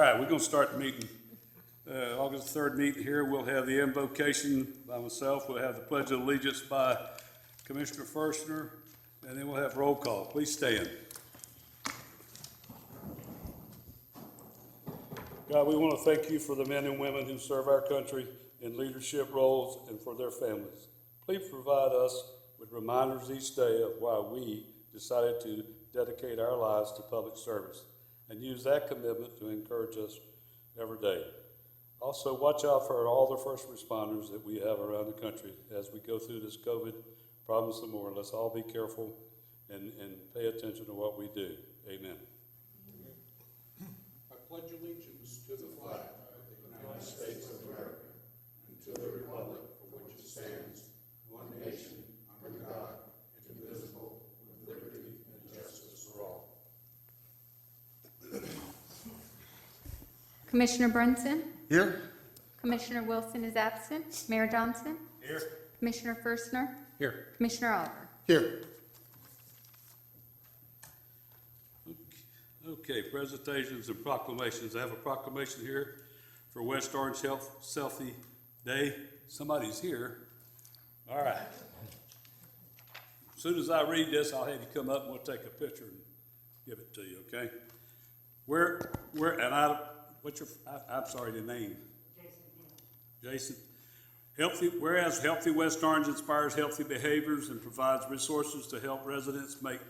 right, we're gonna start the meeting. August 3rd meeting here, we'll have the invocation by myself, we'll have the Pledge of Allegiance by Commissioner Firstner, and then we'll have roll call. Please stand. God, we want to thank you for the men and women who serve our country in leadership roles and for their families. Please provide us with reminders each day of why we decided to dedicate our lives to public service, and use that commitment to encourage us every day. Also, watch out for all the first responders that we have around the country as we go through this COVID problem some more. Let's all be careful and pay attention to what we do. Amen. I pledge allegiance to the flag of the United States of America and to the republic for which it stands, one nation, under God, indivisible, with liberty and justice for all. Commissioner Brunson? Here. Commissioner Wilson is absent. Mayor Johnson? Here. Commissioner Firstner? Here. Commissioner Oliver? Here. Okay, presentations and proclamations. I have a proclamation here for West Orange Health Selfie Day. Somebody's here. All right. As soon as I read this, I'll have you come up and we'll take a picture and give it to you, okay? I'm sorry, the name. Jason. Whereas Healthy West Orange inspires healthy behaviors and provides resources to help residents make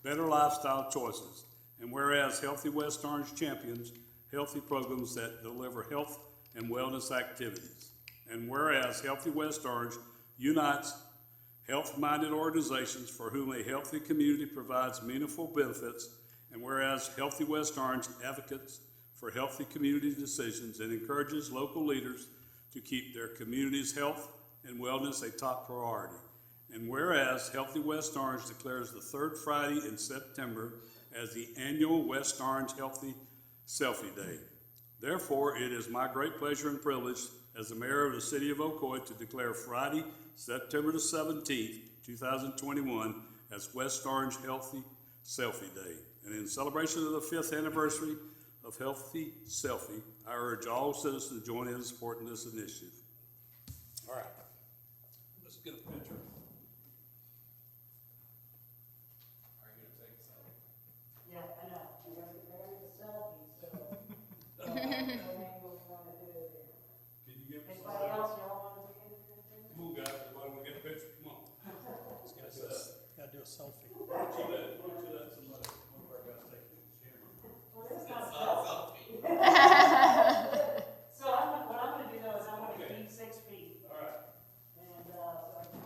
better lifestyle choices. And whereas Healthy West Orange champions healthy programs that deliver health and wellness activities. And whereas Healthy West Orange unites health-minded organizations for whom a healthy community provides meaningful benefits. And whereas Healthy West Orange advocates for healthy community decisions and encourages local leaders to keep their community's health and wellness a top priority. And whereas Healthy West Orange declares the third Friday in September as the annual West Orange Healthy Selfie Day. Therefore, it is my great pleasure and privilege as the mayor of the city of Ocoee to declare Friday, September the 17th, 2021 as West Orange Healthy Selfie Day. And in celebration of the 5th anniversary of Healthy Selfie, I urge all citizens to join in supporting this initiative. All right, let's get a picture. Are you gonna take a selfie? Yeah, I know. I gotta get a selfie, so. I don't know what we're gonna do here. Can you give us Anybody else, y'all wanna take a picture? Come on, guys, why don't we get a picture? Come on. Gotta do a selfie. Why don't you let somebody, one of our guys take the camera? Well, it's not selfie. So what I'm gonna do though is I'm gonna keep 6 feet. All right. And, so I can.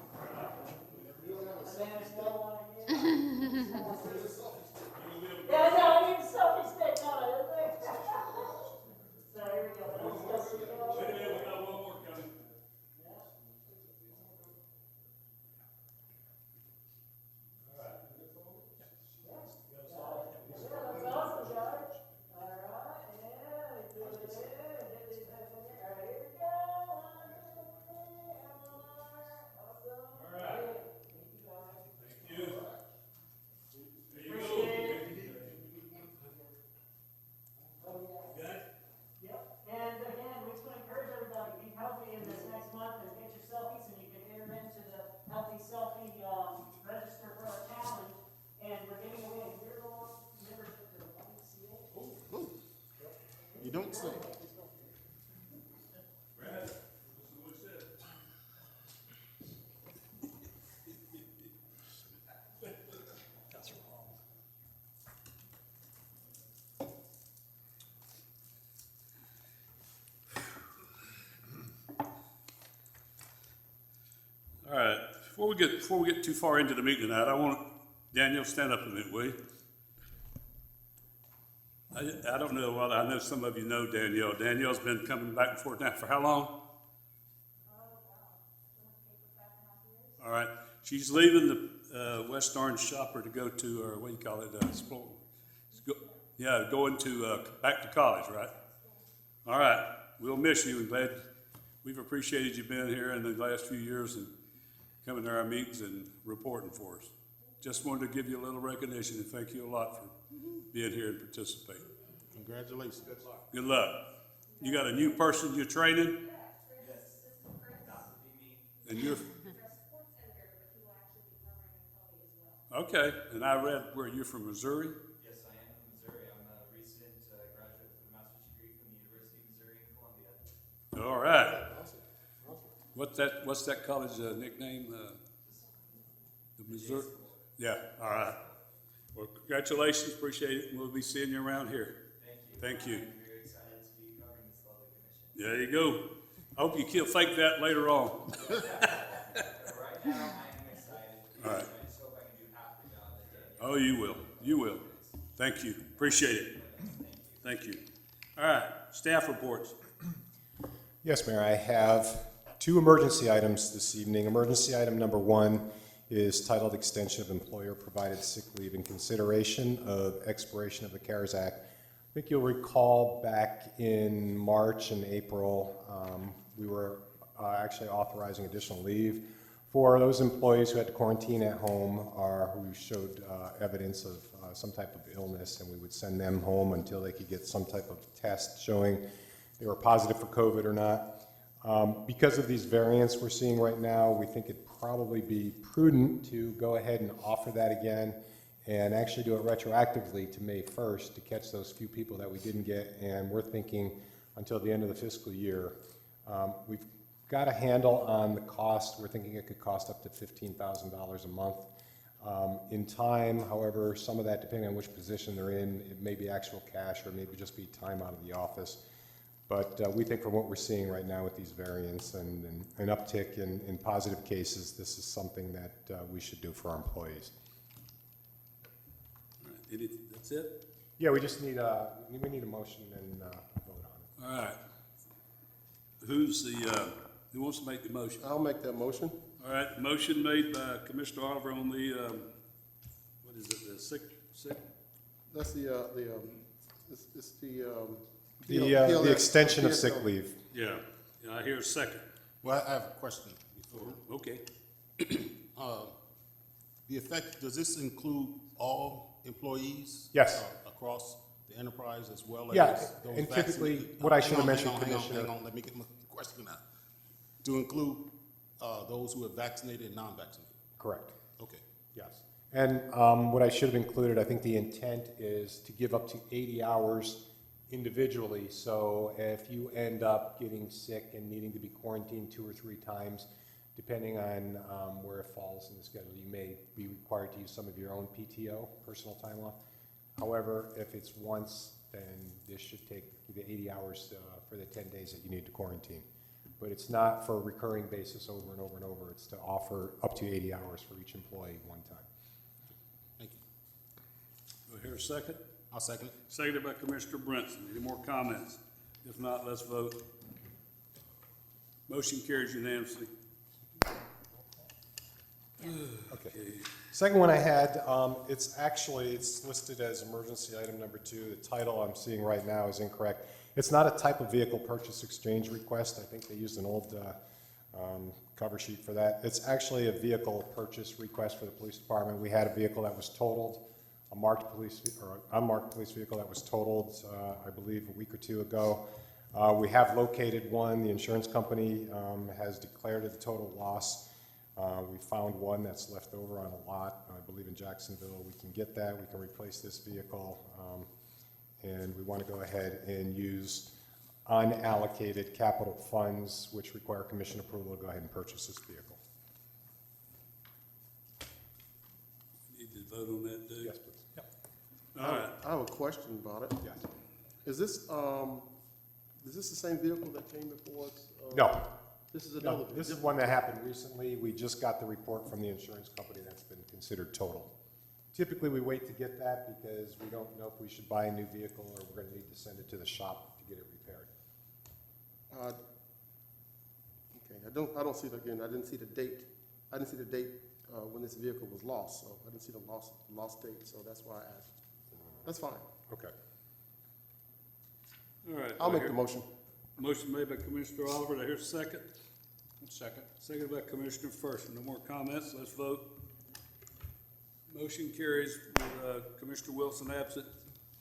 Amanda still wanna get? Yeah, no, I need a selfie stick, don't I? So here we go. Wait a minute, we got one more coming. Register for our challenge, and we're giving away a year-long membership to the YMCA. You don't say. Brad, this is what it said. That's wrong. All right, before we get too far into the meeting tonight, I want Daniel stand up a minute, will you? I don't know whether I know some of you know Danielle. Danielle's been coming back and forth now for how long? All right, she's leaving the West Orange shopper to go to, or what do you call it? Going to back to college, right? All right, we'll miss you and glad we've appreciated you being here in the last few years and coming to our meetings and reporting for us. Just wanted to give you a little recognition and thank you a lot for being here and participating. Congratulations. Good luck. You got a new person you're training? And you're, okay, and I read where you're from Missouri? Yes, I am from Missouri. I'm a recent graduate with a master's degree from the University of Missouri in Columbia. All right. What's that college nickname? The Missouri? Yeah, all right. Well, congratulations, appreciate it, and we'll be seeing you around here. Thank Thank you. you. I'm very excited to be covering this lovely commission. There you go. I hope you can't fake that later on. But right now, I am excited. All right. I just hope I can do half the job that day. Oh, you will. You will. Thank you. Appreciate it. Thank you. All right, staff reports. Yes, Mayor, I have two emergency items this evening. Emergency item number one is titled Extension of Employer-Provided Sick Leave in Consideration of Expiration of the CARES Act. I think you'll recall back in March and April, we were actually authorizing additional leave for those employees who had to quarantine at home or who showed evidence of some type of illness, and we would send them home until they could get some type of test showing they were positive for COVID or not. Because of these variants we're seeing right now, we think it'd probably be prudent to go ahead and offer that again and actually do it retroactively to May 1st to catch those few people that we didn't get, and we're thinking until the end of the fiscal year. We've got a handle on the cost. We're thinking it could cost up to $15,000 a month. In time, however, some of that, depending on which position they're in, it may be actual cash or maybe just be time out of the office. But we think from what we're seeing right now with these variants and an uptick in positive cases, this is something that we should do for our employees. All right, that's it? Yeah, we just need a motion and a vote on it. All right. Who wants to make the motion? I'll make that motion. All right, motion made by Commissioner Oliver on the, what is it, the sick? That's it's The extension of sick leave. Yeah, I hear a second. Well, I have a question before. Okay. The effect, does this include all employees? Yes. Across the enterprise as well as Yeah, those and typically, vaccinated? what I should have Hang on, mentioned, hang on, Commissioner. hang on, let me get my question out. To include those who are vaccinated and non-vaccinated? Correct. Okay. Yes. And what I should have included, I think the intent is to give up to 80 hours individually. So if you end up getting sick and needing to be quarantined 2 or 3 times, depending on where it falls in the schedule, you may be required to use some of your own PTO, personal time off. However, if it's once, then this should take the 80 hours for the 10 days that you need to quarantine. But it's not for a recurring basis over and over and over. It's to offer up to 80 hours for each employee one time. Thank you. Do I hear a second? I'll second it. Seconded by Commissioner Brinson. Any more comments? If not, let's vote. Motion carries unanimously. Okay. Second one I had, it's listed as emergency item number 2. The title I'm seeing right now is incorrect. It's not a type of vehicle purchase exchange request. I think they used an old cover sheet for that. It's actually a vehicle purchase request for the police department. We had a vehicle that was totaled, unmarked police vehicle that was totaled, I believe a week or 2 ago. We have located one. The insurance company has declared it a total loss. We found one that's left over on a lot, I believe in Jacksonville. We can get that. We can replace this vehicle. And we want to go ahead and use unallocated capital funds, which require commission approval to go ahead and purchase this vehicle. Need to vote on that, Dave? Yes, please. Yep. All right. I have a question about it. Yes. Is this the same vehicle that came before us? No. This is No, another. this is one that happened recently. We just got the report from the insurance company that's been considered total. Typically, we wait to get that because we don't know if we should buy a new vehicle or we're going to need to send it to the shop to get it repaired. Okay, I don't see it again. I didn't see the date. I didn't see the date when this vehicle was lost, so I didn't see the lost date, so that's why I asked. That's fine. Okay. All right. I'll make the motion. Motion made by Commissioner Oliver. Do I hear a second? Second. Seconded by Commissioner First. No more comments. Let's vote. Motion carries with Commissioner Wilson absent.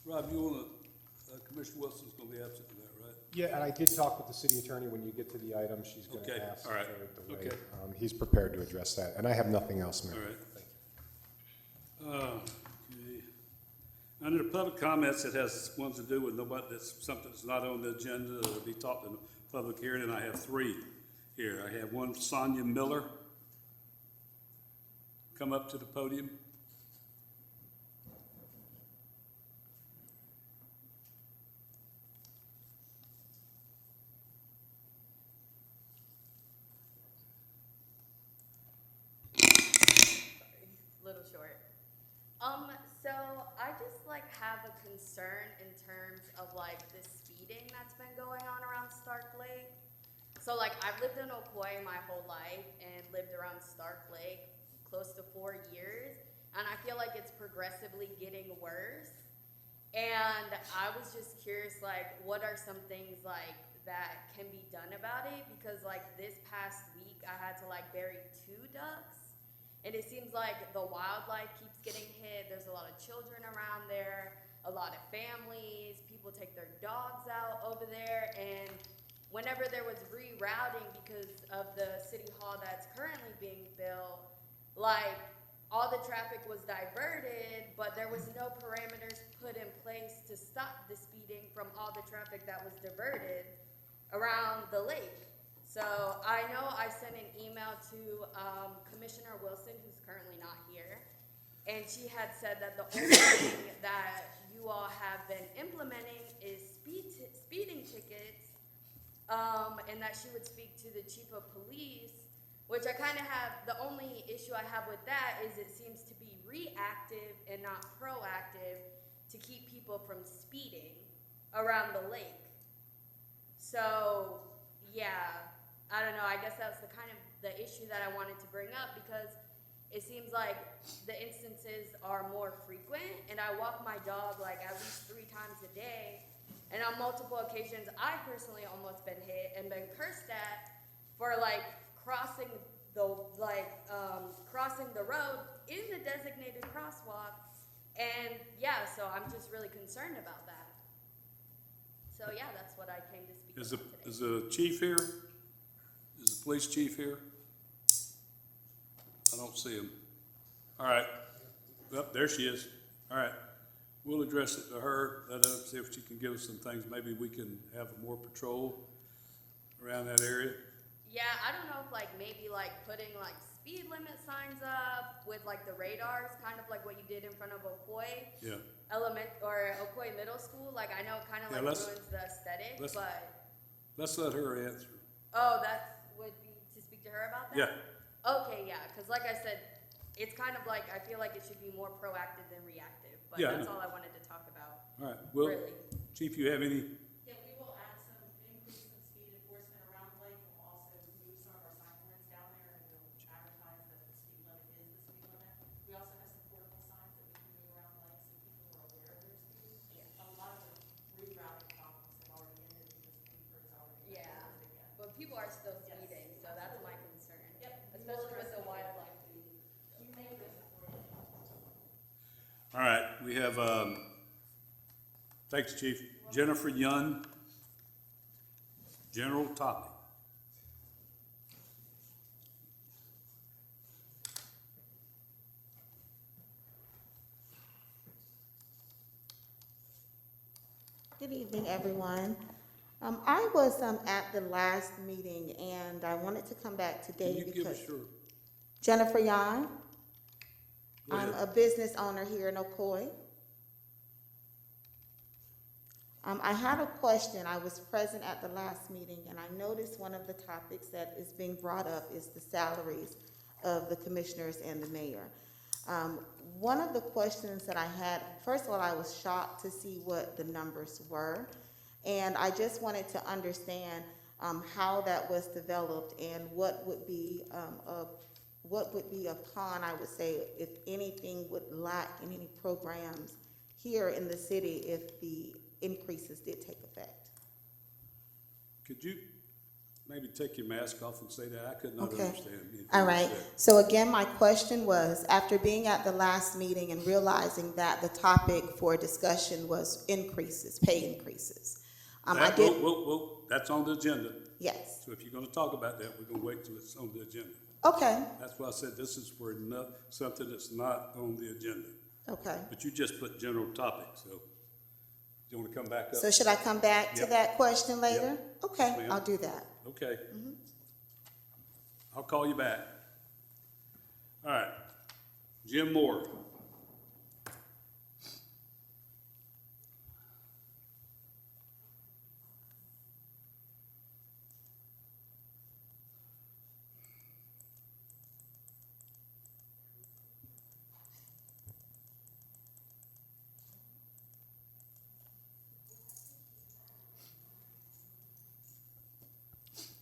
Rob, you want to, Commissioner Wilson's gonna be absent to that, right? Yeah, and I did talk with the city attorney. When you get to the item, she's going Okay, to ask all right, for it to wait. okay. He's prepared to address that, and I have nothing else, Mayor. All right. Okay. Under the public comments, it has ones to do with nobody, that's something that's not on the agenda, that'll be talked in the public hearing, and I have three here. I have one, Sonia Miller. Come up to the podium. Little short. So I just have a concern in terms of the speeding that's been going on around Stark Lake. So I've lived in Ocoee my whole life and lived around Stark Lake close to 4 years, and I feel like it's progressively getting worse. And I was just curious, what are some things that can be done about it? Because this past week I had to bury 2 ducks. And it seems like the wildlife keeps getting hit. There's a lot of children around there, a lot of families. People take their dogs out over there. And whenever there was rerouting because of the city hall that's currently being built, all the traffic was diverted, but there was no parameters put in place to stop the speeding from all the traffic that was diverted around the lake. So I know I sent an email to Commissioner Wilson, who's currently not here, and she had said that the only thing that you all have been implementing is speeding tickets, and that she would speak to the chief of police, which I kind of have, the only issue I have with that is it seems to be reactive and not proactive to keep people from speeding around the lake. So, yeah. I don't know, I guess that's the issue that I wanted to bring up, because it seems like the instances are more frequent, and I walk my dog at least 3 times a day, and on multiple occasions I personally almost been hit and been cursed at for crossing the crossing the road in the designated crosswalk. And yeah, so I'm just really concerned about that. So yeah, that's what I came to speak about today. Is the chief here? Is the police chief here? I don't see him. All right. Oh, there she is. All right. We'll address it to her, let her see if she can give us some things. Maybe we can have more patrol around that area. Yeah, I don't know if maybe putting speed limit signs up with the radars, kind of what you did in front of Ocoee. Yeah. Ocoee Middle School. I know it kind of ruins the aesthetic, but. Let's let her answer. Oh, that would be to speak to her about that? Yeah. Okay, yeah, because I said, it's kind of I feel like it should be more proactive than reactive, but Yeah, I that's know. all I wanted to talk about. All right. Well, Really. Chief, you have any? Yeah, we will add some, increase some speed enforcement around the lake. We'll also move some of our sign points down there, and we'll advertise that the speed limit is the speed limit. We also have some portable signs that we can move around the lake so people are aware of their speed. Yeah. A lot of the rerouting problems have already ended because people are already. Yeah, but people are still speeding, so that's my concern. Yep. Especially with the wildlife. All right. We have, thanks, Chief. Jennifer Young, general topic. Good evening, everyone. I was at the last meeting, and I wanted to come back Can today you give us because your, Jennifer Yan, go I'm ahead. a business owner here in Ocoee. I had a question. I was present at the last meeting, and I noticed one of the topics that is being brought up is the salaries of the commissioners and the mayor. One of the questions that I had, first of all, I was shocked to see what the numbers were, and I just wanted to understand how that was developed and what would be a con, I would say, if anything would lack in any programs here in the city if the increases did take effect. Could you, maybe take your mask off and say that. I could not Okay. understand. anything All you right, said. so again, my question was, after being at the last meeting and realizing that the topic for discussion was increases, pay increases. I That- did, Whoa, that's on the agenda. yes, So if you're gonna talk about that, we're gonna wait till it's on the agenda. okay, That's why I said this is for something that's not on the agenda. okay. But you just put general topics, so you wanna come back up? So should I come back to Yep. that question later? Yep. Okay, Yes, ma'am. I'll do that. Okay. I'll call you back. All right. Jim Moore.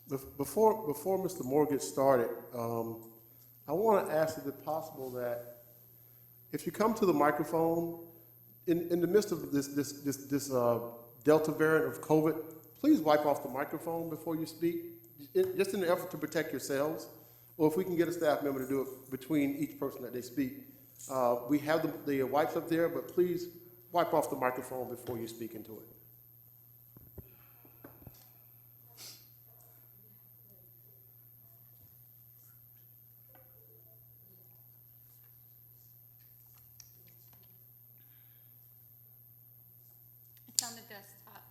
Before Mr. Moore gets started, I want to ask if it's possible that if you come to the microphone, in the midst of this Delta variant of COVID, please wipe off the microphone before you speak, just in the effort to protect yourselves. Or if we can get a staff member to do it between each person that they speak. We have the wipes up there, but please wipe off the microphone before you speak into it. It's on the desktop.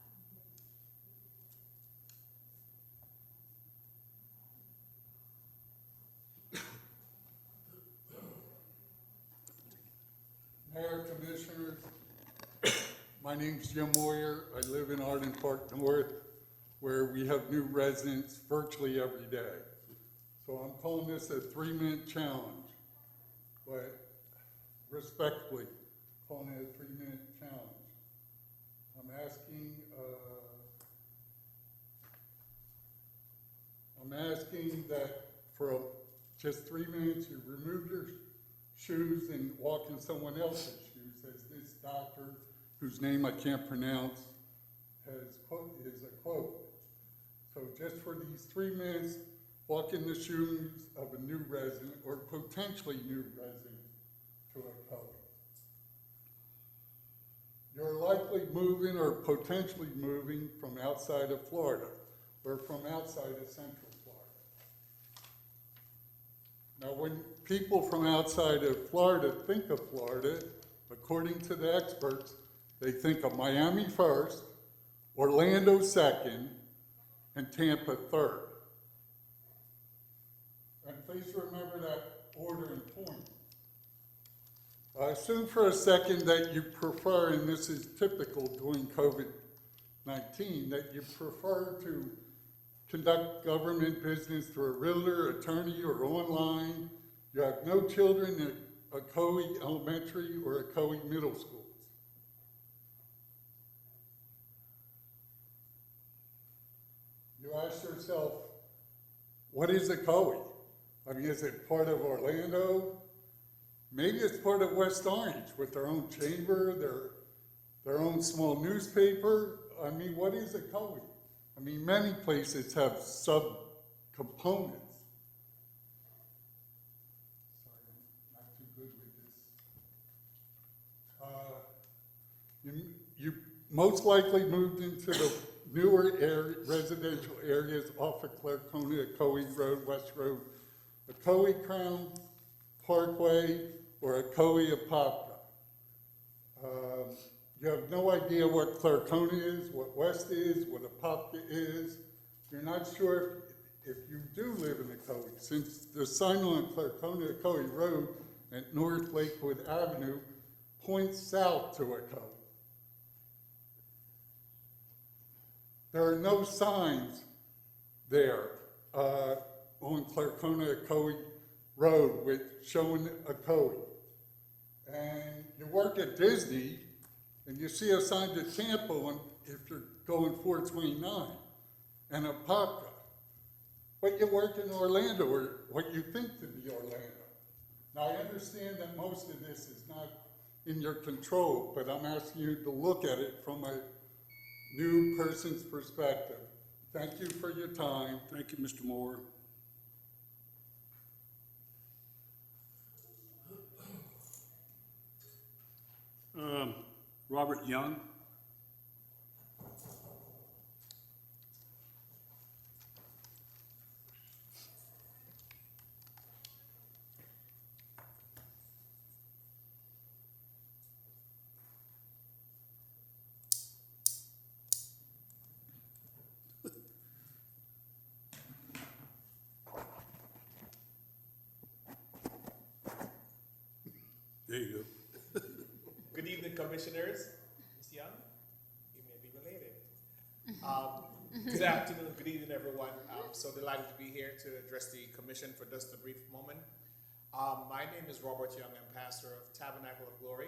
Mayor, Commissioners, my name's Jim Moyer. I live in Arden Park North, where we have new residents virtually every day. So I'm calling this a 3-minute challenge, but respectfully, calling it a 3-minute challenge. I'm asking that for just 3 minutes, you remove your shoes and walk in someone else's shoes, as this doctor, whose name I can't pronounce, is a quote. So just for these 3 minutes, walk in the shoes of a new resident or potentially new resident to Ocoee. You're likely moving or potentially moving from outside of Florida or from outside of Central Florida. Now, when people from outside of Florida think of Florida, according to the experts, they think of Miami first, Orlando second, and Tampa third. And please remember that order and point. I assume for a second that you prefer, and this is typical during COVID-19, that you prefer to conduct government business through a realtor, attorney, or online. You have no children at Ocoee Elementary or Ocoee Middle Schools. You ask yourself, what is Ocoee? I mean, is it part of Orlando? Maybe it's part of West Orange with their own chamber, their own small newspaper. I mean, what is Ocoee? I mean, many places have sub-components. Sorry, I'm not too good with this. You most likely moved into the newer residential areas off of Clarkona, Ocoee Road, West Road, Ocoee Crown Parkway, or Ocoee Apopka. You have no idea what Clarkona is, what West is, what Apopka is. You're not sure if you do live in Ocoee, since the sign on Clarkona, Ocoee Road at North Lakewood Avenue points south to Ocoee. There are no signs there on Clarkona, Ocoee Road with showing Ocoee. And you work at Disney, and you see a sign to Tampa if you're going 429 and Apopka. But you work in Orlando, or what you think to be Orlando. Now, I understand that most of this is not in your control, but I'm asking you to look at it from a new person's perspective Thank you for your time. Thank you, Mr. Moore. Robert Young. There you go. Good evening, Commissioners. Ms. Young, you may be related. Good afternoon, good evening, everyone. I'm so delighted to be here to address the Commission for just a brief moment. My name is Robert Young. I'm pastor of Tabernacle of Glory,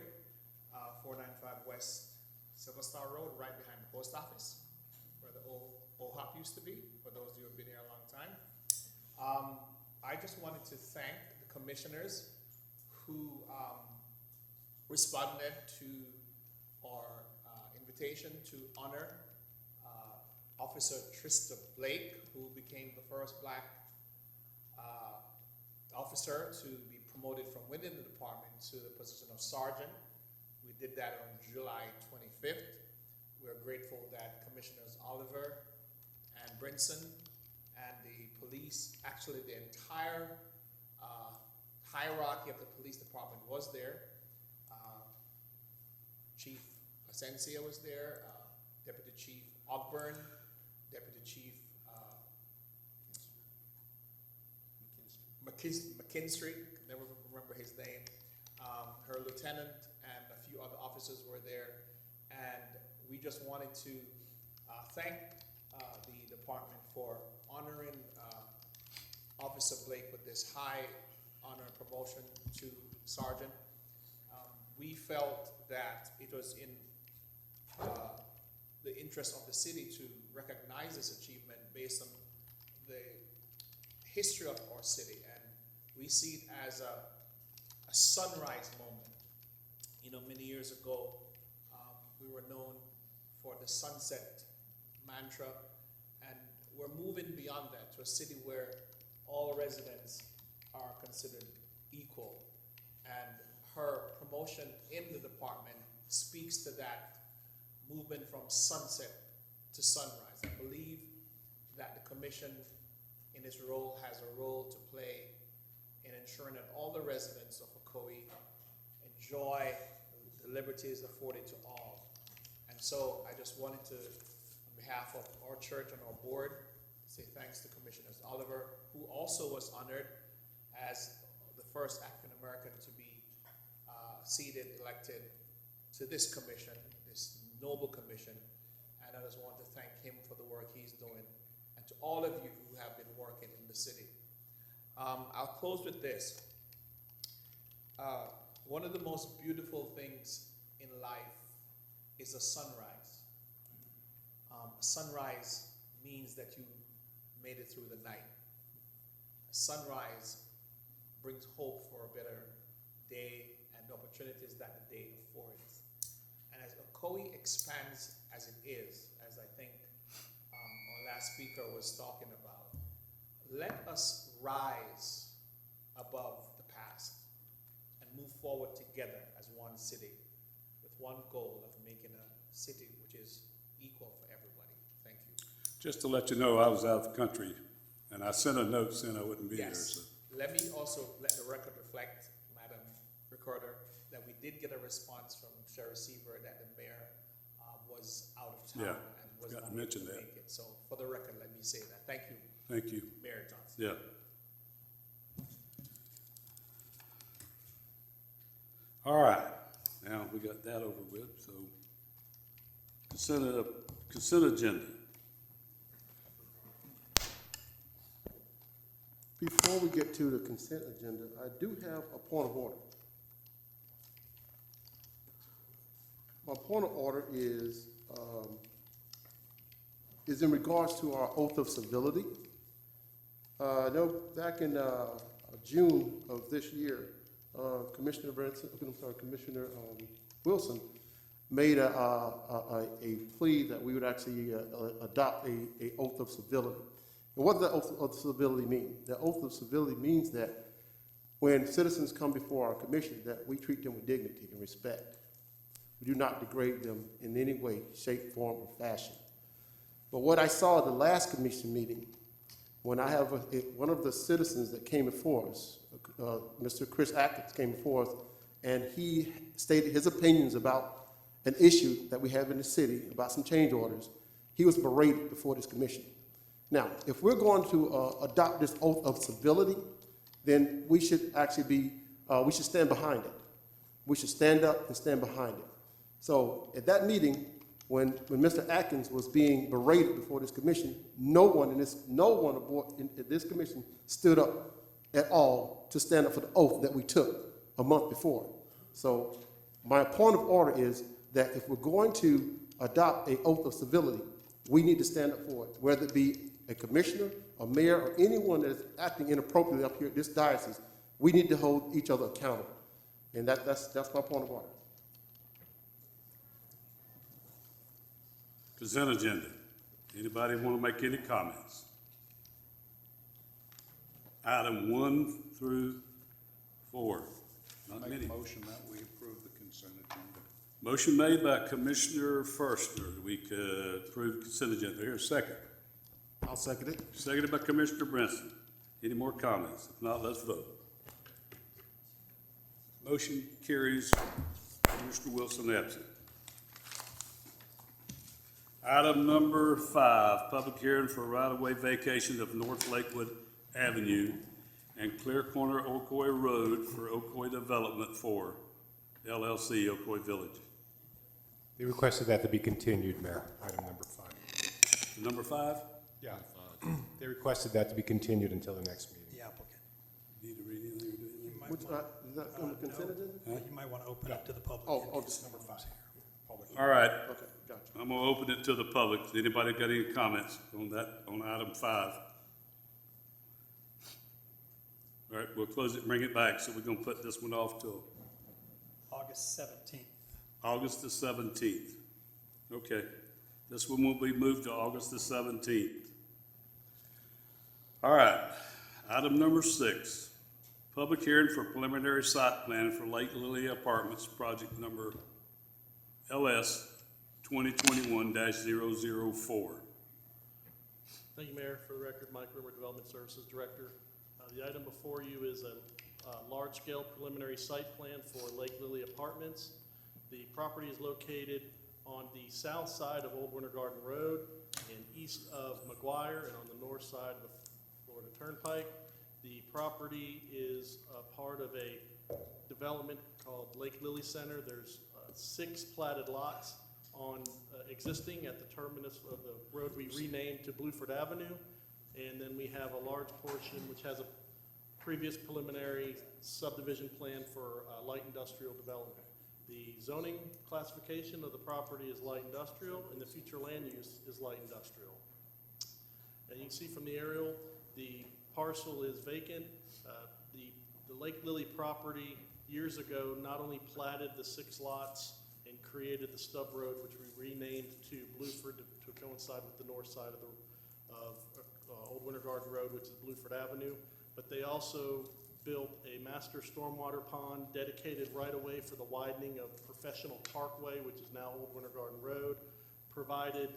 495 West Silver Star Road, right behind the post office, where the old OHOP used to be, for those of you who have been here a long time. I just wanted to thank the Commissioners who responded to our invitation to honor Officer Trista Blake, who became the first Black officer to be promoted from within the department to the position of sergeant. We did that on July 25th. We're grateful that Commissioners Oliver and Brinson and the police, actually the entire hierarchy of the police department was there. Chief Asensia was there, Deputy Chief Ogburn, Deputy Chief McKinstry, never remember his name, her lieutenant, and a few other officers were there. And we just wanted to thank the department for honoring Officer Blake with this high honor promotion to sergeant. We felt that it was in the interest of the city to recognize this achievement based on the history of our city, and we see it as a sunrise moment. You know, many years ago, we were known for the sunset mantra, and we're moving beyond that to a city where all residents are considered equal, and her promotion in the department speaks to that movement from sunset to sunrise. I believe that the commission in its role has a role to play in ensuring that all the residents of Ocoee enjoy the liberties afforded to all. And so I just wanted to, on behalf of our church and our board, say thanks to Commissioner Oliver, who also was honored as the first African American to be seated, elected to this commission, this noble commission. And I just want to thank him for the work he's doing, and to all of you who have been working in the city. I'll close with this. One of the most beautiful things in life is a sunrise. Sunrise means that you made it through the night. A sunrise brings hope for a better day and opportunities that the day affords. And as Ocoee expands as it is, as I think our last speaker was talking about, let us rise above the past and move forward together as one city with one goal of making a city which is equal for everybody. Thank you. Just to let you know, I was out of the country, and I sent a note saying I wouldn't be there. Yes. So. Let me also let the record reflect, Madam Recorder, that we did get a response from Sheriff Seaver that the mayor was out of town and was not able to make it. So for the record, let me say that. Thank you. Thank you. Mayor Johnson. Yeah. All right. Now we got that over with. So consent agenda. Before we get to the consent agenda, I do have a point of order. My point of order is in regards to our oath of civility. I know back in June of this year, Commissioner Wilson made a plea that we would actually adopt a oath of civility. And what does that oath of civility mean? The oath of civility means that when citizens come before our commission, that we treat them with dignity and respect. We do not degrade them in any way, shape, form, or fashion. But what I saw at the last commission meeting, when I have one of the citizens that came before us, Mr. Chris Atkins came before us, and he stated his opinions about an issue that we have in the city, about some change orders. He was berated before this commission. Now, if we're going to adopt this oath of civility, then we should actually we should stand behind it. We should stand up and stand behind it. So at that meeting, when Mr. Atkins was being berated before this commission, no one in this commission stood up at all to stand up for the oath that we took a month before. So my point of order is that if we're going to adopt an oath of civility, we need to stand up for it, whether it be a commissioner, a mayor, or anyone that is acting inappropriately up here at this diocese. We need to hold each other accountable. And that's my point of order. Consent agenda. Anybody want to make any comments? Item 1 through 4. Not Make many. a motion that we approve the consent agenda. Motion made by Commissioner Forster, that we could approve consent agenda. Here's a second. I'll second it. Seconded by Commissioner Brinson. Any more comments? If not, let's vote. Motion carries. Commissioner Wilson absent. Item number 5, public hearing for right-of-way vacation of North Lakewood Avenue and Clear Corner Ocoee Road for Ocoee Development for LLC Ocoee Village. They requested that to be continued, Mayor, item number 5. Number 5? Yeah. They requested that to be continued until the next meeting. The applicant. Need to read anything or do anything? You might Which, want- is that on the consent agenda? You might want to open up to the public. Oh, in this case is number someone's 5. here. All right, Okay, gotcha. I'm gonna open it to the public. Does anybody got any comments on that, on item 5? All right, we'll close it and bring it back, so we're gonna put this one off till August 17th. August the 17th. Okay, this one will be moved to August the 17th. All right, item number 6, public hearing for preliminary site plan for Lake Lily Apartments, project number LS 2021-004. Thank you, Mayor. For the record, Mike Rimmer, Development Services Director. The item before you is a large-scale preliminary site plan for Lake Lily Apartments. The property is located on the south side of Old Winter Garden Road and east of McGuire and on the north side of the Florida Turnpike. The property is a part of a development called Lake Lily Center. There's 6 platted lots on existing at the terminus of the road we renamed to Blueford Avenue. And then we have a large portion which has a previous preliminary subdivision plan for light industrial development. The zoning classification of the property is light industrial, and the future land use is light industrial. And you can see from the aerial, the parcel is vacant. The Lake Lily property years ago not only platted the 6 lots and created the stub road, which we renamed to Blueford to coincide with the north side of Old Winter Garden Road, which is Blueford Avenue, but they also built a master stormwater pond dedicated right away for the widening of Professional Parkway, which is now Old Winter Garden Road, provided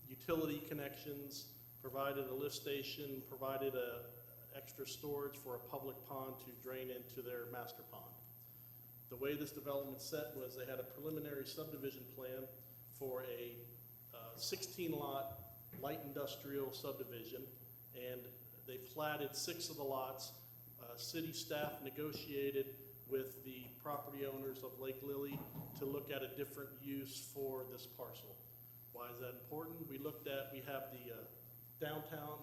utility connections, provided a lift station, provided extra storage for a public pond to drain into their master pond. The way this development set was they had a preliminary subdivision plan for a 16-lot light industrial subdivision, and they platted 6 of the lots. City staff negotiated with the property owners of Lake Lily to look at a different use for this parcel. Why is that important? We have the downtown,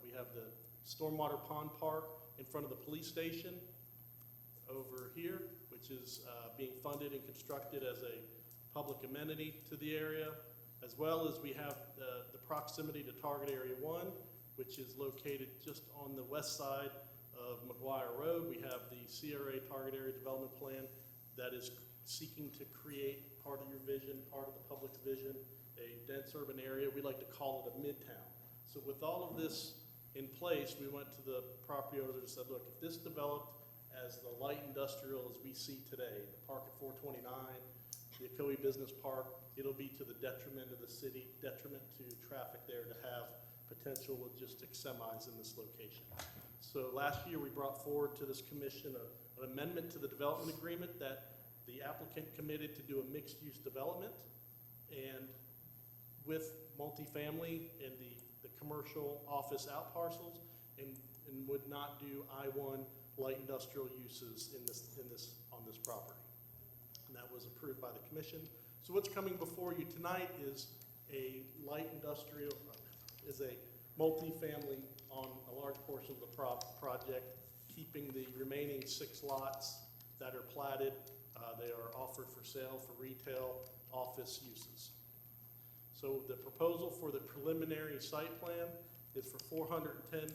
we have the Stormwater Pond Park in front of the police station over here, which is being funded and constructed as a public amenity to the area, as well as we have the proximity to Target Area 1, which is located just on the west side of McGuire Road. We have the CRA Target Area Development Plan that is seeking to create part of your vision, part of the public's vision, a dense urban area. We like to call it a midtown. So with all of this in place, we went to the property owners and said, look, if this developed as the light industrial as we see today, the park at 429, the Ocoee Business Park, it'll be to the detriment of the city, detriment to traffic there to have potential logistic semis in this location. So last year, we brought forward to this commission an amendment to the development agreement that the applicant committed to do a mixed-use development, and with multifamily and the commercial office out parcels, and would not do I-1 light industrial uses on this property. And that was approved by the commission. So what's coming before you tonight is a light industrial, is a multifamily on a large portion of the project, keeping the remaining 6 lots that are platted. They are offered for sale for retail office uses. So the proposal for the preliminary site plan is for 410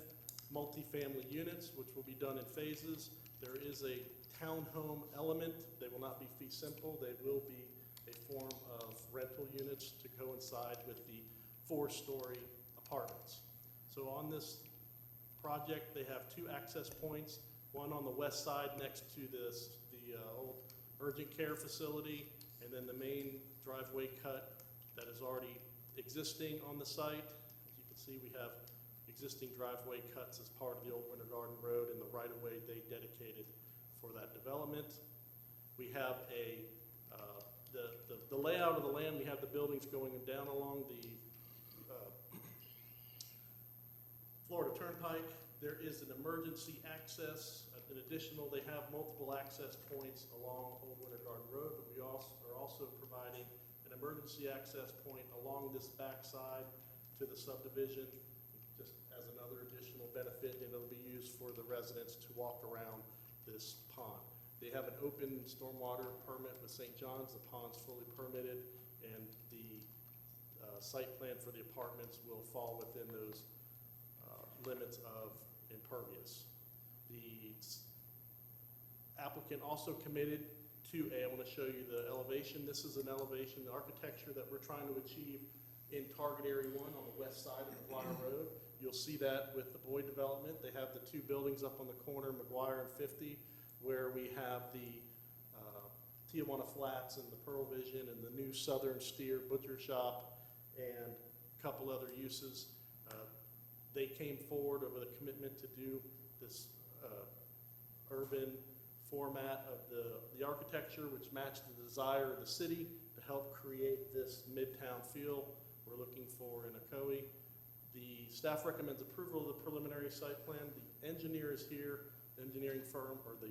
multifamily units, which will be done in phases. There is a townhome element. They will not be fee simple. They will be a form of rental units to coincide with the 4-story apartments. So on this project, they have 2 access points, one on the west side next to the old urgent care facility, and then the main driveway cut that is already existing on the site. As you can see, we have existing driveway cuts as part of the old Winter Garden Road and the right-of-way they dedicated for that development. We have the layout of the land. We have the buildings going down along the Florida Turnpike. There is an emergency access. An additional, they have multiple access points along Old Winter Garden Road, but we are also providing an emergency access point along this backside to the subdivision, just as another additional benefit, and it'll be used for the residents to walk around this pond. They have an open stormwater permit with St. John's. The pond's fully permitted, and the site plan for the apartments will fall within those limits of impervious. The applicant also committed to I want to show you the elevation. This is an elevation, the architecture that we're trying to achieve in Target Area 1 on the west side of McGuire Road. You'll see that with the Boyd development. They have the 2 buildings up on the corner, McGuire and 50, where we have the Tijuana Flats and the Pearl Vision and the new Southern Steer Butcher Shop and a couple other uses. They came forward with a commitment to do this urban format of the architecture, which matched the desire of the city to help create this midtown feel we're looking for in Ocoee. The staff recommends approval of the preliminary site plan. The engineer is here, the engineering firm, or the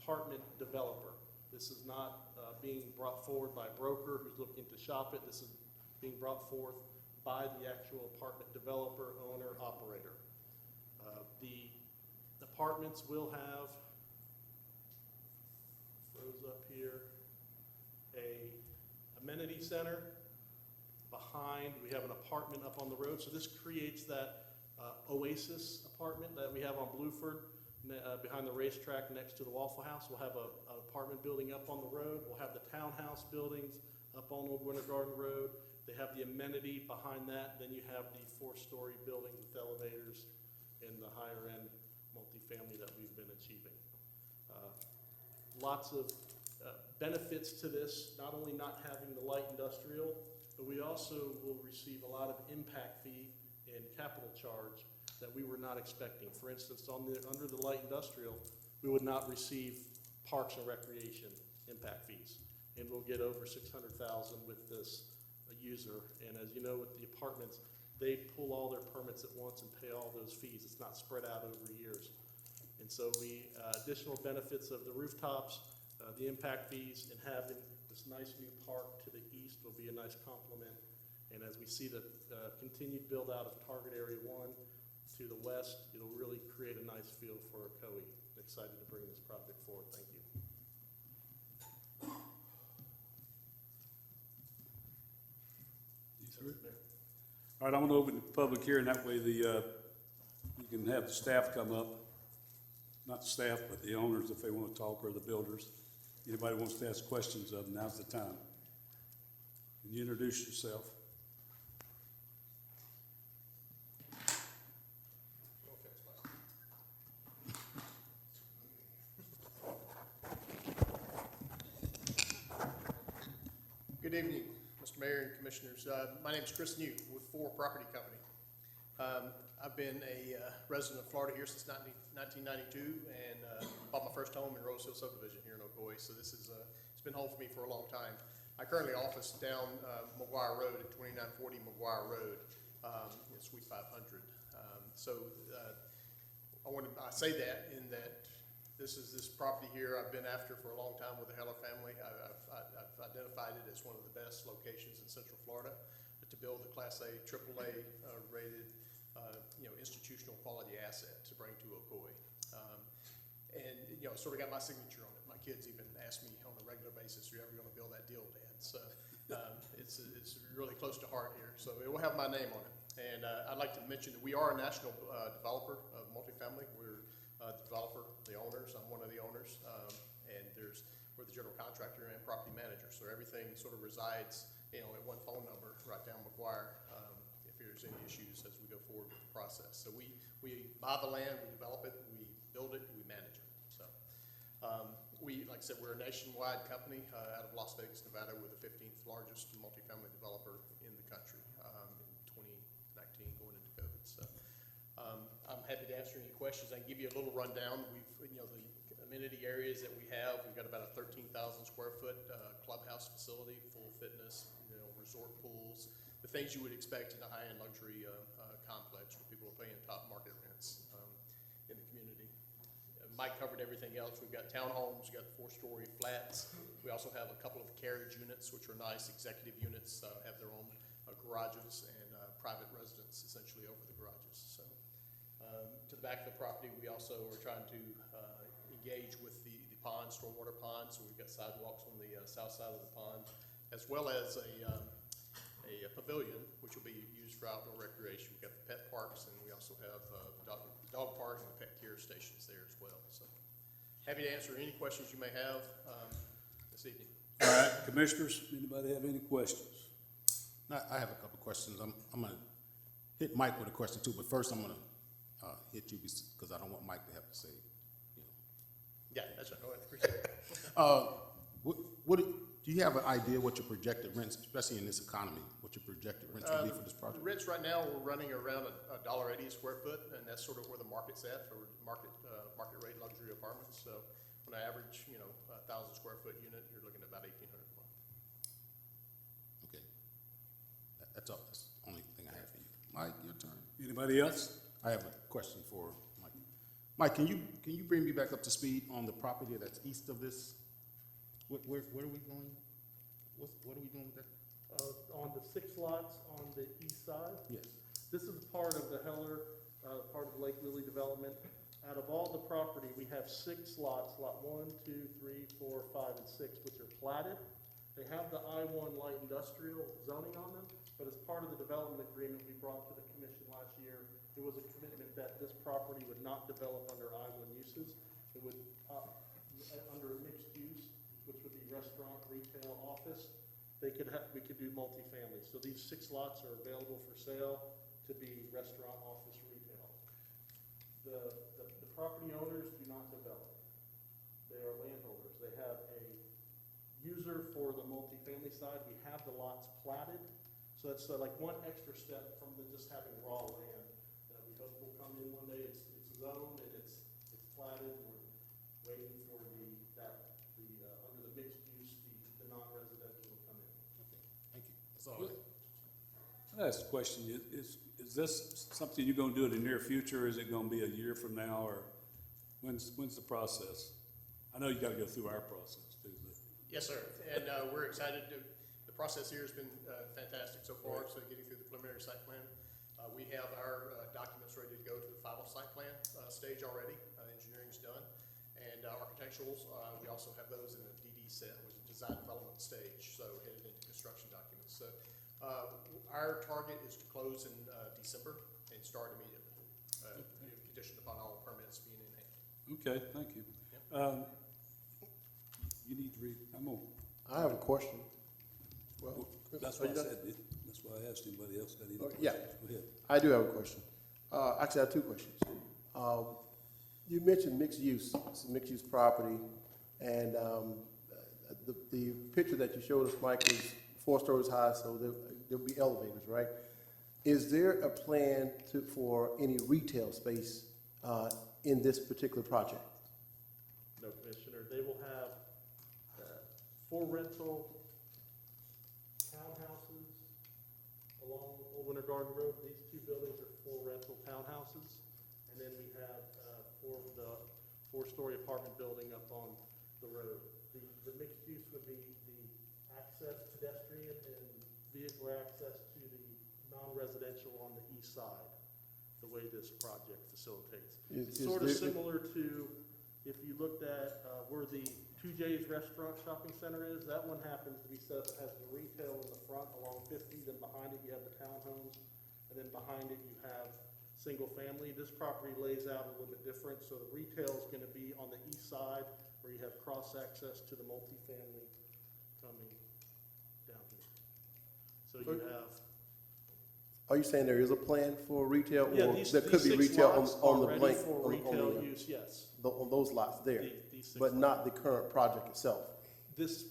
apartment developer. This is not being brought forward by a broker who's looking to shop it. This is being brought forth by the actual apartment developer, owner, operator. The apartments will have, throws up here, a amenity center behind. We have an apartment up on the road, so this creates that oasis apartment that we have on Blueford behind the racetrack next to the Waffle House. We'll have an apartment building up on the road. We'll have the townhouse buildings up on Old Winter Garden Road. They have the amenity behind that. Then you have the 4-story building with elevators and the higher end multifamily that we've been achieving. Lots of benefits to this, not only not having the light industrial, but we also will receive a lot of impact fee and capital charge that we were not expecting. For instance, under the light industrial, we would not receive parks and recreation impact fees. And we'll get over $600,000 with this user. And as you know, with the apartments, they pull all their permits at once and pay all those fees. It's not spread out over years. And so additional benefits of the rooftops, the impact fees, and having this nice new park to the east will be a nice complement. And as we see the continued build out of Target Area 1 to the west, it'll really create a nice feel for Ocoee. Excited to bring this project forward. Thank you. All right, I'm going to open the public hearing. That way you can have the staff come up. Not the staff, but the owners if they want to talk, or the builders. Anybody wants to ask questions of them, now's the time. Can you introduce yourself? Good evening, Mr. Mayor and Commissioners. My name is Chris New with 4 Property Company. I've been a resident of Florida here since 1992 and bought my first home in Rose Hill subdivision here in Ocoee. So this is it's been home for me for a long time. I currently office down McGuire Road at 2940 McGuire Road, in Suite 500. I say that in that this property here I've been after for a long time with the Heller family. I've identified it as one of the best locations in Central Florida to build a Class A, AAA rated, institutional quality asset to bring to Ocoee. Sort of got my signature on it. My kids even ask me on a regular basis, "Are you ever going to build that deal, Dad?" So it's really close to heart here. So it will have my name on it. And I'd like to mention that we are a national developer of multifamily. We're the developer, the owners. I'm one of the owners, and we're the general contractor and property manager. So everything sort of resides, at one phone number right down McGuire. If there's any issues as we go forward with the process, so we buy the land, we develop it, we build it, we manage it. So like I said, we're a nationwide company out of Las Vegas, Nevada. We're the 15th largest multifamily developer in the country in 2019, going into COVID. So I'm happy to answer any questions. I can give you a little rundown. The amenity areas that we have, we've got about a 13,000 square foot clubhouse facility, full fitness, resort pools, the things you would expect in a high-end luxury complex where people are paying top market rents in the community. Mike covered everything else. We've got townhomes, we've got 4-story flats. We also have a couple of carriage units, which are nice executive units, have their own garages and private residence essentially over the garages. So to the back of the property, we also are trying to engage with the pond, stormwater pond. So we've got sidewalks on the south side of the pond, as well as a pavilion, which will be used for outdoor recreation. We've got the pet parks, and we also have the dog park and the pet care stations there as well. So happy to answer any questions you may have this evening. All right, commissioners, anybody have any questions? I have a couple of questions. I'm going to hit Mike with a question too, but first I'm going to hit you because I don't want Mike to have to say, Yeah, that's right. Go ahead. Appreciate it. Do you have an idea what your projected rents, especially in this economy, what your projected rents will be for this project? Rents right now, we're running around $1.80 a square foot, and that's sort of where the market's at for market rate luxury apartments. So on an average, 1,000 square foot unit, you're looking at about $1,800 a month. Okay. That's all. That's the only thing I have for you. Mike, your turn. Anybody else? I have a question for Mike. Mike, can you bring me back up to speed on the property that's east of this? Where are we going? What are we doing with that? On the 6 lots on the east side, Yes. this is part of the Heller, part of the Lake Lily development. Out of all the property, we have 6 lots, lot 1, 2, 3, 4, 5, and 6, which are platted. They have the I-1 light industrial zoning on them, but as part of the development agreement we brought to the commission last year, it was a commitment that this property would not develop under I-1 uses. It would, under a mixed use, which would be restaurant, retail, office, we could do multifamily. So these 6 lots are available for sale to be restaurant, office, retail. The property owners do not develop. They are landholders. They have a user for the multifamily side. We have the lots platted. So it's like one extra step from just having raw land that we hope will come in one day. It's zoned and it's platted. We're waiting for under the mixed use, the non-residential will come in. Okay. Thank you. That's all. I'll ask a question. Is this something you're going to do in the near future, or is it going to be a year from now, or when's the process? I know you got to go through our process too. Yes, sir. And we're excited to. The process here has been fantastic so far. Right. So getting through the preliminary site plan, we have our documents ready to go to the final site plan stage already. Engineering's done, and architecturals. We also have those in a DD set, which is design development stage. So headed into construction documents. So our target is to close in December and start immediately, conditioned upon all permits being in hand. Okay, thank you. Yep. You need to read, I'm on. I have a question. Well, That's are why you I done? said it. That's why I asked anybody else got any Okay, questions. yeah. Go ahead. I do have a question. Actually, I have two questions. You mentioned mixed use, it's a mixed use property, and the picture that you showed us, Mike, is 4 stories high, so there'll be elevators, right? Is there a plan for any retail space in this particular project? No, Commissioner, they will have 4 rental townhouses along Old Winter Garden Road. These 2 buildings are 4 rental townhouses. And then we have the 4-story apartment building up on the road. The mixed use would be the access pedestrian and vehicle access to the non-residential on the east side, the way this project facilitates. It's sort of similar to if you looked at where the 2J's Restaurant Shopping Center is. That one happens to be set up, it has the retail in the front along 50, then behind it you have the townhomes, and then behind it you have single family. This property lays out a little bit different, so the retail is going to be on the east side where you have cross access to the multifamily coming down here. So you have. Are you saying there is a plan for retail, Yeah, or these there could be 6 retail lots on are the ready blank, for retail use, yes. on those lots there, These 6 but not the current project itself? This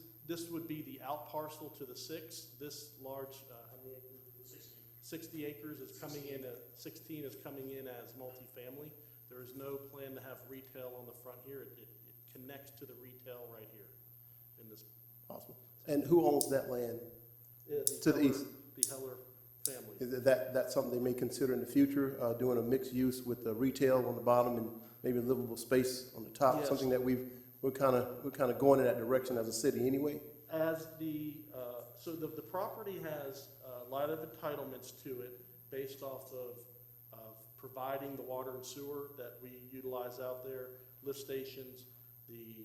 would be the out parcel to the 6. This large, how many acres? 60 acres is coming in at, 16 is coming in as multifamily. There is no plan to have retail on the front here. It connects to the retail right here in this. Awesome. And who owns that land to the east? The Heller family. Is that something they may consider in the future, doing a mixed use with the retail on the bottom and maybe livable space on the top? Yes. Something that we're kind of going in that direction as a city anyway. As so the property has a lot of entitlements to it based off of providing the water and sewer that we utilize out there, lift stations, the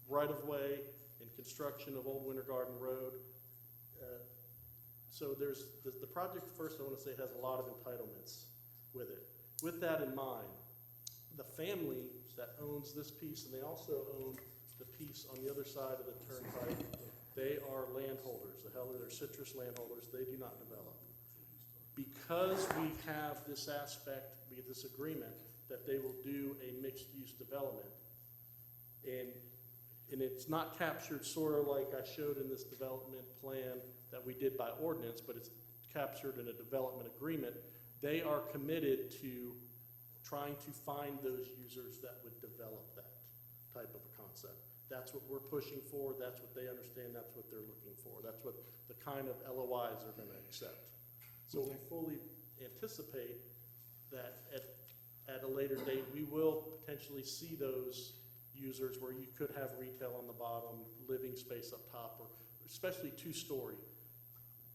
right-of-way and construction of Old Winter Garden Road. So there's the project, first I want to say, has a lot of entitlements with it. With that in mind, the family that owns this piece, and they also own the piece on the other side of the turnpike, they are landholders. The Heller, they're citrus landholders. They do not develop. Because we have this aspect, we have this agreement that they will do a mixed-use development, and it's not captured sort of like I showed in this development plan that we did by ordinance, but it's captured in a development agreement. They are committed to trying to find those users that would develop that type of a concept. That's what we're pushing for. That's what they understand. That's what they're looking for. That's what the kind of LOIs are going to accept. So we fully anticipate that at a later date, we will potentially see those users where you could have retail on the bottom, living space up top, or especially 2-story,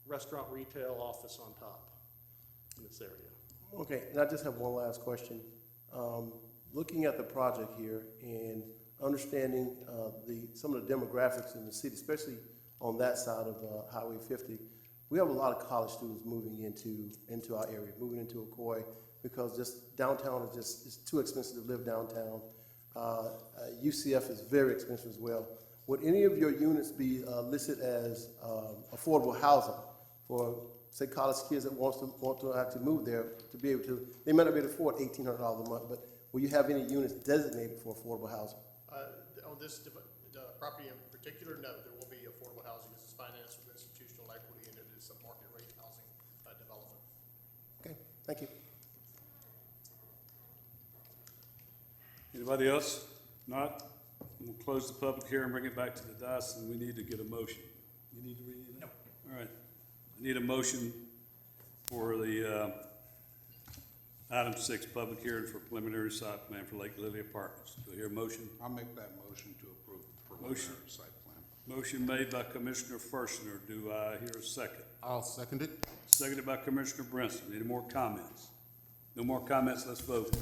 restaurant, retail, office on top in this area. Okay, and I just have one last question. Looking at the project here and understanding some of the demographics in the city, especially on that side of Highway 50, we have a lot of college students moving into our area, moving into Ocoee, because just downtown is it's too expensive to live downtown. UCF is very expensive as well. Would any of your units be listed as affordable housing for, say, college kids that want to actually move there to be able to? They might not be able to afford $1,800 a month, but will you have any units designated for affordable housing? On this property in particular, no, there will be affordable housing. This is financed with institutional equity, and it is a market rate housing development. Okay, thank you. Anybody else? Not? We'll close the public hearing, bring it back to the dais, and we need to get a motion. You need to read it? No. All right. I need a motion for the item 6, public hearing for preliminary site plan for Lake Lily Apartments. Do I hear a motion? I'll make that motion to approve the preliminary site plan. Motion made by Commissioner Fershner. Do I hear a second? I'll second it. Seconded by Commissioner Brinson. Any more comments? No more comments, let's vote.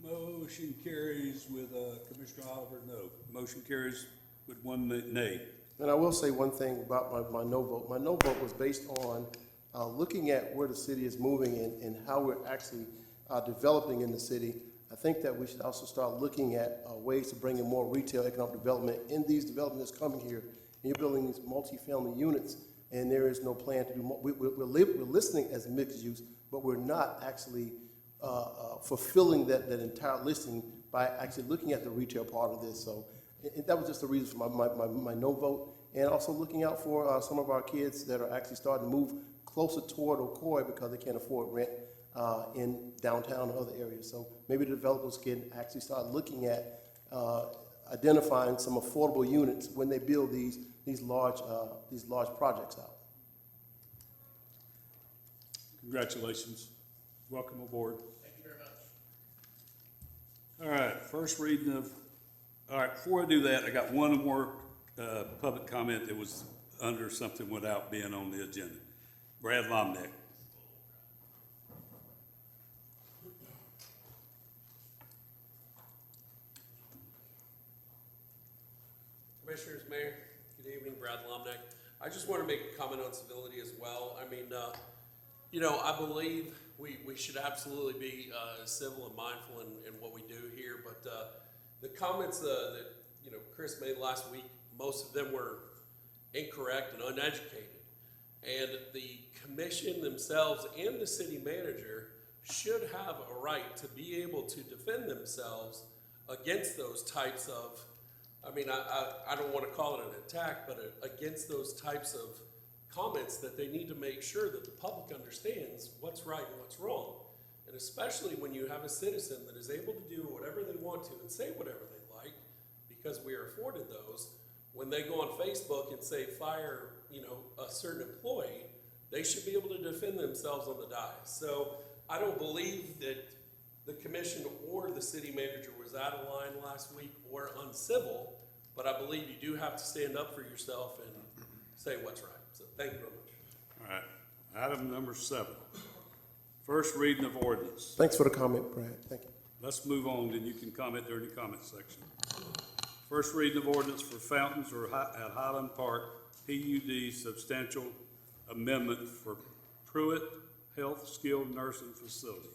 Motion carries with Commissioner Oliver, no. Motion carries with 1 nay. And I will say one thing about my no vote. My no vote was based on looking at where the city is moving and how we're actually developing in the city. I think that we should also start looking at ways to bring in more retail economic development in these developments coming here. And you're building these multifamily units, and there is no plan to do more. We're listing as mixed use, but we're not actually fulfilling that entire listing by actually looking at the retail part of this. So that was just the reason for my no vote. And also looking out for some of our kids that are actually starting to move closer toward Ocoee because they can't afford rent in downtown and other areas. So maybe the developers can actually start looking at identifying some affordable units when they build these large projects out. Congratulations. Welcome aboard. Thank you very much. All right, first reading of, all right, before I do that, I got one more public comment that was under something without being on the agenda. Brad Lomnick. Commissioners, Mayor, good evening, Brad Lomnick. I just want to make a comment on civility as well. I mean, you know, I believe we should absolutely be civil and mindful in what we do here, but the comments that, you know, Chris made last week, most of them were incorrect and uneducated. And the commission themselves and the city manager should have a right to be able to defend themselves against those types of, I mean, I don't want to call it an attack, but against those types of comments that they need to make sure that the public understands what's right and what's wrong. And especially when you have a citizen that is able to do whatever they want to and say whatever they like, because we are afforded those, when they go on Facebook and say fire, you know, a certain employee, they should be able to defend themselves on the dais. So I don't believe that the commission or the city manager was out of line last week or uncivil, but I believe you do have to stand up for yourself and say what's right. So thank you very much. All right, item number 7. First reading of ordinance. Thanks for the comment, Brad. Thank you. Let's move on, then you can comment during the comment section. First reading of ordinance for fountains or at Highland Park, PUD substantial amendment for Pruitt Health Skilled Nursing Facility.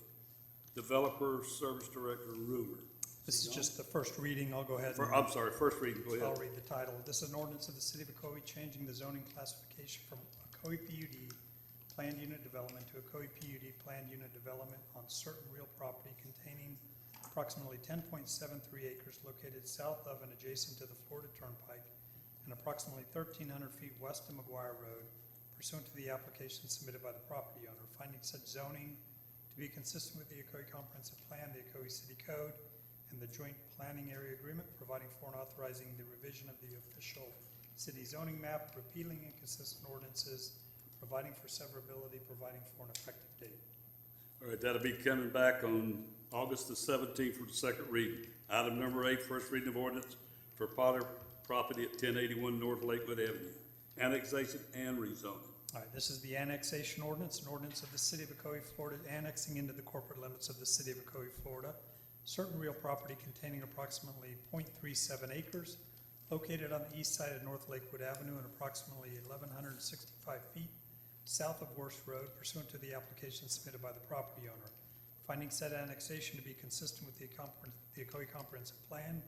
Developer Service Director Rumer. This is just the first reading. I'll go ahead. I'm sorry, first reading, go ahead. I'll read the title. This is an ordinance of the City of Ocoee changing the zoning classification from Ocoee PUD planned unit development to Ocoee PUD planned unit development on certain real property containing approximately 10.73 acres located south of and adjacent to the Florida Turnpike and approximately 1,300 feet west of McGuire Road pursuant to the application submitted by the property owner, finding such zoning to be consistent with the Ocoee Comprehensive Plan, the Ocoee City Code, and the Joint Planning Area Agreement, providing for and authorizing the revision of the official city zoning map, repealing inconsistent ordinances, providing for severability, providing for an effective date. All right, that'll be coming back on August the 17th for the second reading. Item number 8, first reading of ordinance for Potter property at 1081 North Lakewood Avenue. Annexation and rezoning. All right, this is the annexation ordinance, an ordinance of the City of Ocoee, Florida, annexing into the corporate limits of the City of Ocoee, Florida, certain real property containing approximately 0.37 acres located on the east side of North Lakewood Avenue and approximately 1,165 feet south of Worst Road pursuant to the application submitted by the property owner, finding said annexation to be consistent with the Ocoee Comprehensive Plan,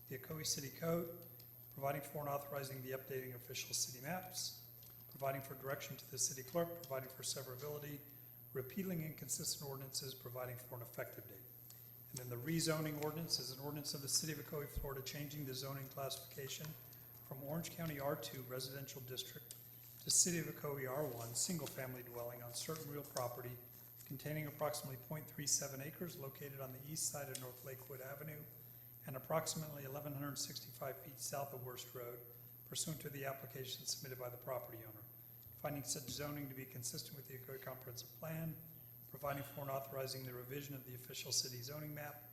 the Ocoee City Code, providing for and authorizing the updating of official city maps, providing for direction to the city clerk, providing for severability, repealing inconsistent ordinances, providing for an effective date. And then the rezoning ordinance is an ordinance of the City of Ocoee, Florida, changing the zoning classification from Orange County R2 Residential District to City of Ocoee R1 Single-Family Dwelling on certain real property containing approximately 0.37 acres located on the east side of North Lakewood Avenue and approximately 1,165 feet south of Worst Road pursuant to the application submitted by the property owner, finding such zoning to be consistent with the Ocoee Comprehensive Plan, providing for and authorizing the revision of the official city zoning map,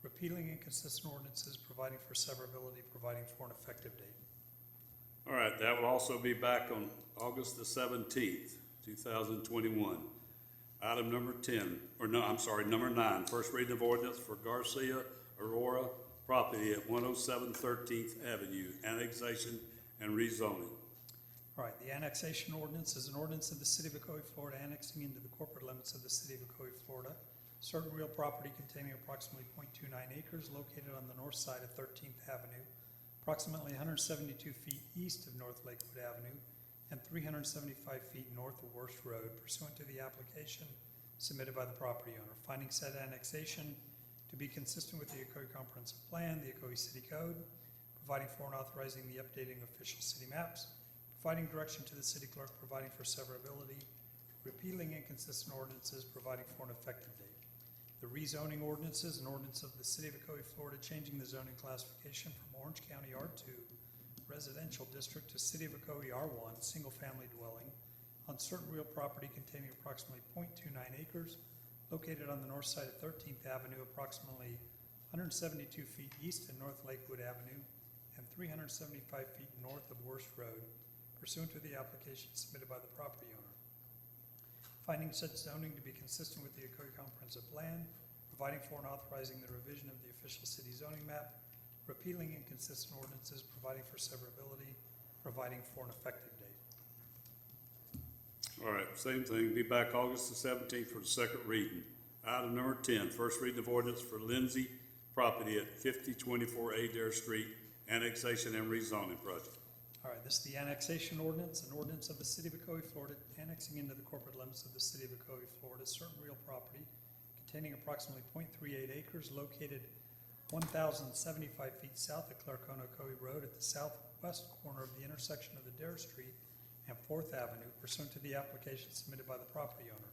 repealing inconsistent ordinances, providing for severability, providing for an effective date. All right, that will also be back on August the 17th, 2021. Item number 9, first reading of ordinance for Garcia Aurora property at 107 13th Avenue, annexation and rezoning. All right, the annexation ordinance is an ordinance of the City of Ocoee, Florida, annexing into the corporate limits of the City of Ocoee, Florida, certain real property containing approximately .29 acres located on the north side of 13th Avenue, approximately 172 feet east of North Lakewood Avenue, and 375 feet north of Worst Road pursuant to the application submitted by the property owner. Finding said annexation to be consistent with the Ocoee Comprehensive Plan, the Ocoee City Code, providing for and authorizing the updating of official city maps, providing direction to the city clerk, providing for severability, repealing inconsistent ordinances, providing for an effective date. The rezoning ordinances, an ordinance of the City of Ocoee, Florida, changing the zoning classification from Orange County R2 Residential District to City of Ocoee R1 Single Family Dwelling on certain real property containing approximately .29 acres located on the north side of 13th Avenue, approximately 172 feet east of North Lakewood Avenue and 375 feet north of Worst Road pursuant to the application submitted by the property owner. Finding such zoning to be consistent with the Ocoee Comprehensive Plan, providing for and authorizing the revision of the official city zoning map, repealing inconsistent ordinances, providing for severability, providing for an effective date. All right, same thing, be back August the 17th for the second reading. Item number 10, first reading of ordinance for Lindsay property at 5024 Adair Street, annexation and rezoning project. All right, this is the annexation ordinance, an ordinance of the City of Ocoee, Florida, annexing into the corporate limits of the City of Ocoee, Florida, certain real property containing approximately .38 acres located 1,075 feet south of Clarkona Ocoee Road at the southwest corner of the intersection of Adair Street and 4th Avenue pursuant to the application submitted by the property owner.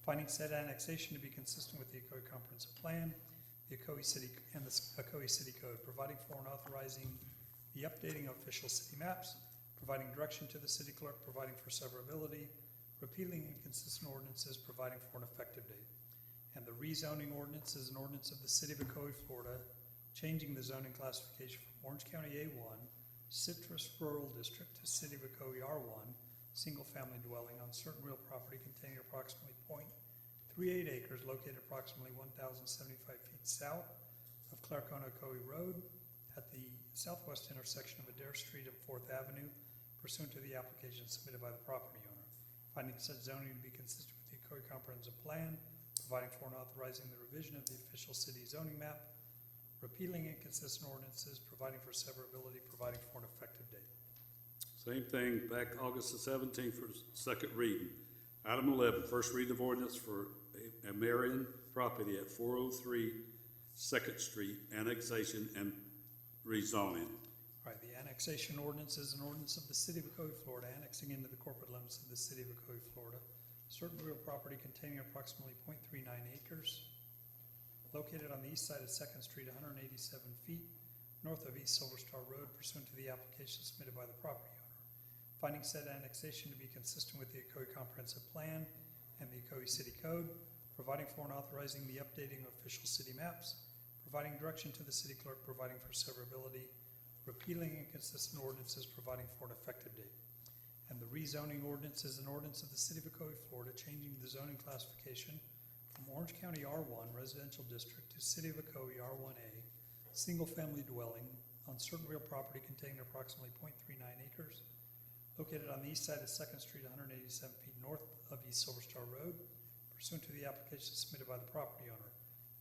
Finding said annexation to be consistent with the Ocoee Comprehensive Plan, the Ocoee City and the Ocoee City Code, providing for and authorizing the updating of official city maps, providing direction to the city clerk, providing for severability, repealing inconsistent ordinances, providing for an effective date. And the rezoning ordinance is an ordinance of the City of Ocoee, Florida, changing the zoning classification from Orange County A1, Citrus Rural District to City of Ocoee R1, single-family dwelling on certain real property containing approximately .38 acres located approximately 1,075 feet south of Clarkona Ocoee Road at the southwest intersection of Adair Street and 4th Avenue pursuant to the application submitted by the property owner. Finding said zoning to be consistent with the Ocoee Comprehensive Plan, providing for and authorizing the revision of the official city zoning map, repealing inconsistent ordinances, providing for severability, providing for an effective date. Same thing, back August the 17th for the second reading. Item 11, first reading of ordinance for a Marion property at 403 2nd Street, annexation and rezoning. All right, the annexation ordinance is an ordinance of the City of Ocoee, Florida, annexing into the corporate limits of the City of Ocoee, Florida, certain real property containing approximately .39 acres located on the east side of 2nd Street, 187 feet north of East Silver Star Road pursuant to the application submitted by the property owner. Finding said annexation to be consistent with the Ocoee Comprehensive Plan and the Ocoee City Code, providing for and authorizing the updating of official city maps, providing direction to the city clerk, providing for severability, repealing inconsistent ordinances, providing for an effective date. And the rezoning ordinance is an ordinance of the City of Ocoee, Florida, changing the zoning classification from Orange County R1 Residential District to City of Ocoee R1A, single-family dwelling on certain real property containing approximately .39 acres, located on the east side of 2nd Street, 187 feet north of East Silver Star Road, pursuant to the application submitted by the property owner.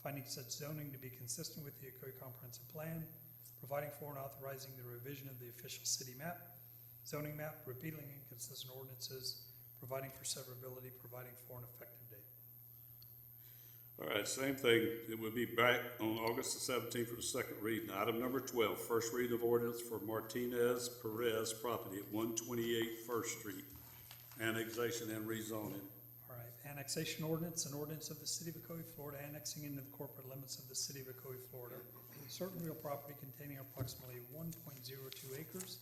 Finding such zoning to be consistent with the Ocoee Comprehensive Plan, providing for and authorizing the revision of the official city map, zoning map, repealing inconsistent ordinances, providing for severability, providing for an effective date. All right, same thing. It will be back on August the 17th for the second reading. Item number 12, first reading of ordinance for Martinez, Perez property at 128 First Street, annexation and rezoning. All right, annexation ordinance, an ordinance of the City of Ocoee, Florida, annexing into the corporate limits of the City of Ocoee, Florida, certain real property containing approximately 1.02 acres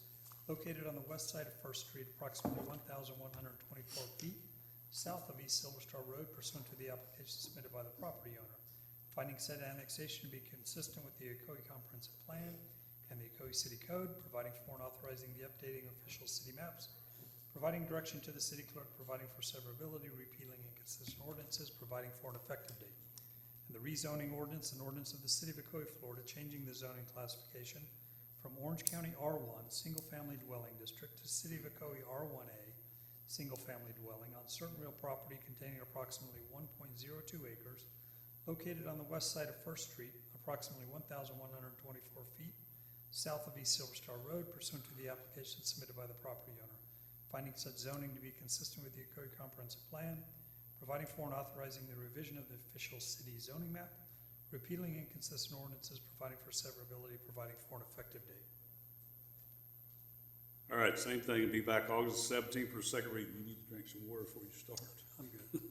located on the west side of First Street, approximately 1,124 feet south of East Silver Star Road pursuant to the application submitted by the property owner. Finding said annexation to be consistent with the Ocoee Comprehensive Plan and the Ocoee City Code, providing for and authorizing the updating of official city maps, providing direction to the city clerk, providing for severability, repealing inconsistent ordinances, providing for an effective date. And the rezoning ordinance, an ordinance of the City of Ocoee, Florida, changing the zoning classification from Orange County R1 Single-Family Dwelling District to City of Ocoee R1A Single-Family Dwelling on certain real property containing approximately 1.02 acres located on the west side of First Street, approximately 1,124 feet south of East Silver Star Road pursuant to the application submitted by the property owner, finding such zoning to be consistent with the Ocoee Comprehensive Plan, providing for and authorizing the revision of the official city zoning map, repealing inconsistent ordinances, providing for severability, providing for an effective date. All right, same thing, it'll be back August 17th for a second reading. You need to drink some water before you start. I'm good.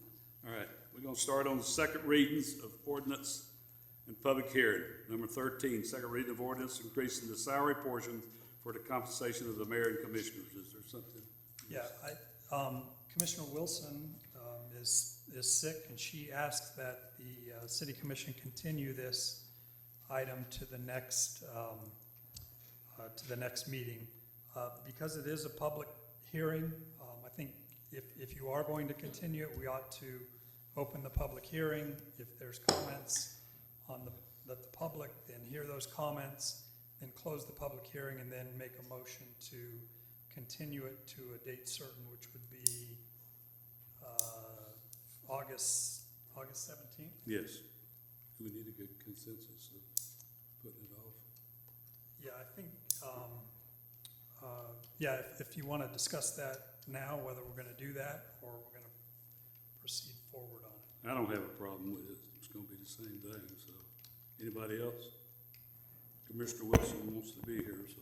All right, we're gonna start on the second readings of ordinance and public hearing. Number 13, second reading of ordinance increasing the salary portion for the compensation of the mayor and commissioners. Is there something? Yeah, Commissioner Wilson is sick, and she asked that the city commission continue this item to the next meeting. Because it is a public hearing, I think if you are going to continue it, we ought to open the public hearing. If there's comments on the public, then hear those comments, then close the public hearing, and then make a motion to continue it to a date certain, which would be August 17th. Yes. Do we need a good consensus of putting it off? Yeah, I think, if you want to discuss that now, whether we're going to do that or we're going to proceed forward on it. I don't have a problem with it. It's gonna be the same thing, so. Anybody else? Commissioner Wilson wants to be here, so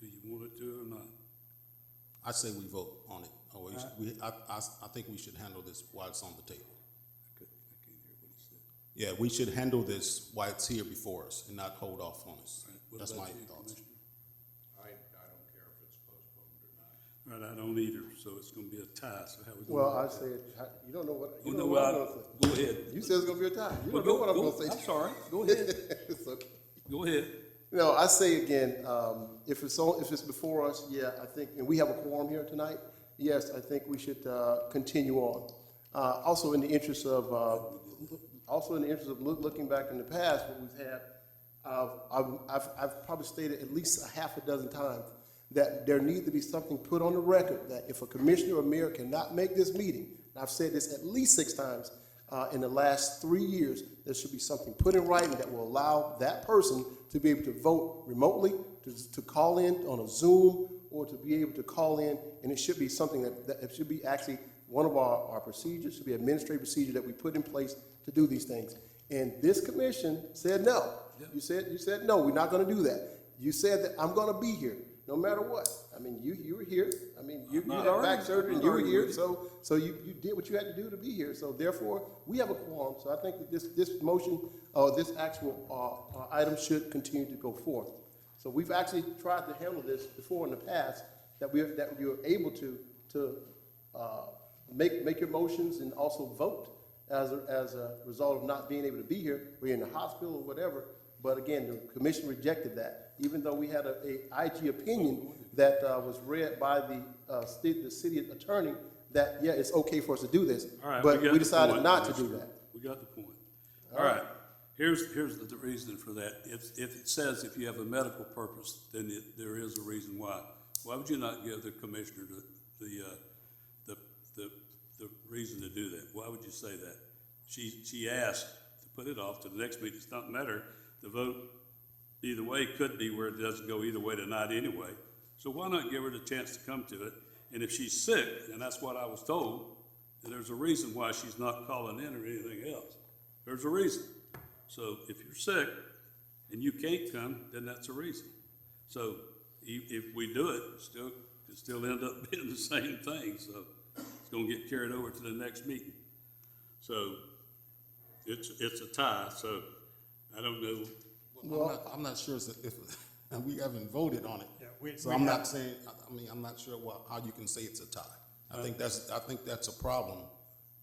do you want it to or not? I say we vote on it. I think we should handle this while it's on the table. I can't hear what he said. Yeah, we should handle this while it's here before us and not hold off on us. All right, what That's about my you, thoughts. Commissioner? I don't care if it's postponed or not. All right, I don't either, so it's gonna be a tie, so how we gonna? Well, I said, you don't know what, you Well, don't no, know what I'm gonna say. go ahead. You said it's gonna be a tie. You Well, don't know what I'm gonna say. I'm sorry, go ahead, It's okay. go ahead. No, I say again, if it's before us, yeah, I think, and we have a quorum here tonight, yes, I think we should, continue on. Also in the interest of looking back in the past, what we've had, I've probably stated at least a half a dozen times that there needs to be something put on the record that if a commissioner or mayor cannot make this meeting, and I've said this at least 6 times, in the last 3 years, there should be something put in writing that will allow that person to be able to vote remotely, to call in on a Zoom, or to be able to call in, and it should be something that it should be actually one of our procedures, should be an administrative procedure that we put in place to do these things. And this commission said no. Yep. You said no, we're not gonna do that. You said that I'm gonna be here, no matter what. I mean, you were here. I mean, you not had back arguing. surgery and I'm you were not here, arguing. so you did what you had to do to be here. So therefore, we have a quorum. So I think that this motion, this actual item should continue to go forth. So we've actually tried to handle this before in the past, that you're able to make your motions and also vote as a result of not being able to be here. We're in the hospital or whatever. But again, the commission rejected that, even though we had a IG opinion that was read by the city attorney that, yeah, it's okay for us to do this. All right, But got we the decided point, not to do Commissioner. that. We got the point. All right, here's the reason for that. If it says if you have a medical purpose, then there is a reason why. Why would you not give the commissioner the reason to do that? Why would you say that? She asked to put it off to the next meeting. It's not matter. The vote either way could be where it doesn't go either way tonight anyway. So why not give her the chance to come to it? And if she's sick, and that's what I was told, then there's a reason why she's not calling in or anything else. There's a reason. So if you're sick and you can't come, then that's a reason. So if we do it, it still end up being the same thing. So it's gonna get carried over to the next meeting. So it's a tie, so I don't know. Well, I'm not sure if we haven't voted on it. Yeah, So I'm not saying, I'm not sure how you can say it's a tie. I think that's a problem,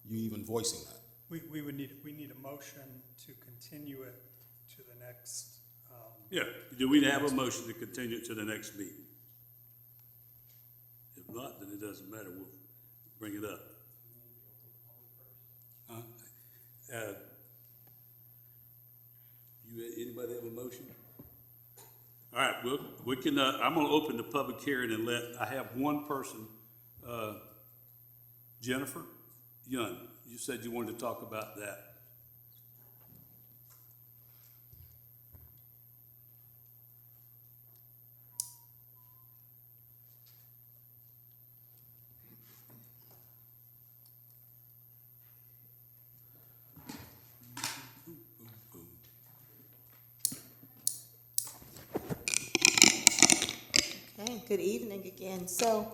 you even voicing that. We need a motion to continue it to the next, Yeah, do we have a motion to continue it to the next meeting? If not, then it doesn't matter, we'll bring it up. Anybody have a motion? All right, we can, I'm gonna open the public hearing and I have one person, Jennifer Young, you said you wanted to talk about that. Good evening again. So,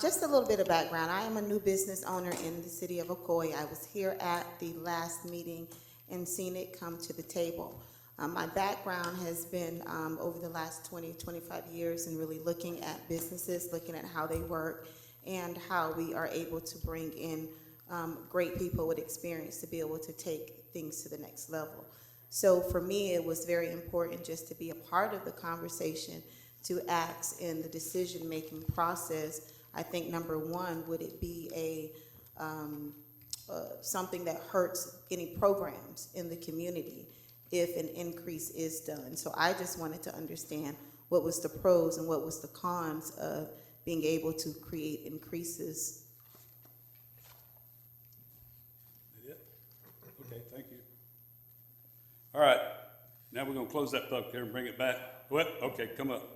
just a little bit of background. I am a new business owner in the city of Ocoee. I was here at the last meeting and seen it come to the table. My background has been over the last 25 years in really looking at businesses, looking at how they work, and how we are able to bring in great people with experience to be able to take things to the next level. So for me, it was very important just to be a part of the conversation, to ask in the decision-making process. I think number one, would it be something that hurts any programs in the community if an increase is done? So I just wanted to understand what was the pros and what was the cons of being able to create increases. That it? Okay, thank you. All right, now we're gonna close that public hearing and bring it back. What? Okay, come up.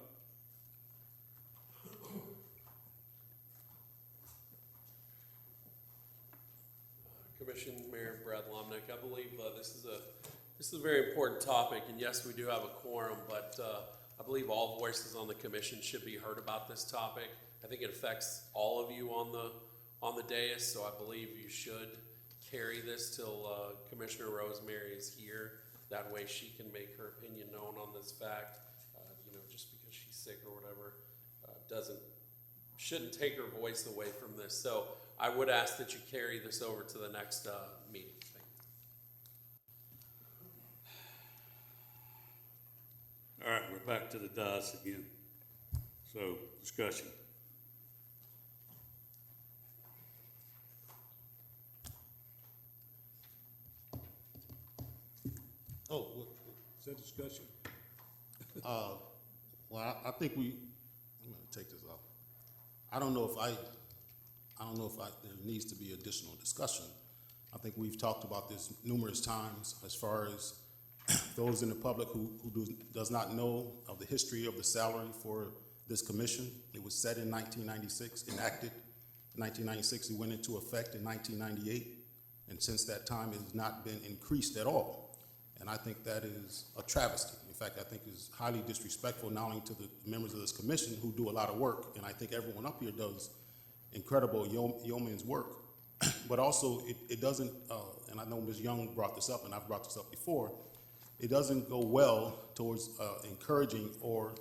Commission, Mayor Brad Lomnick, I believe this is a very important topic, and yes, we do have a quorum, but I believe all voices on the commission should be heard about this topic. I think it affects all of you on the dais, so I believe you should carry this till Commissioner Rosemary is here. That way she can make her opinion known on this fact. Just because she's sick or whatever shouldn't take her voice away from this. So I would ask that you carry this over to the next meeting. Thank you. All right, we're back to the dais again. So, discussion. Is that discussion? Well, I think I'm gonna take this off. I don't know if there needs to be additional discussion. I think we've talked about this numerous times as far as those in the public who does not know of the history of the salary for this commission. It was set in 1996, enacted in 1996. It went into effect in 1998, and since that time, it has not been increased at all. And I think that is a travesty. In fact, I think it's highly disrespectful not only to the members of this commission who do a lot of work, and I think everyone up here does incredible yeoman's work, but also it doesn't, and I know Ms. Young brought this up, and I've brought this up before, it doesn't go well towards encouraging or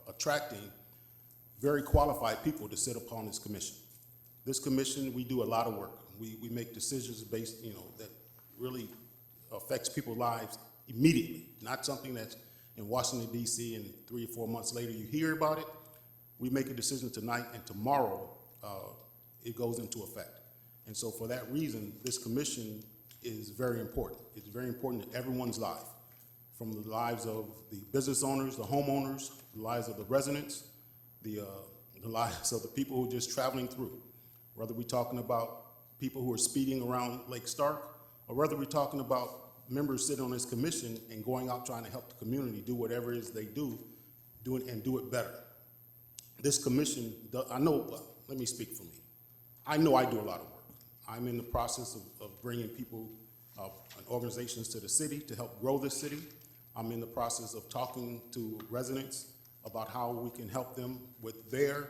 attracting very qualified people to sit upon this commission. This commission, we do a lot of work. We make decisions based, that really affects people's lives immediately, not something that's in Washington, D.C., and 3 or 4 months later you hear about it. We make a decision tonight, and tomorrow it goes into effect. And so for that reason, this commission is very important. It's very important in everyone's life, from the lives of the business owners, the homeowners, the lives of the residents, the lives of the people who are just traveling through, whether we're talking about people who are speeding around Lake Stark, or whether we're talking about members sitting on this commission and going out trying to help the community do whatever it is they do and do it better. This commission, let me speak for me. I know I do a lot of work. I'm in the process of bringing people and organizations to the city to help grow this city. I'm in the process of talking to residents about how we can help them with their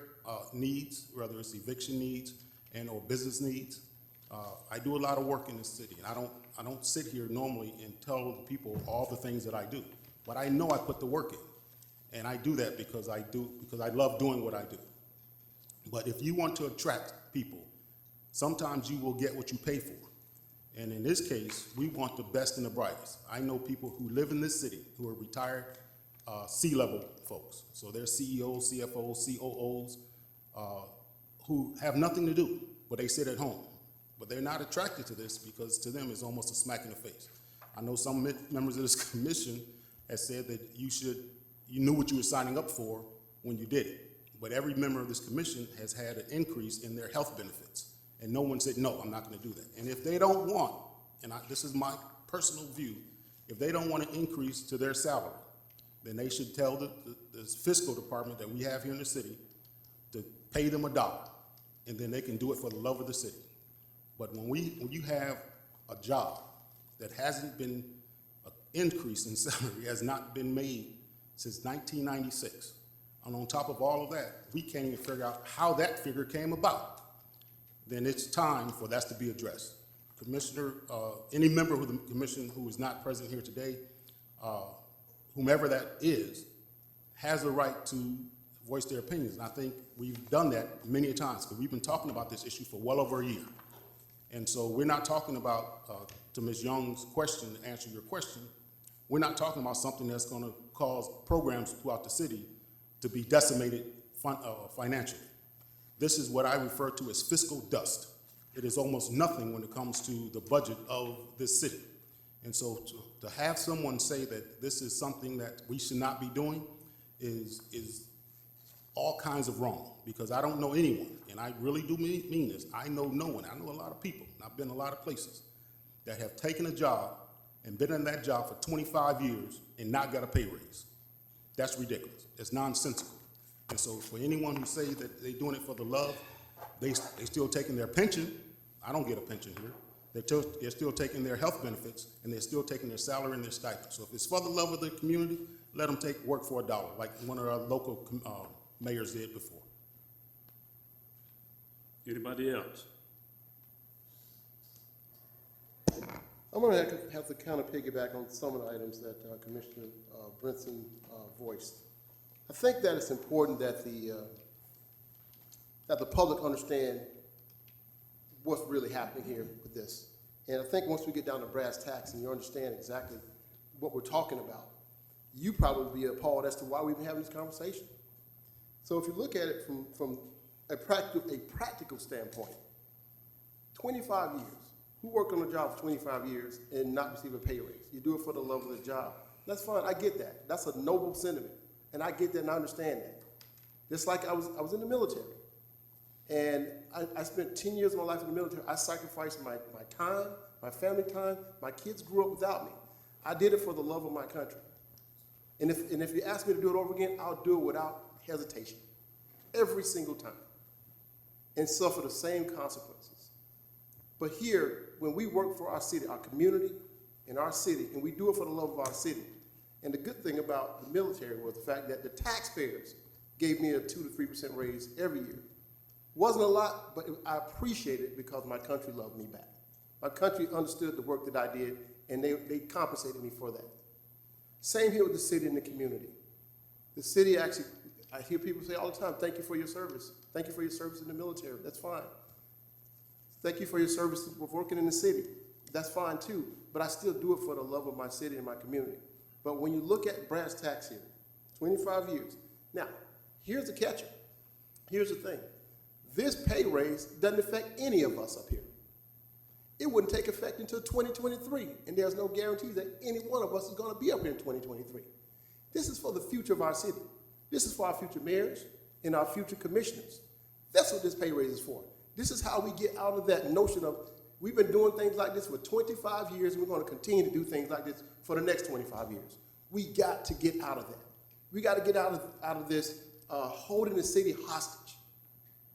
needs, whether it's eviction needs and or business needs. I do a lot of work in this city, and I don't sit here normally and tell people all the things that I do, but I know I put the work in, and I do that because I love doing what I do. But if you want to attract people, sometimes you will get what you pay for, and in this case, we want the best and the brightest. I know people who live in this city who are retired C-level folks, so they're CEOs, CFOs, COOs, who have nothing to do, but they sit at home. But they're not attracted to this because to them it's almost a smack in the face. I know some members of this commission have said that you knew what you were signing up for when you did it. But every member of this commission has had an increase in their health benefits. And no one said, no, I'm not gonna do that. And if they don't want, this is my personal view, if they don't want to increase to their salary, then they should tell the fiscal department that we have here in the city to pay them $1, and then they can do it for the love of the city. But when you have a job that hasn't been an increase in salary, has not been made since 1996, and on top of all of that, we can't even figure out how that figure came about, then it's time for that to be addressed. Commissioner, any member of the commission who is not present here today, whomever that is, has a right to voice their opinions. And I think we've done that many times, because we've been talking about this issue for well over a year. And so we're not talking about, to Ms. Young's question, to answer your question, we're not talking about something that's going to cause programs throughout the city to be decimated financially. This is what I refer to as fiscal dust. It is almost nothing when it comes to the budget of this city. And so to have someone say that this is something that we should not be doing is all kinds of wrong, because I don't know anyone, and I really do mean this, I know no one. I know a lot of people, and I've been a lot of places, that have taken a job and been in that job for 25 years and not got a pay raise. That's ridiculous. It's nonsensical. And so for anyone who say that they're doing it for the love, they still taking their pension. I don't get a pension here. They're still taking their health benefits, and they're still taking their salary and their stipend. So if it's for the love of the community, let them work for $1, like one of our local mayors did before. Anybody else? I'm going to have to kind of piggyback on some of the items that Commissioner Brinson voiced. I think that it's important that the public understand what's really happening here with this. And I think once we get down to brass tacks and you understand exactly what we're talking about, you probably be appalled as to why we've been having this conversation. So if you look at it from a practical standpoint, 25 years. Who worked on a job for 25 years and not receive a pay raise? You do it for the love of the job. That's fine. I get that. That's a noble sentiment. And I get that and I understand that. Just like I was in the military. And I spent 10 years of my life in the military. I sacrificed my time, my family time. My kids grew up without me. I did it for the love of my country. And if you ask me to do it over again, I'll do it without hesitation. Every single time. And suffer the same consequences. But here, when we work for our city, our community, and our city, and we do it for the love of our city, and the good thing about the military was the fact that the taxpayers gave me a 2 to 3% raise every year. Wasn't a lot, but I appreciate it because my country loved me back. My country understood the work that I did, and they compensated me for that. Same here with the city and the community. The city actually, I hear people say all the time, thank you for your service. Thank you for your service in the military. That's fine. Thank you for your service with working in the city. That's fine too, but I still do it for the love of my city and my community. But when you look at brass tacks here, 25 years. Now, here's the catcher. Here's the thing. This pay raise doesn't affect any of us up here. It wouldn't take effect until 2023, and there's no guarantee that any one of us is going to be up here in 2023. This is for the future of our city. This is for our future mayors and our future commissioners. That's what this pay raise is for. This is how we get out of that notion of we've been doing things like this for 25 years and we're going to continue to do things like this for the next 25 years. We got to get out of that. We got to get out of this holding the city hostage,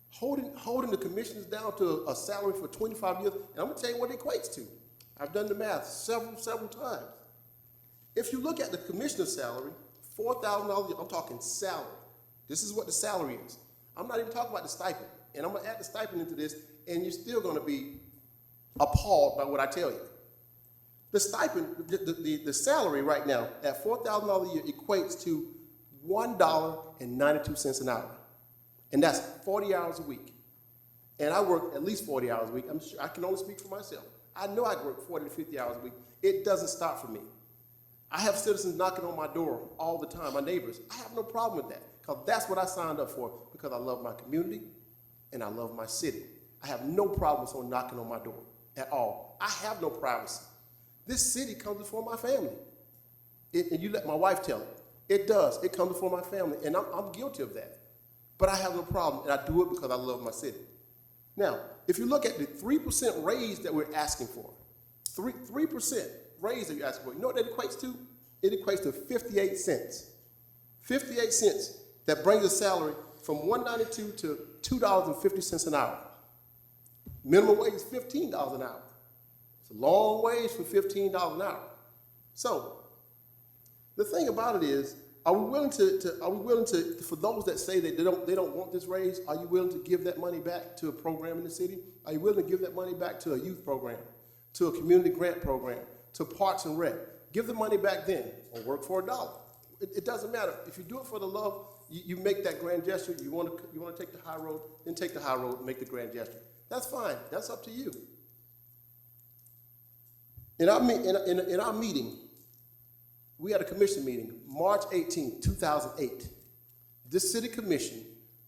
holding the commissioners down to a salary for 25 years. And I'm going to tell you what it equates to. I've done the math several times. If you look at the commissioner's salary, $4,000, I'm talking salary. This is what the salary is. I'm not even talking about the stipend. And I'm going to add the stipend into this, and you're still going to be appalled by what I tell you. The stipend, the salary right now at $4,000 a year equates to $1.92 an hour. And that's 40 hours a week. And I work at least 40 hours a week. I'm sure I can only speak for myself. I know I work 40 to 50 hours a week. It doesn't stop for me. I have citizens knocking on my door all the time, my neighbors. I have no problem with that, because that's what I signed up for, because I love my community and I love my city. I have no problem with someone knocking on my door at all. I have no privacy. This city comes before my family. And you let my wife tell it. It does. It comes before my family, and I'm guilty of that. But I have no problem, and I do it because I love my city. Now, if you look at the 3% raise that we're asking for, 3% raise that you're asking for, you know what that equates to? It equates to 58 cents. 58 cents that brings the salary from $1.92 to $2.50 an hour. Minimum wage is $15 an hour. It's a long wage for $15 an hour. So, the thing about it is, are we willing to, for those that say that they don't want this raise, are you willing to give that money back to a program in the city? Are you willing to give that money back to a youth program, to a community grant program, to Parks and Rec? Give the money back then, or work for $1. It doesn't matter. If you do it for the love, you make that grand gesture. You want to take the high road, then take the high road and make the grand gesture. That's fine. That's up to you. In our meeting, we had a commission meeting, March 18, 2008. This city commission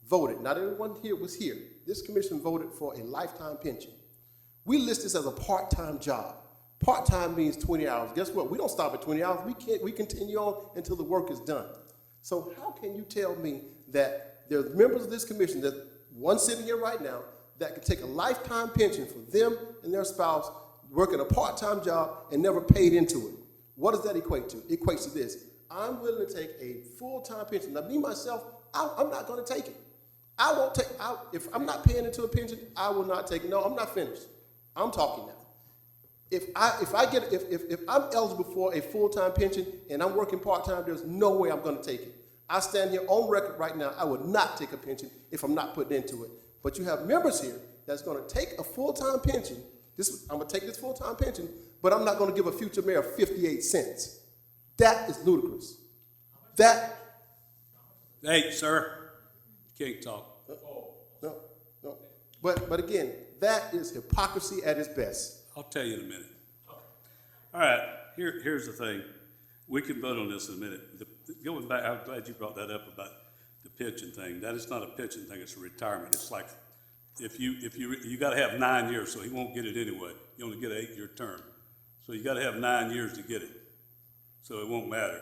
voted, not everyone here was here, this commission voted for a lifetime pension. We list this as a part-time job. Part-time means 20 hours. Guess what? We don't stop at 20 hours. We continue on until the work is done. So how can you tell me that there's members of this commission, that one sitting here right now, that can take a lifetime pension for them and their spouse, working a part-time job and never paid into it? What does that equate to? It equates to this. I'm willing to take a full-time pension. Now, me, myself, I'm not going to take it. I won't take, if I'm not paying into a pension, I will not take it. No, I'm not finished. I'm talking now. If I'm eligible for a full-time pension and I'm working part-time, there's no way I'm going to take it. I stand here on record right now, I would not take a pension if I'm not putting into it. But you have members here that's going to take a full-time pension. I'm going to take this full-time pension, but I'm not going to give a future mayor 58 cents. That is ludicrous. Hey, sir, you can't talk. No. But again, that is hypocrisy at its best. I'll tell you in a minute. All right, here's the thing. We can vote on this in a minute. Going back, I'm glad you brought that up about the pension thing. That is not a pension thing, it's a retirement. It's like if you got to have 9 years, so he won't get it anyway. You only get an 8-year term. So you got to have 9 years to get it. So it won't matter.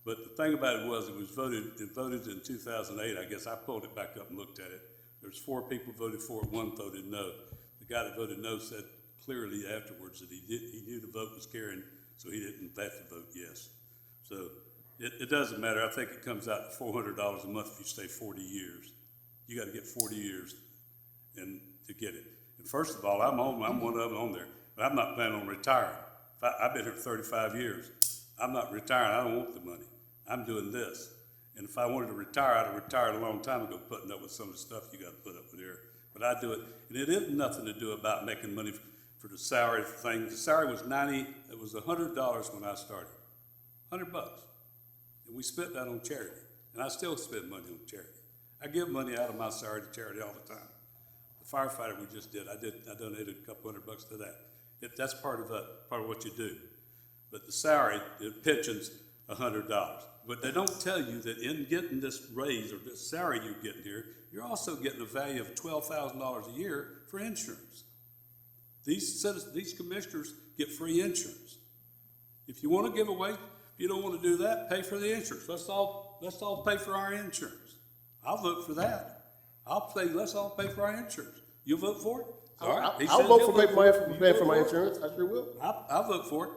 But the thing about it was voted in 2008. I guess I pulled it back up and looked at it. There's 4 people voted for it, 1 voted no. The guy that voted no said clearly afterwards that he knew the vote was carrying, so he didn't have to vote yes. So it doesn't matter. I think it comes out to $400 a month if you stay 40 years. You got to get 40 years and to get it. And first of all, I'm one of them on there, but I'm not planning on retiring. I've been here 35 years. I'm not retiring. I don't want the money. I'm doing this. And if I wanted to retire, I'd have retired a long time ago, putting up with some of the stuff you got to put up with here. But I do it, and it has nothing to do about making money for the salary thing. The salary was $100 when I started, $100. And we spent that on charity, and I still spend money on charity. I give money out of my salary to charity all the time. The firefighter we just did, I donated a couple $100 to that. That's part of what you do. But the salary, the pension's $100. But they don't tell you that in getting this raise or this salary you're getting here, you're also getting a value of $12,000 a year for insurance. These commissioners get free insurance. If you want to give away, if you don't want to do that, pay for the insurance. Let's all pay for our insurance. I'll vote for that. I'll say let's all pay for our insurance. You vote for it? All right. I'll vote for paying for my insurance. I sure will. I'll vote for it.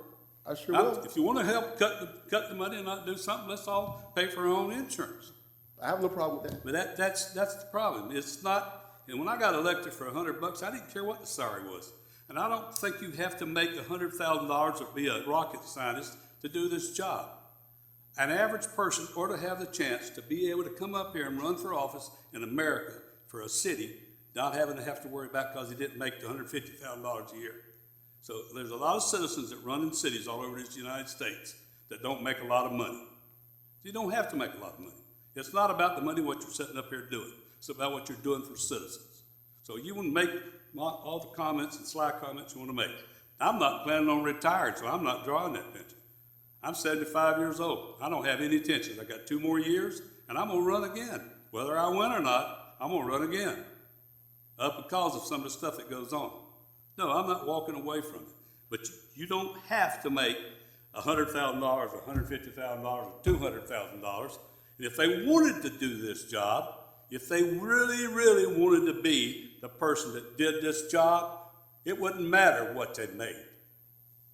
I sure will. If you want to help cut the money and not do something, let's all pay for our own insurance. I have no problem with that. But that's the problem. It's not. And when I got elected for $100, I didn't care what the salary was. And I don't think you have to make $100,000 or be a rocket scientist to do this job. An average person ought to have the chance to be able to come up here and run for office in America for a city, not having to have to worry about because he didn't make the $150,000 a year. So there's a lot of citizens that run in cities all over this United States that don't make a lot of money. You don't have to make a lot of money. It's not about the money what you're sitting up here doing. It's about what you're doing for citizens. So you want to make all the comments and sly comments you want to make. I'm not planning on retiring, so I'm not drawing that pension. I'm 75 years old. I don't have any intentions. I got 2 more years, and I'm going to run again. Whether I win or not, I'm going to run again. Because of some of the stuff that goes on. No, I'm not walking away from it. But you don't have to make $100,000 or $150,000 or $200,000. And if they wanted to do this job, if they really, really wanted to be the person that did this job, it wouldn't matter what they made.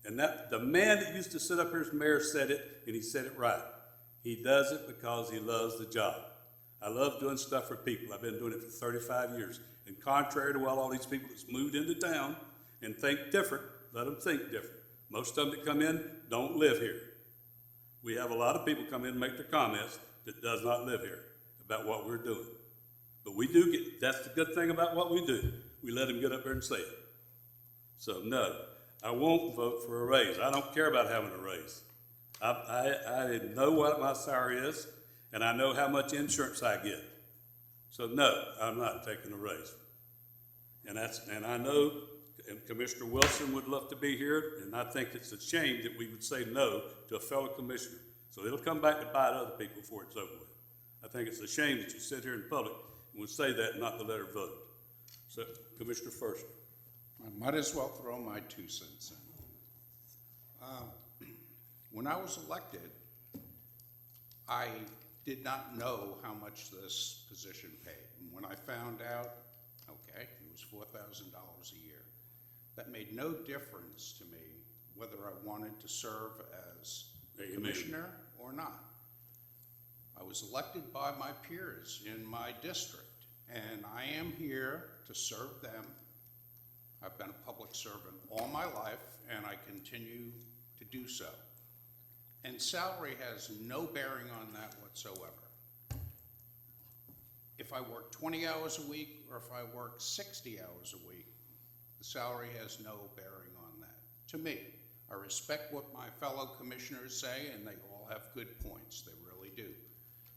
And that the man that used to sit up here as mayor said it, and he said it right. He does it because he loves the job. I love doing stuff for people. I've been doing it for 35 years. And contrary to all these people that's moved into town and think different, let them think different. Most of them that come in don't live here. We have a lot of people come in and make their comments that does not live here about what we're doing. But we do get, that's the good thing about what we do. We let them get up there and say it. So no, I won't vote for a raise. I don't care about having a raise. I know what my salary is, and I know how much insurance I get. So no, I'm not taking a raise. And I know, and Commissioner Wilson would love to be here, and I think it's a shame that we would say no to a fellow commissioner. So it'll come back to bite other people before it's over with. I think it's a shame that you sit here in public and would say that and not to let her vote. So, Commissioner First. I might as well throw my 2 cents in. When I was elected, I did not know how much this position paid. And when I found out, okay, it was $4,000 a year. That made no difference to me whether I wanted to serve as a commissioner or not. I was elected by my peers in my district, and I am here to serve them. I've been a public servant all my life, and I continue to do so. And salary has no bearing on that whatsoever. If I work 20 hours a week or if I work 60 hours a week, the salary has no bearing on that. To me, I respect what my fellow commissioners say, and they all have good points, they really do.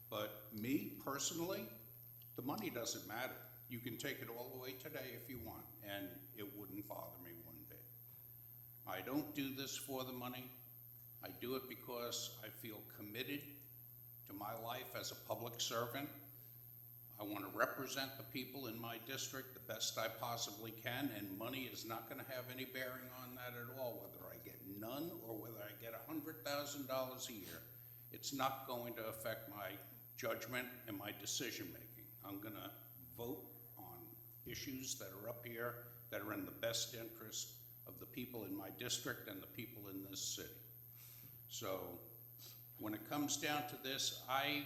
But me, personally, the money doesn't matter. You can take it all the way today if you want, and it wouldn't bother me one bit. I don't do this for the money. I do it because I feel committed to my life as a public servant. I want to represent the people in my district the best I possibly can, and money is not going to have any bearing on that at all, whether I get none or whether I get $100,000 a year. It's not going to affect my judgment and my decision-making. I'm going to vote on issues that are up here that are in the best interest of the people in my district and the people in this city. So when it comes down to this, I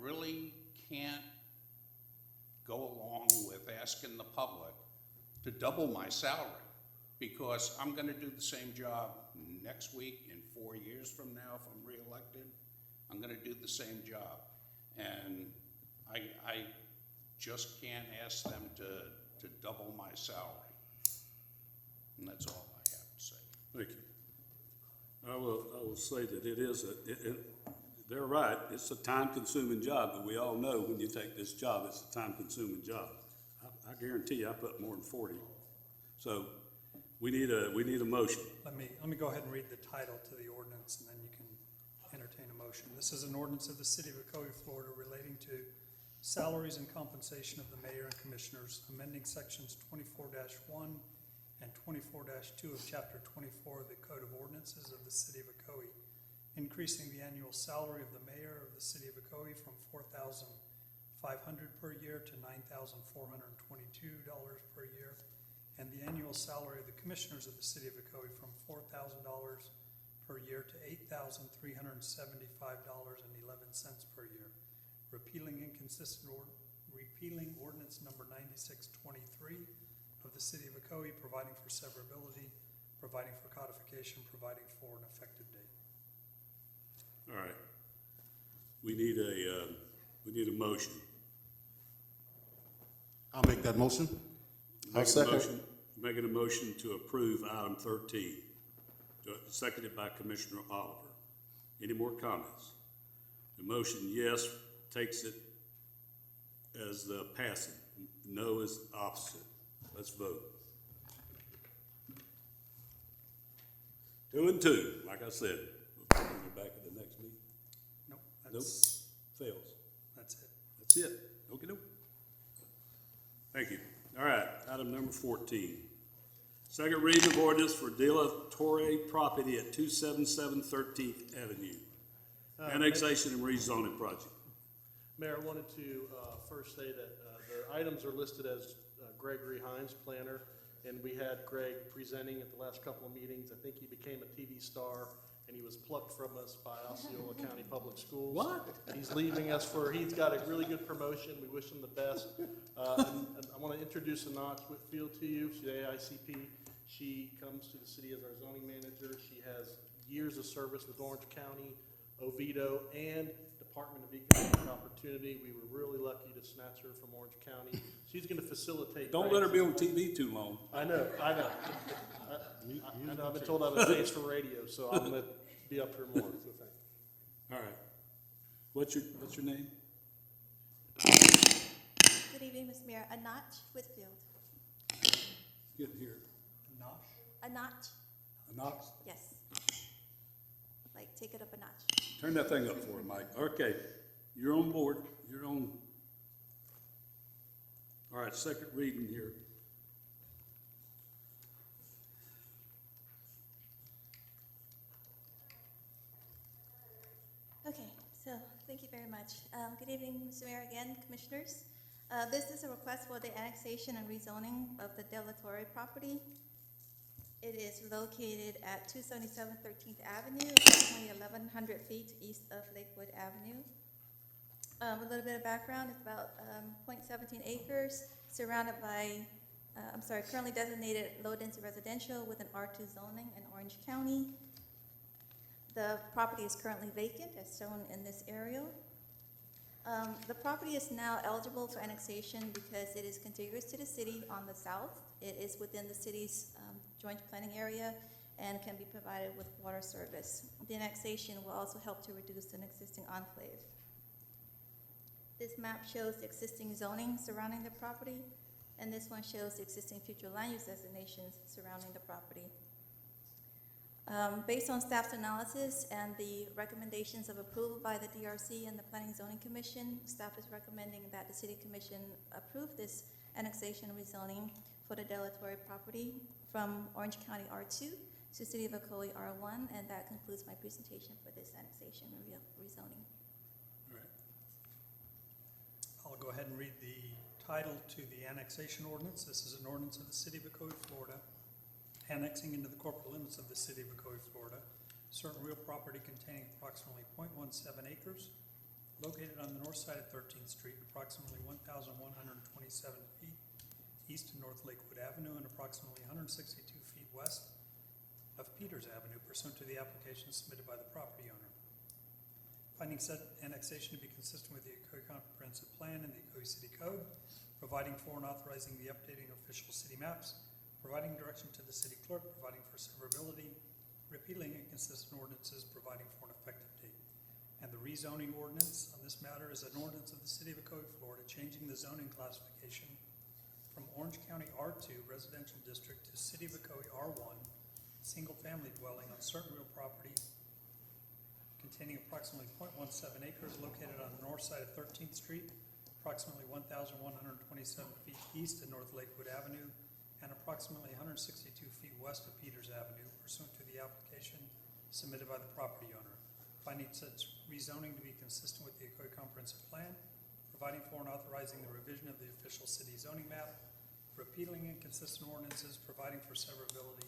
really can't go along with asking the public to double my salary, because I'm going to do the same job next week, in 4 years from now, if I'm reelected. I'm going to do the same job. And I just can't ask them to double my salary. And that's all I have to say. Thank you. I will say that it is they're right, it's a time-consuming job, but we all know when you take this job, it's a time-consuming job. I guarantee you I put more than 40. So we need a motion. Let me go ahead and read the title to the ordinance, and then you can entertain a motion. This is an ordinance of the City of Ocoee, Florida, relating to salaries and compensation of the mayor and commissioners, amending sections 24-1 and 24-2 of Chapter 24 of the Code of Ordinances of the City of Ocoee, increasing the annual salary of the mayor of the City of Ocoee from $4,500 per year to $9,422 per year, and the annual salary of the commissioners of the City of Ocoee from $4,000 per year to $8,375.11 per year, repealing ordinance number 9623 of the City of Ocoee, providing for severability, providing for codification, providing for an effective date. All right. We need a motion. I'll make that motion. I'll second. Making a motion to approve item 13, seconded by Commissioner Oliver. Any more comments? The motion, yes, takes it as the passing. No is opposite. Let's vote. 2 and 2, like I said. We'll be back at the next meeting. Nope. Nope, fails. That's it. That's it. Okey-doke. Thank you. All right, item number 14. Second reading of ordinance for dilatory property at 277 13th Avenue. Annexation and rezoning project. Mayor, I wanted to first say that the items are listed as Gregory Hines, planner, and we had Greg presenting at the last couple of meetings. I think he became a TV star, and he was plucked from us by Osceola County Public Schools. What? He's leaving us he's got a really good promotion. We wish him the best. And I want to introduce Anat Whitfield to you. She's AICP. She comes to the city as our zoning manager. She has years of service with Orange County, Oviedo, and Department of Economic Opportunity. We were really lucky to snatch her from Orange County. She's gonna facilitate. Don't let her be on TV too long. I know. I know, I've been told I have a face for radio, so I'm gonna be up here more, so thank you. All right. What's your name? Good evening, Ms. Mayor. Anach Whitfield. Get here. Anach, Knox? yes. Like, take it up a notch. Turn that thing up for her, Mike. Okay, you're on board. You're on. All right, second reading here. Okay, so thank you very much. Good evening, Mr. Mayor, again, Commissioners. This is a request for the annexation and rezoning of the Del Torre property. It is located at 277 13th Avenue, approximately 1,100 feet east of Lakewood Avenue. A little bit of background, it's about 0.17 acres, surrounded by, currently designated low-density residential with an R2 zoning in Orange County. The property is currently vacant, as shown in this aerial. The property is now eligible for annexation because it is contiguous to the city on the south. It is within the city's joint planning area and can be provided with water service. The annexation will also help to reduce an existing enclave. This map shows the existing zoning surrounding the property, and this one shows the existing future land use designations surrounding the property. Based on staff's analysis and the recommendations of approval by the DRC and the Planning Zoning Commission, staff is recommending that the City Commission approve this annexation and rezoning for the Del Torre property from Orange County R2 to City of Ocoee R1, and that concludes my presentation for this annexation and rezoning. All right. I'll go ahead and read the title to the annexation ordinance. This is an ordinance of the City of Ocoee, Florida, annexing into the corporate limits of the City of Ocoee, Florida, certain real property containing approximately 0.17 acres, located on the north side of 13th Street, approximately 1,127 feet east of North Lakewood Avenue and approximately 162 feet west of Peters Avenue, pursuant to the application submitted by the property owner. Finding said annexation to be consistent with the Ocoee Comprehensive Plan and the Ocoee City Code, providing for and authorizing the updating of official city maps, providing direction to the city clerk, providing for severability, repealing inconsistent ordinances, providing for an effective date. And the rezoning ordinance on this matter is an ordinance of the City of Ocoee, Florida, changing the zoning classification from Orange County R2 Residential District to City of Ocoee R1, single-family dwelling on certain real property containing approximately 0.17 acres located on the north side of 13th Street, approximately 1,127 feet east of North Lakewood Avenue, and approximately 162 feet west of Peters Avenue, pursuant to the application submitted by the property owner. Finding such rezoning to be consistent with the Ocoee Comprehensive Plan, providing for and authorizing the revision of the official city zoning map, repealing inconsistent ordinances, providing for severability,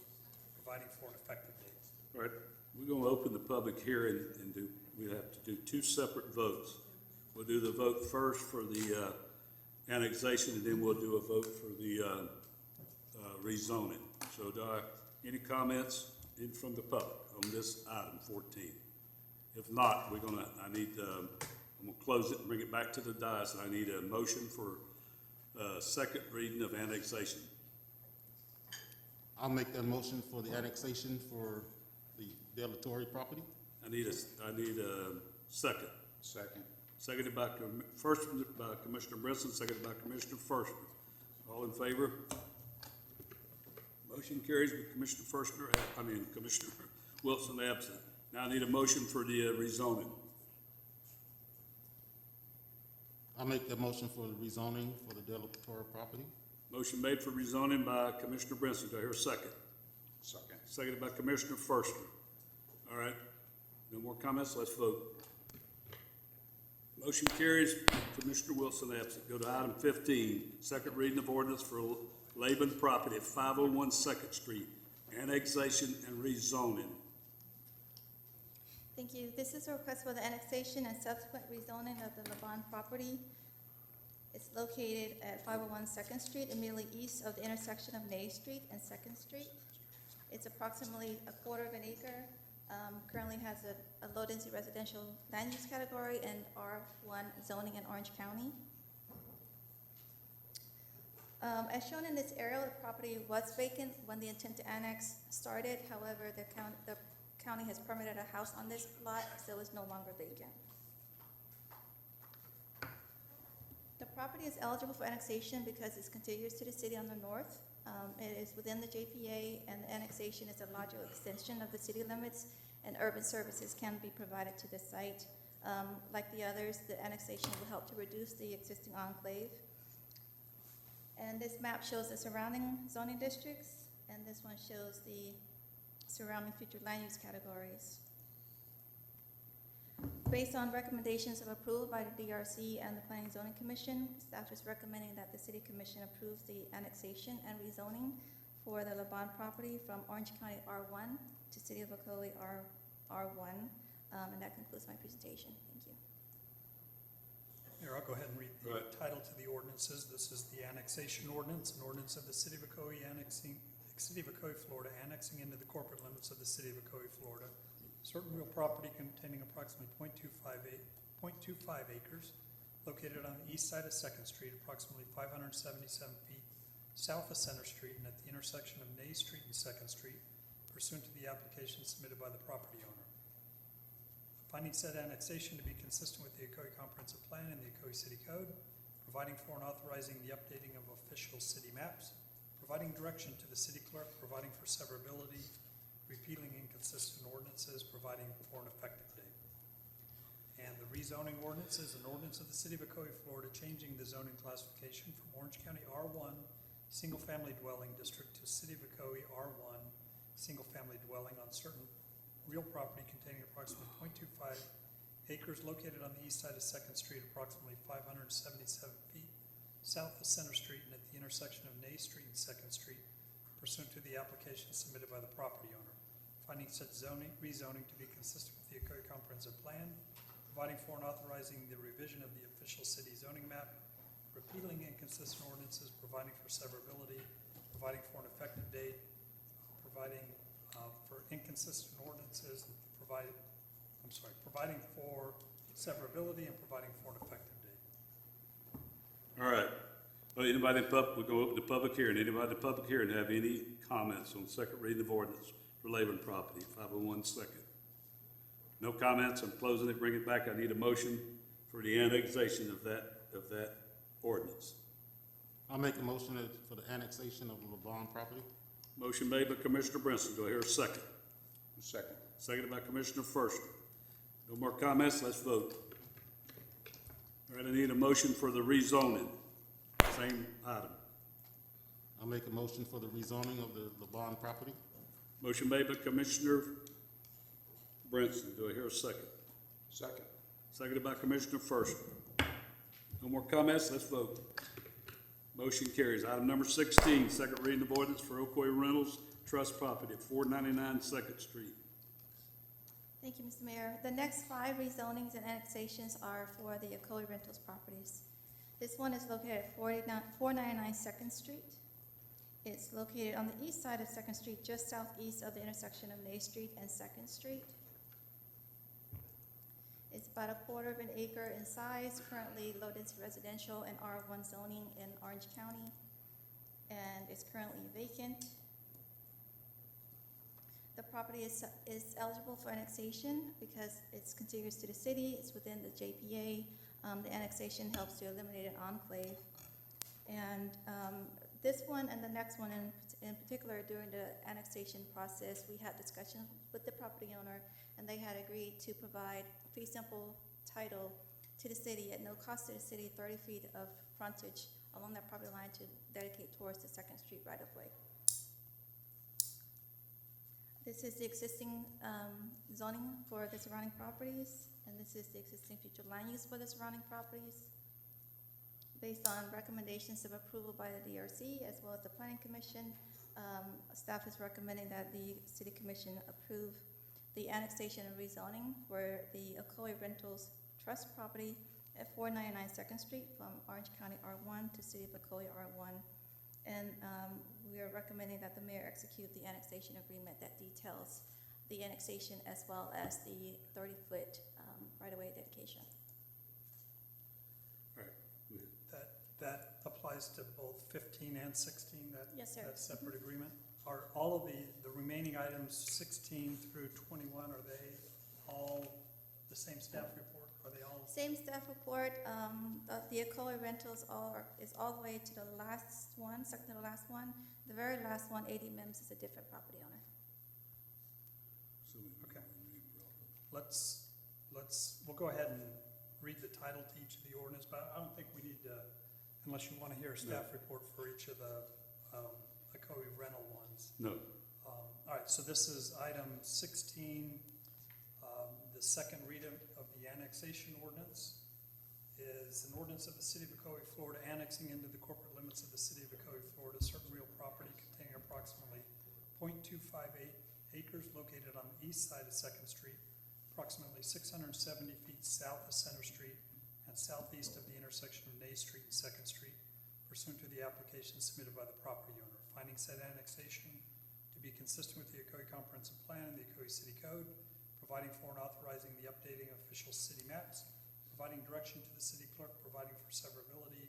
providing for an effective date. All right, we're going to open the public hearing and we have to do two separate votes. We'll do the vote first for the annexation, and then we'll do a vote for the rezoning. So any comments from the public on this item 14? If not, I'm gonna close it and bring it back to the dais, and I need a motion for second reading of annexation. I'll make that motion for the annexation for the Del Torre property. I need a second. Second. Seconded by first by Commissioner Brinson, seconded by Commissioner Forster. All in favor? Motion carries with Commissioner Wilson absent. Now I need a motion for the rezoning. I'll make that motion for the rezoning for the Del Torre property. Motion made for rezoning by Commissioner Brinson. Do I hear a second? Second. Seconded by Commissioner Forster. All right. No more comments? Let's vote. Motion carries. Commissioner Wilson absent. Go to item 15, second reading of ordinance for Laban property at 501 2nd Street, annexation and rezoning. Thank you. This is a request for the annexation and subsequent rezoning of the Laban property. It's located at 501 2nd Street, immediately east of the intersection of Nave Street and 2nd Street. It's approximately 1/4 of an acre. currently has a low-density residential land use category and R1 zoning in Orange County. As shown in this aerial, the property was vacant when the intent to annex started. However, the county has permitted a house on this lot, so it's no longer vacant. The property is eligible for annexation because it's contiguous to the city on the north. It is within the JPA, and the annexation is a logical extension of the city limits, and urban services can be provided to the site. Like the others, the annexation will help to reduce the existing enclave. And this map shows the surrounding zoning districts, and this one shows the surrounding future land use categories. Based on recommendations of approval by the DRC and the Planning and Zoning Commission, staff is recommending that the City Commission approves the annexation and rezoning for the Laban property from Orange County R1 to City of Ocoee R1. And that concludes my presentation. Thank you. Mayor, I'll go ahead and read the title to the ordinances. This is the Annexation Ordinance, an ordinance of the City of Ocoee Florida, annexing into the corporate limits of the City of Ocoee, Florida, certain real property containing approximately 0.25 acres, located on the east side of 2nd Street, approximately 577 feet south of Center Street, and at the intersection of Nay Street and 2nd Street, pursuant to the application submitted by the property owner. Finding said annexation to be consistent with the Ocoee Comprehensive Plan and the Ocoee City Code, providing for and authorizing the updating of official city maps, providing direction to the city clerk, providing for severability, repealing inconsistent ordinances, providing for an effective date. And the rezoning ordinance is an ordinance of the City of Ocoee, Florida, changing the zoning classification from Orange County R1 single-family dwelling district to City of Ocoee R1 single-family dwelling on certain real property containing approximately 0.25 acres located on the east side of 2nd Street, approximately 577 feet south of Center Street, and at the intersection of Nay Street and 2nd Street, pursuant to the application submitted by the property owner. Finding such rezoning to be consistent with the Ocoee Comprehensive Plan, providing for and authorizing the revision of the official city zoning map, repealing inconsistent ordinances, providing for severability, providing for an effective date, providing for inconsistent ordinances, providing for severability, and providing for an effective date. All right. Well, anybody in public, we'll go open the public hearing. Anybody in the public hearing have any comments on second reading of ordinance for Laban property, 501 second? No comments. I'm closing it. Bring it back. I need a motion for the annexation of that ordinance. I'll make a motion for the annexation of Laban property. Motion made by Commissioner Brinson. Do I hear a second? Second. Seconded by Commissioner Forster. No more comments. Let's vote. All right. I need a motion for the rezoning. Same item. I'll make a motion for the rezoning of the Laban property. Motion made by Commissioner Brinson. Do I hear a second? Second. Seconded by Commissioner Forster. No more comments. Let's vote. Motion carries. Item number 16, second reading of ordinance for Ocoee Rentals Trust Property at 499 2nd Street. Thank you, Mr. Mayor. The next 5 rezonings and annexations are for the Ocoee Rentals properties. This one is located at 499 2nd Street. It's located on the east side of 2nd Street, just southeast of the intersection of Nay Street and 2nd Street. It's about 1/4 of an acre in size, currently low-density residential and R1 zoning in Orange County, and it's currently vacant. The property is eligible for annexation because it's contiguous to the city, it's within the JPA. The annexation helps to eliminate an enclave. And this one and the next one in particular, during the annexation process, we had discussions with the property owner, and they had agreed to provide fee simple title to the city at no cost to the city, 30 feet of frontage along that property line to dedicate towards the 2nd Street right of way. This is the existing zoning for the surrounding properties, and this is the existing future land use for the surrounding properties. Based on recommendations of approval by the DRC as well as the Planning Commission, staff is recommending that the City Commission approve the annexation and rezoning for the Ocoee Rentals Trust Property at 499 2nd Street from Orange County R1 to City of Ocoee R1. And we are recommending that the mayor execute the annexation agreement that details the annexation as well as the 30-foot right-of-way dedication. All right. That applies to both 15 and 16, Yes, sir. that separate agreement? Are all of the remaining items, 16 through 21, are they all the same staff report? Are they all? Same staff report. The Ocoee rentals is all the way to the last one, second to the last one. The very last one, 80 Mims, is a different property owner. Okay. We'll go ahead and read the title to each of the ordinance, but I don't think we need to, unless you want to hear a staff report for each of the Ocoee rental ones. No. All right, so this is item 16, the second reading of the annexation ordinance is an ordinance of the City of Ocoee, Florida, annexing into the corporate limits of the City of Ocoee, Florida, certain real property containing approximately 0.258 acres located on the east side of Second Street, approximately 670 feet south of Center Street and southeast of the intersection of Nay Street and Second Street, pursuant to the application submitted by the property owner. Finding said annexation to be consistent with the Ocoee Comprehensive Plan and the Ocoee City Code, providing for and authorizing the updating of official city maps, providing direction to the city clerk, providing for severability,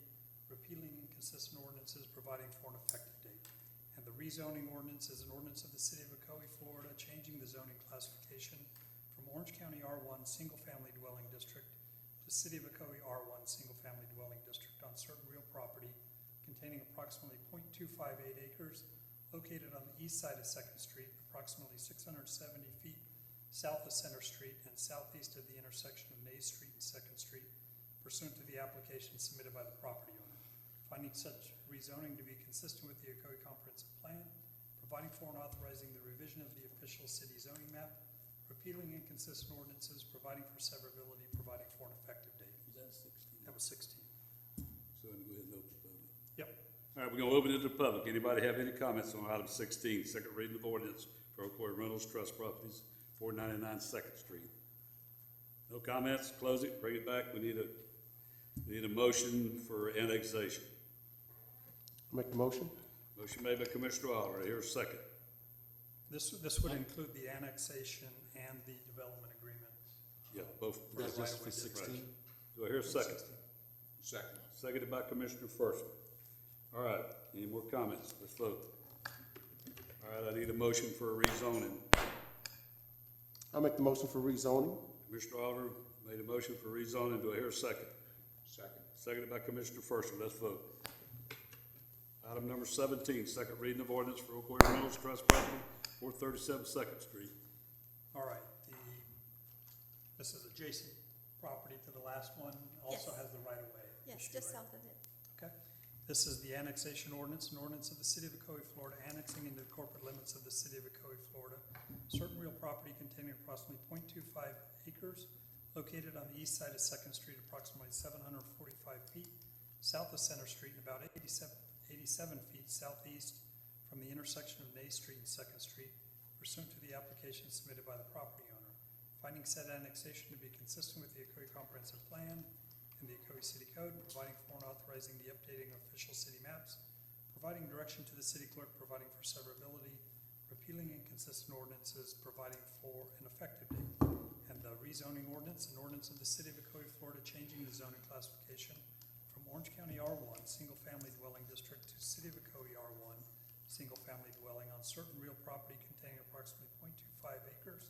repealing inconsistent ordinances, providing for an effective date. And the rezoning ordinance is an ordinance of the City of Ocoee, Florida, changing the zoning classification from Orange County R1 Single Family Dwelling District to City of Ocoee R1 Single Family Dwelling District on certain real property containing approximately 0.258 acres located on the east side of Second Street, approximately 670 feet south of Center Street and southeast of the intersection of Nay Street and Second Street, pursuant to the application submitted by the property owner. Finding such rezoning to be consistent with the Ocoee Comprehensive Plan, providing for and authorizing the revision of the official city zoning map, repealing inconsistent ordinances, providing for severability, providing for an effective date. Was that 16? That was 16. So I'm going to go ahead and open the public. Yep. All right, we're going to open it to the public. Anybody have any comments on item 16, second reading of ordinance for Ocoee Rentals Trust Properties, 499 Second Street? No comments? Close it, bring it back. We need a motion for annexation. Make the motion. Motion made by Commissioner Oliver. Here's a second. This would include the annexation and the development agreement. Yeah, both. That's just right for away. 16? Do I hear a second? Second. Seconded by Commissioner First. All right, any more comments? Let's vote. All right, I need a motion for a rezoning. I'll make the motion for rezoning. Commissioner Oliver made a motion for rezoning. Do I hear a second? Second. Seconded by Commissioner First. Let's vote. Item number 17, second reading of ordinance for Ocoee Rentals Trust Property, 437 Second Street. All right, this is adjacent property to the last one, also Yes. has the right-of-way. Yes, issue, just right? south of it. Okay. This is the annexation ordinance, an ordinance of the City of Ocoee, Florida, annexing into the corporate limits of the City of Ocoee, Florida, certain real property containing approximately 0.25 acres located on the east side of Second Street, approximately 745 feet south of Center Street, and about 87 feet southeast from the intersection of Nay Street and Second Street, pursuant to the application submitted by the property owner. Finding said annexation to be consistent with the Ocoee Comprehensive Plan and the Ocoee City Code, providing for and authorizing the updating of official city maps, providing direction to the city clerk, providing for severability, repealing inconsistent ordinances, providing for an effective date. And the rezoning ordinance, an ordinance of the City of Ocoee, Florida, changing the zoning classification from Orange County R1 Single Family Dwelling District to City of Ocoee R1 Single Family Dwelling on certain real property containing approximately 0.25 acres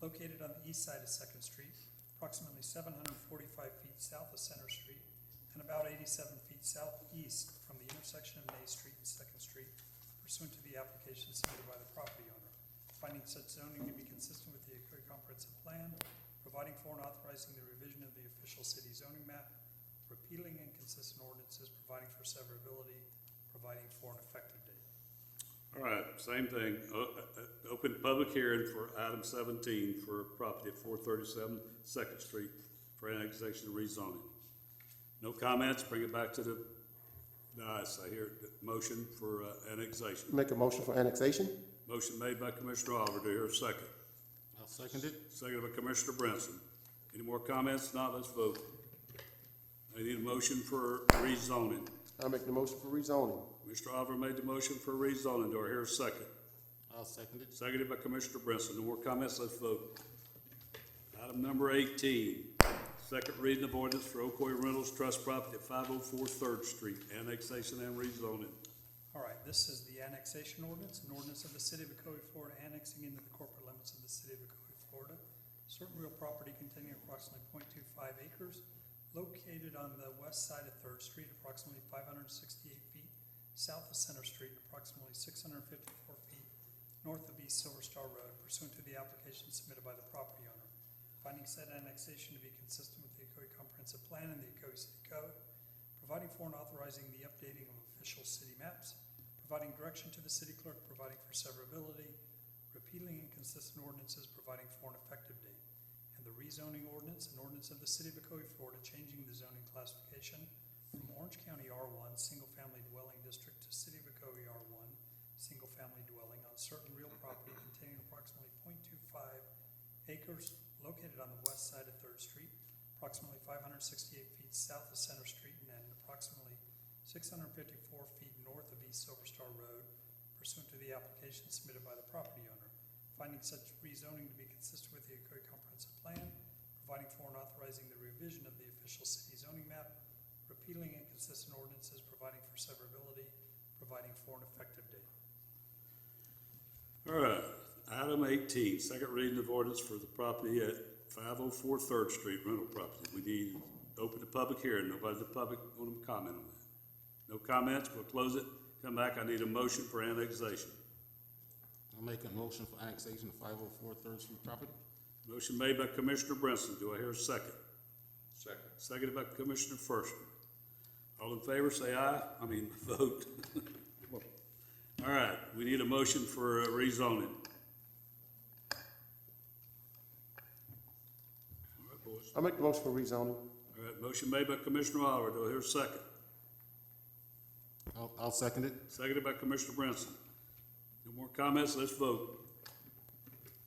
located on the east side of Second Street, approximately 745 feet south of Center Street, and about 87 feet southeast from the intersection of Nay Street and Second Street, pursuant to the application submitted by the property owner. Finding such zoning to be consistent with the Ocoee Comprehensive Plan, providing for and authorizing the revision of the official city zoning map, repealing inconsistent ordinances, providing for severability, providing for an effective date. All right, same thing. Open public hearing for item 17 for property at 437 Second Street for annexation and rezoning. No comments, bring it back to the dais. I hear the motion for annexation. Make a motion for annexation. Motion made by Commissioner Oliver. Do I hear a second? I'll second it. Seconded by Commissioner Brinson. Any more comments? Not, let's vote. I need a motion for rezoning. I'll make the motion for rezoning. Mr. Oliver made the motion for rezoning. Do I hear a second? I'll I'll second it. Seconded by Commissioner Brinson. No more comments, let's vote. Item number 18, second reading of ordinance for Ocoee Rentals Trust Property at 504 3rd Street, annexation and rezoning. All right, this is the annexation ordinance, an ordinance of the city of Ocoee, Florida, annexing into the corporate limits of the city of Ocoee, Florida, certain real property containing approximately 0.25 acres, located on the west side of Third Street, approximately 568 feet south of Center Street, and approximately 654 feet north of East Silver Star Road, pursuant to the application submitted by the property owner. Finding said annexation to be consistent with the Ocoee Comprehensive Plan and the Ocoee City Code, providing for and authorizing the updating of official city maps, providing direction to the city clerk, providing for severability, repealing inconsistent ordinances, providing for an effective date, and the rezoning ordinance, an ordinance of the city of Ocoee, Florida, changing the zoning classification from Orange County R1 single-family dwelling district to city of Ocoee R1 single-family dwelling on certain real property containing approximately 0.25 acres located on the west side of Third Street, approximately 568 feet south of Center Street, and approximately 654 feet north of East Silver Star Road, pursuant to the application submitted by the property owner. Finding such rezoning to be consistent with the Ocoee Comprehensive Plan, providing for and authorizing the revision of the official city zoning map, repealing inconsistent ordinances, providing for severability, providing for an effective date. All right, item 18, second reading of ordinance for the property at 504 3rd Street, rental property. We need to open the public hearing. Nobody in the public want to comment on that. No comments, we'll close it. Come back, I need a motion for annexation. I'll make a motion for annexation of 504 3rd Street property. Motion made by Commissioner Brinson. Do I hear a second? Second. Seconded by Commissioner First. All in favor, say aye. Vote. All right, we need a motion for rezoning. All right, boys. I make the motion for rezoning. All right, motion made by Commissioner Oliver. Do I hear a second? I'll second it. Seconded by Commissioner Brinson. No more comments, let's vote.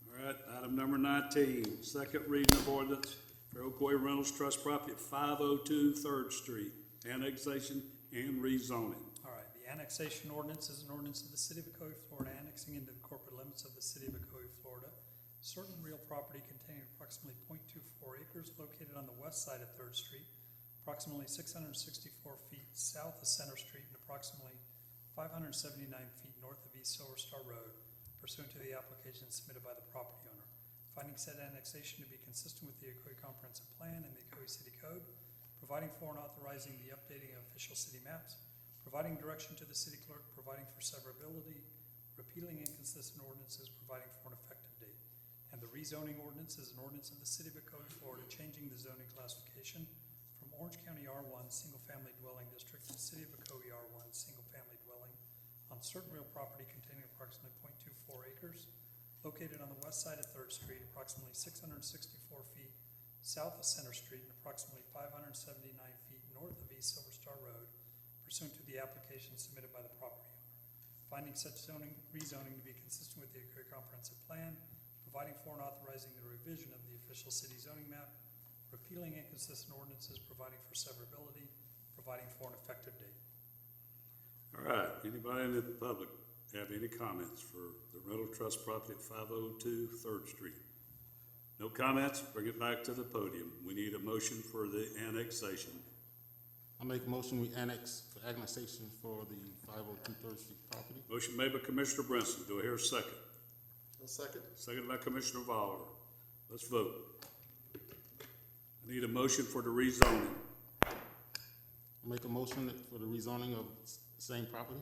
All right, item number 19, second reading of ordinance for Ocoee Rentals Trust Property at 502 3rd Street, annexation and rezoning. All right, the annexation ordinance is an ordinance of the city of Ocoee, Florida, annexing into the corporate limits of the city of Ocoee, Florida, certain real property containing approximately 0.24 acres located on the west side of Third Street, approximately 664 feet south of Center Street, and approximately 579 feet north of East Silver Star Road, pursuant to the application submitted by the property owner. Finding said annexation to be consistent with the Ocoee Comprehensive Plan and the Ocoee City Code, providing for and authorizing the updating of official city maps, providing direction to the city clerk, providing for severability, repealing inconsistent ordinances, providing for an effective date. And the rezoning ordinance is an ordinance of the city of Ocoee, Florida, changing the zoning classification from Orange County R1 single-family dwelling district to city of Ocoee R1 single-family dwelling on certain real property containing approximately 0.24 acres, located on the west side of Third Street, approximately 664 feet south of Center Street, and approximately 579 feet north of East Silver Star Road, pursuant to the application submitted by the property owner. Finding such rezoning to be consistent with the Ocoee Comprehensive Plan, providing for and authorizing the revision of the official city zoning map, repealing inconsistent ordinances, providing for severability, providing for an effective date. All right, anybody in the public have any comments for the rental trust property at 502 3rd Street? No comments, bring it back to the podium. We need a motion for the annexation. I'll make a motion we annex for annexation for the 502 3rd Street property. Motion made by Commissioner Brinson. Do I hear a second? A second. Seconded by Commissioner Voller. Let's vote. I need a motion for the rezoning. I'll make a motion for the rezoning of the same property.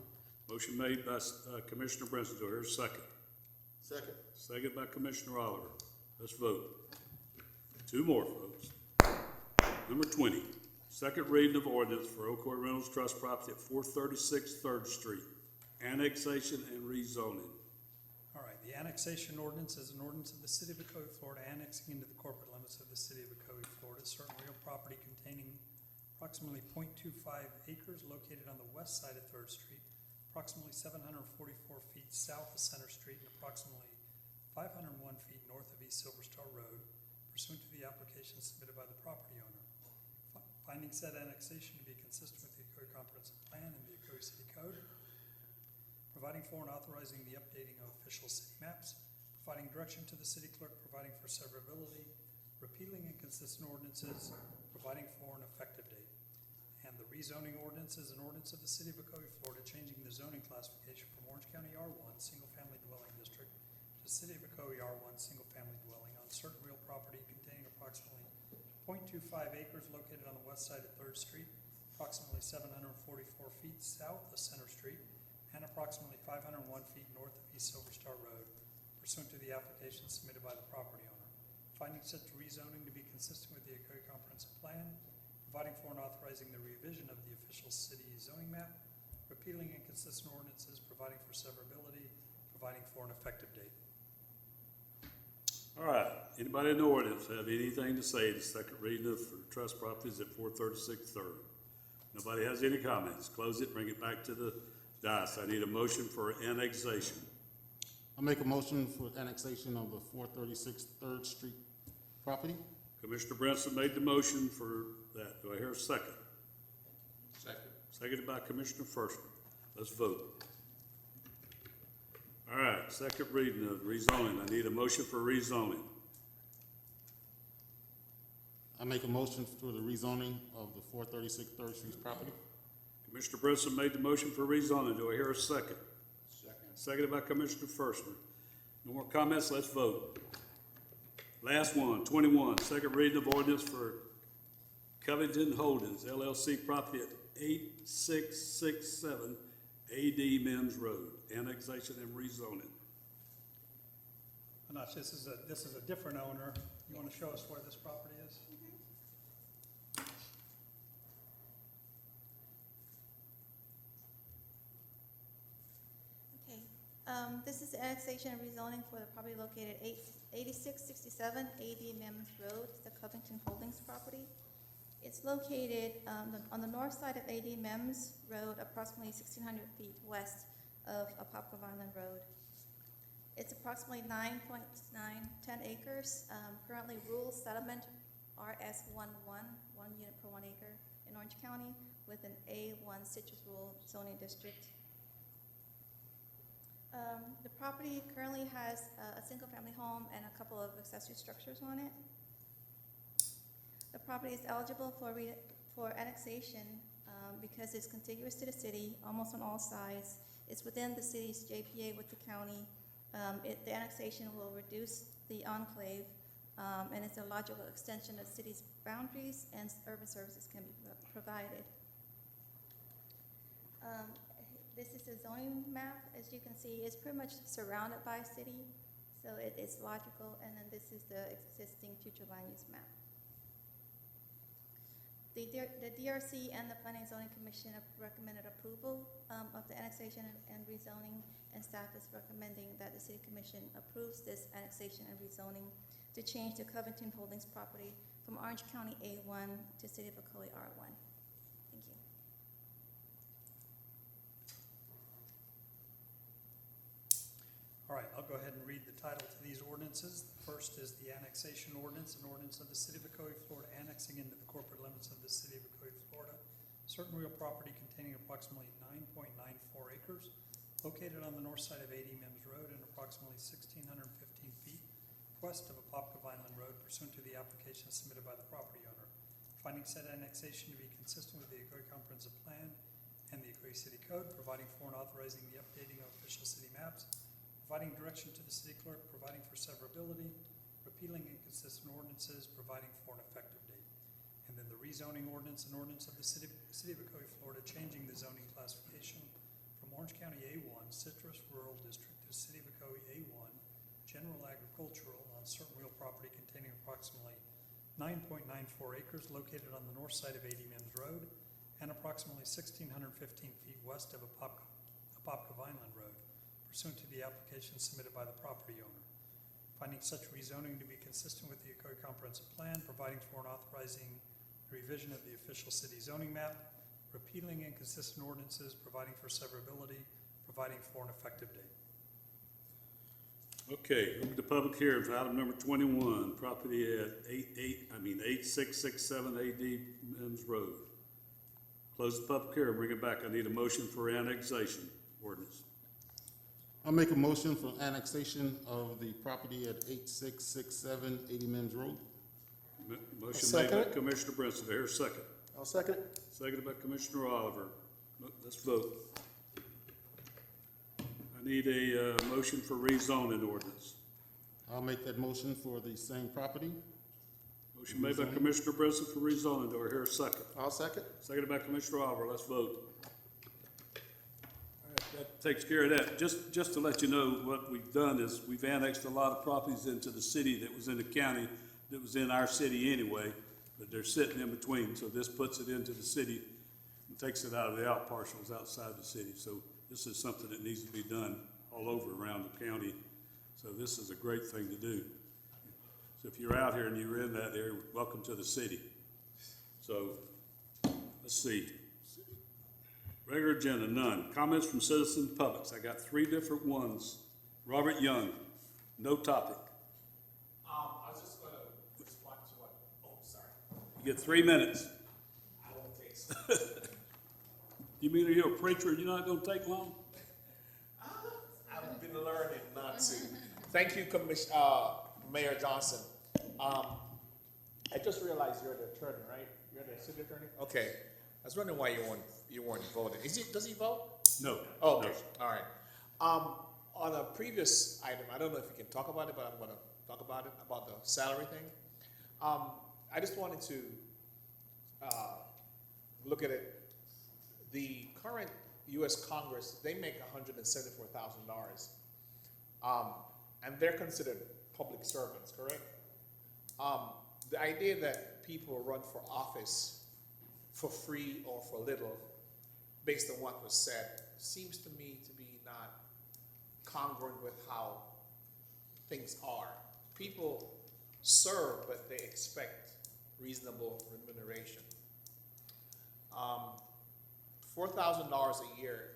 Motion made by Commissioner Brinson. Do I hear a second? Second. Seconded by Commissioner Oliver. Let's vote. Two more, folks. Number 20, second reading of ordinance for Ocoee Rentals Trust Property at 436 3rd Street, annexation and rezoning. All right, the annexation ordinance is an ordinance of the city of Ocoee, Florida, annexing into the corporate limits of the city of Ocoee, Florida, certain real property containing approximately 0.25 acres located on the west side of Third Street, approximately 744 feet south of Center Street, and approximately 501 feet north of East Silver Star Road, pursuant to the application submitted by the property owner. Finding said annexation to be consistent with the Ocoee Comprehensive Plan and the Ocoee City Code, providing for and authorizing the updating of official city providing direction to the city clerk, providing for severability, repealing inconsistent ordinances, providing for an effective date. And the rezoning ordinance is an ordinance of the city of Ocoee, Florida, changing the zoning classification from Orange County R1, single-family dwelling district, to city of Ocoee R1, single-family dwelling on certain real property containing approximately 0.25 acres located on the west side of 3rd Street, approximately 744 feet south of Center Street, and approximately 501 feet north of East Silver Star Road, pursuant to the application submitted by the property owner. Finding such rezoning to be consistent with the Ocoee Comprehensive Plan, providing for and authorizing the revision of the official city zoning map, repealing inconsistent ordinances, providing for severability, providing for an effective date. All right, anybody in the audience have anything to say to second reading of for trust properties at 436 Third? Nobody has any comments. Close it, bring it back to the dais. I need a motion for annexation. I make a motion for annexation of the 436 3rd Street property. Commissioner Brinson made the motion for that. Do I hear a second? Second. Seconded by Commissioner Firstman. Let's vote. All right, second reading of rezoning. I need a motion for rezoning. I make a motion for the rezoning of the 436 3rd Street property. Commissioner Brinson made the motion for rezoning. Do I hear a second? Second. Seconded by Commissioner Firstman. No more comments, let's vote. Last one, 21, second reading of ordinance for Covington Holdings LLC property at 8667 AD Mims Road, annexation and rezoning. Anash, this is a different owner. You want to show us where this property is? Okay, this is the annexation and rezoning for the property located 8667 AD Mims Road, the Covington Holdings property. It's located on the north side of AD Mims Road, approximately 1,600 feet west of Apopka Island Road. It's approximately 9.910 acres, currently rural settlement RS11, 1 unit per 1 acre in Orange County with an A1 citrus rural zoning district. The property currently has a single-family home and a couple of accessory structures on it. The property is eligible for annexation because it's contiguous to the city, almost on all sides. It's within the city's JPA with the county. The annexation will reduce the enclave, and it's a logical extension of the city's boundaries, and urban services can be provided. This is a zoning map. As you can see, it's pretty much surrounded by a city, so it's logical, and then this is the existing future land use map. The DRC and the Planning and Zoning Commission have recommended approval of the annexation and rezoning, and staff is recommending that the City Commission approves this annexation and rezoning to change the Covington Holdings property from Orange County A1 to City of Ocoee R1. Thank you. All right, I'll go ahead and read the title to these ordinances. The first is the Annexation Ordinance, an ordinance of the City of Ocoee, Florida, annexing into the corporate limits of the City of Ocoee, Florida, certain real property containing approximately 9.94 acres, located on the north side of 80 Mims Road and approximately 1,615 feet west of Apopka Vineland Road, pursuant to the application submitted by the property owner. Finding said annexation to be consistent with the Ocoee Comprehensive Plan and the Ocoee City Code, providing for and authorizing the updating of official city maps, providing direction to the city clerk, providing for severability, repealing inconsistent ordinances, providing for an effective date. And then the rezoning ordinance, an ordinance of the city of Ocoee, Florida, changing the zoning classification from Orange County A1, Citrus Rural District, to City of Ocoee A1, General Agricultural, on certain real property containing approximately 9.94 acres located on the north side of 80 Mims Road and approximately 1,615 feet west of Apopka Vineland Road, pursuant to the application submitted by the property owner. Finding such rezoning to be consistent with the Ocoee Comprehensive Plan, providing for and authorizing the revision of the official city zoning map, repealing inconsistent ordinances, providing for severability, providing for an effective date. Okay, open the public hearing for item number 21, property at 8667 AD Mims Road. Close the public hearing, bring it back. I need a motion for annexation ordinance. I I'll make a motion for annexation of the property at 8667 80 Mims Road. Motion made by Second. Commissioner Brinson. Do I hear a second? I'll second it. Seconded by Commissioner Oliver. Let's vote. I need a motion for rezoning ordinance. I'll make that motion for the same property. Motion made by Commissioner Brinson for rezoning. Do I hear a second? I'll second. Seconded by Commissioner Oliver. Let's vote. All right, that takes care of that. Just to let you know, what we've done is we've annexed a lot of properties into the city that was in the county, that was in our city anyway, but they're sitting in between. So this puts it into the city and takes it out of the out parcels outside the city. So this is something that needs to be done all over around the county. So this is a great thing to do. So if you're out here and you're in that area, welcome to the city. So, let's see. Regular agenda, none. Comments from citizens and publics. I got 3 different ones. Robert Young, no topic. I was just gonna respond to what, sorry. You get 3 minutes. I won't take so. You mean you're a preacher and you're not gonna take long? I've been learning not to. Thank you, Mayor Johnson. I just realized you're the attorney, right? You're the city attorney? Okay. I was wondering why you weren't voting. Does he vote? No. Oh, okay, No. all right. On a previous item, I don't know if you can talk about it, but I'm gonna talk about it, about the salary thing. I just wanted to look at it. The current U.S. Congress, they make $174,000, and they're considered public servants, correct? The idea that people run for office for free or for little, based on what was said, seems to me to be not congruent with how things are. People serve, but they expect reasonable remuneration. $4,000 a year,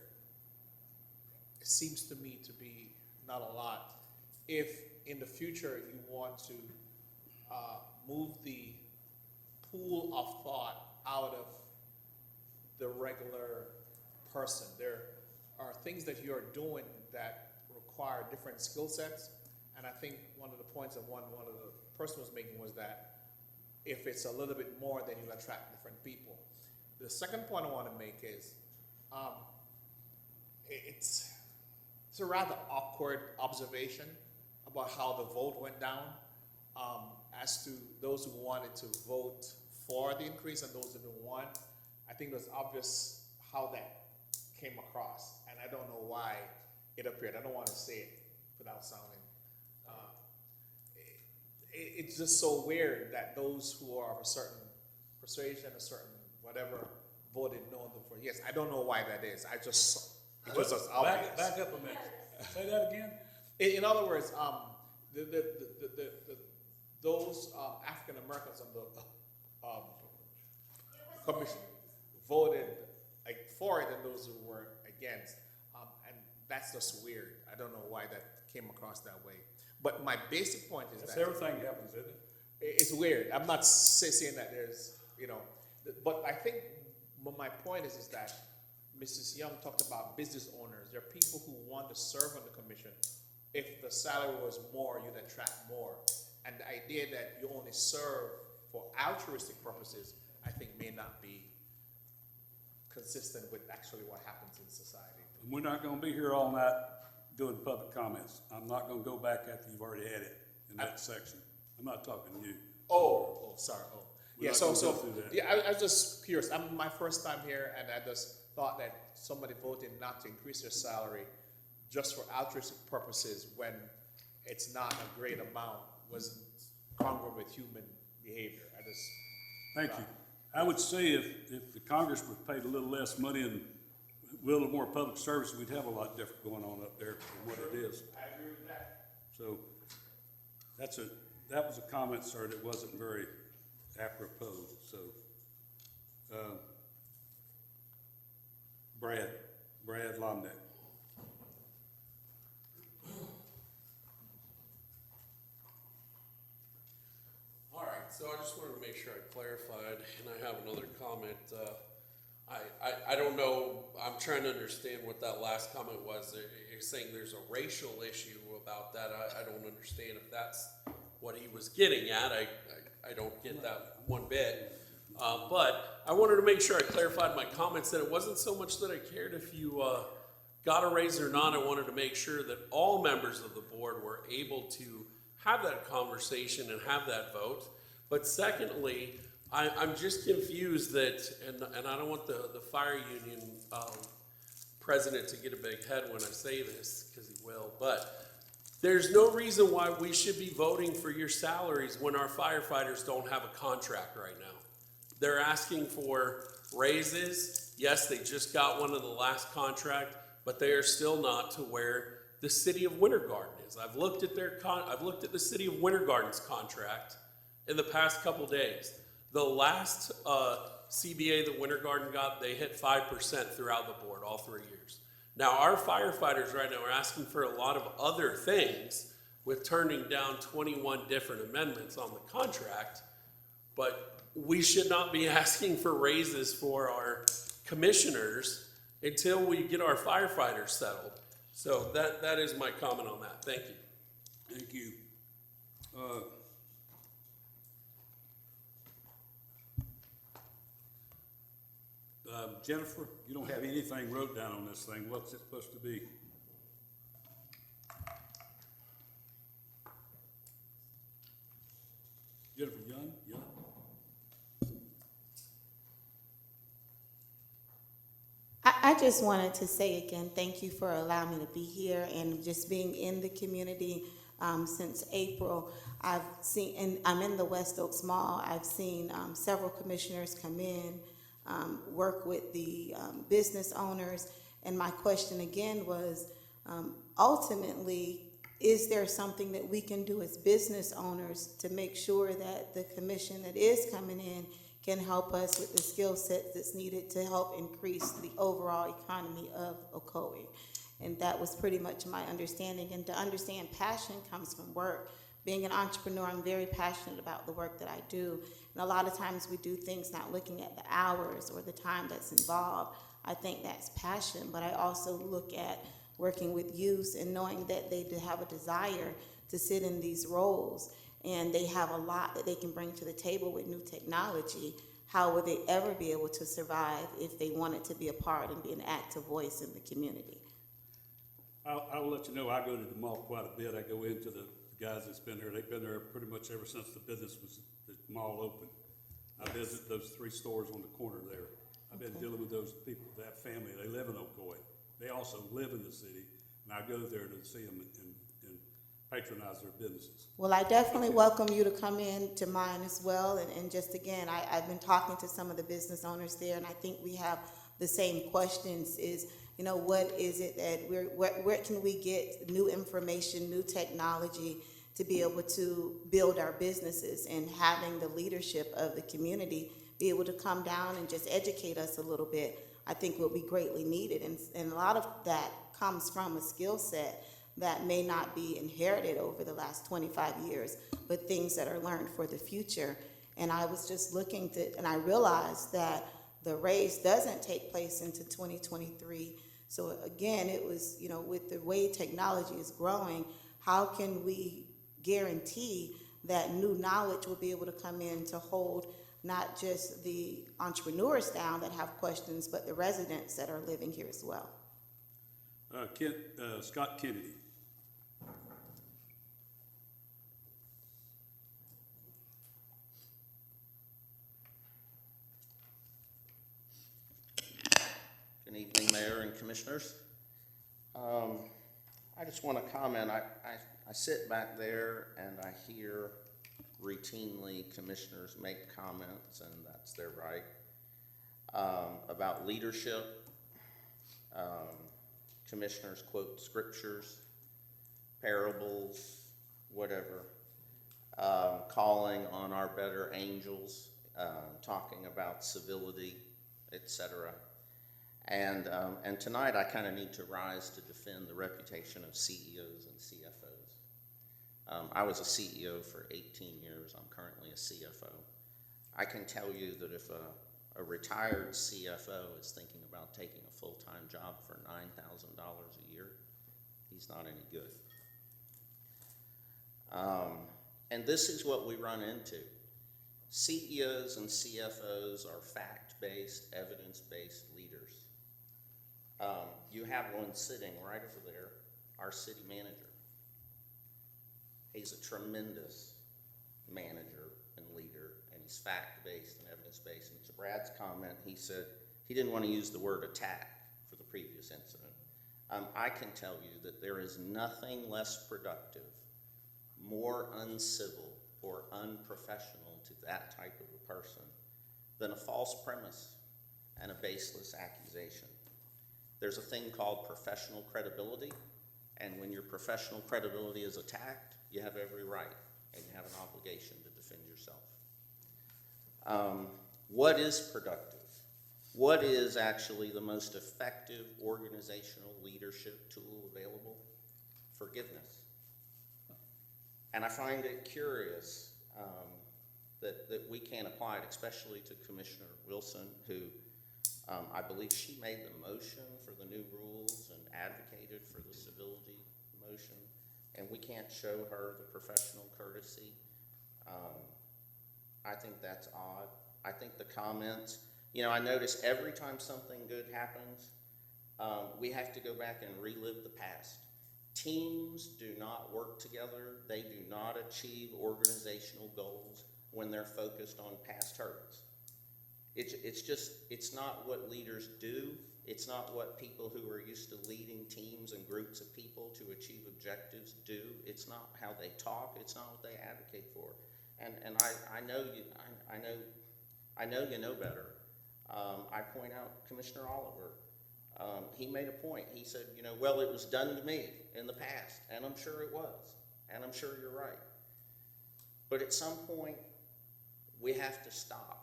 it seems to me to be not a lot. If in the future you want to move the pool of thought out of the regular person, there are things that you are doing that require different skill sets. And I think one of the points that one of the person was making was that if it's a little bit more, then you'll attract different people. The second point I want to make is it's a rather awkward observation about how the vote went down, as to those who wanted to vote for the increase and those who didn't want. I think it was obvious how that came across, and I don't know why it appeared. I don't want to say it without sounding. It's just so weird that those who are of a certain persuasion, a certain whatever, voted no for yes. I don't know why that is. It was just obvious. Back up a minute. Say that again. In other words, those African Americans on the commission voted for it, and those who were against, and that's just weird. I don't know why that came across that way. But my basic point is that everything happens, isn't it? it's weird. I'm not saying that there's, but I think my point is that Mrs. Young talked about business owners. There are people who want to serve on the commission. If the salary was more, you'd attract more. And the idea that you only serve for altruistic purposes, I think may not be consistent with actually what happens in society. And we're not gonna be here all night doing public comments. I'm not gonna go back after you've already had it in that section. I'm not talking to you. Sorry. We're Yeah, not so gonna go through that. yeah, I was just curious. I'm my first time here, and I just thought that somebody voted not to increase their salary just for altruistic purposes when it's not a great amount wasn't congruent with human behavior. Thank you. I would say if the Congress was paid a little less money and a little more public service, we'd have a lot different going on up there than what it is. I agree with that. So that was a comment, sir, that wasn't very apropos. So Brad Lomneck. All right, so I just wanted to make sure I clarified, and I have another comment. I don't know, I'm trying to understand what that last comment was. You're saying there's a racial issue about that. I don't understand if that's what he was getting at. I don't get that one bit. But I wanted to make sure I clarified my comments, that it wasn't so much that I cared if you got a raise or not. I wanted to make sure that all members of the board were able to have that conversation and have that vote. But secondly, I'm just confused that, and I don't want the fire union president to get a big head when I say this, because he will, but there's no reason why we should be voting for your salaries when our firefighters don't have a contract right now. They're asking for raises. Yes, they just got one in the last contract, but they are still not to where the city of Winter Garden is. I've looked at the city of Winter Garden's contract in the past couple days. The last CBA that Winter Garden got, they hit 5% throughout the board, all 3 years. Now, our firefighters right now are asking for a lot of other things with turning down 21 different amendments on the contract, but we should not be asking for raises for our commissioners until we get our firefighters settled. So that is my comment on that. Thank you. Thank you. Jennifer, you don't have anything wrote down on this thing. What's it supposed to be? Jennifer Young? I just wanted to say again, thank you for allowing me to be here and just being in the community since April. I've seen, and I'm in the West Oaks Mall, I've seen several commissioners come in, work with the business owners, and my question again was, ultimately, is there something that we can do as business owners to make sure that the commission that is coming in can help us with the skill set that's needed to help increase the overall economy of Ocoee? And that was pretty much my understanding. And to understand passion comes from work. Being an entrepreneur, I'm very passionate about the work that I do. And a lot of times we do things not looking at the hours or the time that's involved. I think that's passion, but I also look at working with youth and knowing that they have a desire to sit in these roles, and they have a lot that they can bring to the table with new technology. How would they ever be able to survive if they wanted to be a part and be an active voice in the community? I'll let you know, I go to the mall quite a bit. I go into the guys that's been there. They've been there pretty much ever since the mall opened. I visit those 3 stores on the corner there. I've been dealing with those people, that family. They live in Ocoee. They also live in the city, and I go there to see them and patronize their businesses. Well, I definitely welcome you to come in to mine as well. And just again, I've been talking to some of the business owners there, and I think we have the same questions is, you know, what is it that where can we get new information, new technology to be able to build our businesses, and having the leadership of the community be able to come down and just educate us a little bit, I think will be greatly needed. And a lot of that comes from a skill set that may not be inherited over the last 25 years, but things that are learned for the future. And I was just looking and I realized that the raise doesn't take place into 2023. So again, it was, you know, with the way technology is growing, how can we guarantee that new knowledge will be able to come in to hold not just the entrepreneurs down that have questions, but the residents that are living here as well? Scott Kennedy. Good evening, Mayor and Commissioners. I just want to comment. I sit back there and I hear routinely commissioners make comments, and that's their right, about leadership. Commissioners quote scriptures, parables, whatever, calling on our better angels, talking about civility, etc. And tonight I kind of need to rise to defend the reputation of CEOs and CFOs. I was a CEO for 18 years. I'm currently a CFO. I can tell you that if A retired CFO is thinking about taking a full-time job for $9,000 a year. He's not any good. And this is what we run into. CEOs and CFOs are fact-based, evidence-based leaders. You have one sitting right over there, our city manager. He's a tremendous manager and leader, and he's fact-based and evidence-based. And to Brad's comment, he said he didn't want to use the word attack for the previous incident. I can tell you that there is nothing less productive, more uncivil or unprofessional to that type of a person than a false premise and a baseless accusation. There's a thing called professional credibility, and when your professional credibility is attacked, you have every right and you have an obligation to defend yourself. What is productive? What is actually the most effective organizational leadership tool available? Forgiveness. And I find it curious that we can't apply it, especially to Commissioner Wilson, who I believe she made the motion for the new rules and advocated for the civility motion, and we can't show her the professional courtesy. I think that's odd. I think the comments, I notice every time something good happens, we have to go back and relive the past. Teams do not work together. They do not achieve organizational goals when they're focused on past hurts. It's not what leaders do. It's not what people who are used to leading teams and groups of people to achieve objectives do. It's not how they talk. It's not what they advocate for. And I know you know better. I point out Commissioner Oliver. He made a point. He said, well, it was done to me in the past, and I'm sure it was, and I'm sure you're right. But at some point, we have to stop.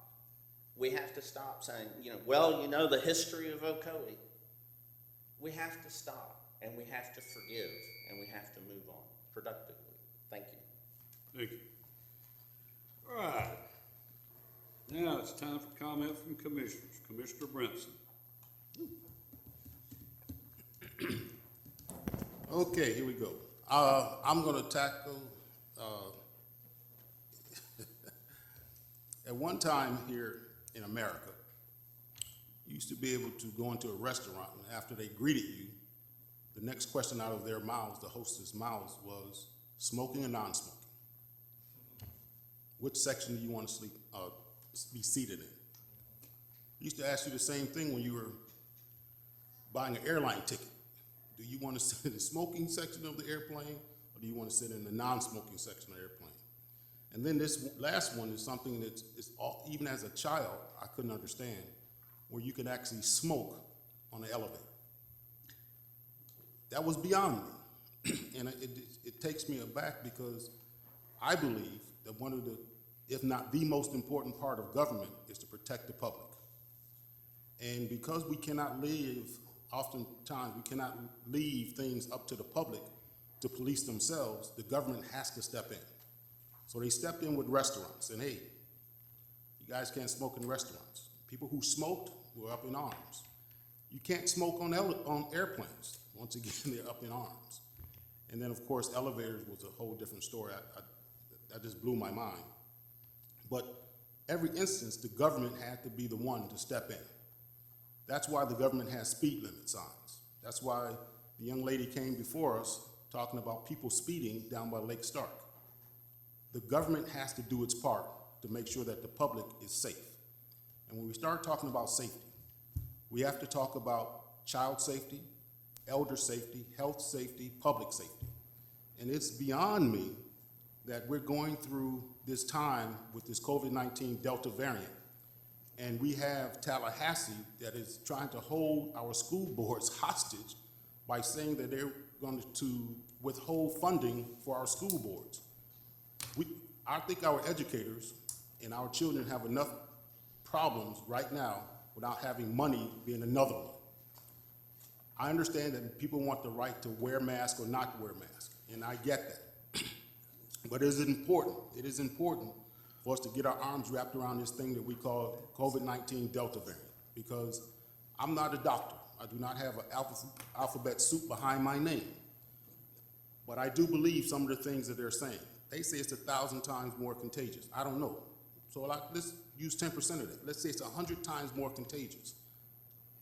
We have to stop saying, the history of Ocoee. We have to stop, and we have to forgive, and we have to move on productively. Thank you. Thank you. All right. Now it's time for comment from commissioners. Commissioner Brinson. Okay, here we go. I'm going to tackle, at one time here in America, you used to be able to go into a restaurant, and after they greeted you, the next question out of their mouths, the hostess' mouths, was smoking or non-smoking. Which section do you want to be seated in? I used to ask you the same thing when you were buying an airline ticket. Do you want to sit in the smoking section of the airplane, or do you want to sit in the non-smoking section of the airplane? And then this last one is something that even as a child, I couldn't understand, where you could actually smoke on the elevator. That was beyond me. And it takes me aback, because I believe that one of the, if not the most important part of government, is to protect the public. And because we cannot live, oftentimes we cannot leave things up to the public to police themselves, the government has to step in. So they stepped in with restaurants, and hey, you guys can't smoke in restaurants. People who smoked were up in arms. You can't smoke on airplanes. Once again, they're up in arms. And then, of course, elevators was a whole different story. That just blew my mind. But every instance, the government had to be the one to step in. That's why the government has speed limit signs. That's why the young lady came before us talking about people speeding down by Lake Stark. The government has to do its part to make sure that the public is safe. And when we start talking about safety, we have to talk about child safety, elder safety, health safety, public safety. And it's beyond me that we're going through this time with this COVID-19 Delta variant. And we have Tallahassee that is trying to hold our school boards hostage by saying that they're going to withhold funding for our school boards. I think our educators and our children have enough problems right now without having money being another one. I understand that people want the right to wear masks or not wear masks, and I get that. But it is important for us to get our arms wrapped around this thing that we call COVID-19 Delta variant, because I'm not a doctor. I do not have an alphabet soup behind my name. But I do believe some of the things that they're saying. They say it's 1,000 times more contagious. I don't know. So let's use 10% of that. Let's say it's 100 times more contagious.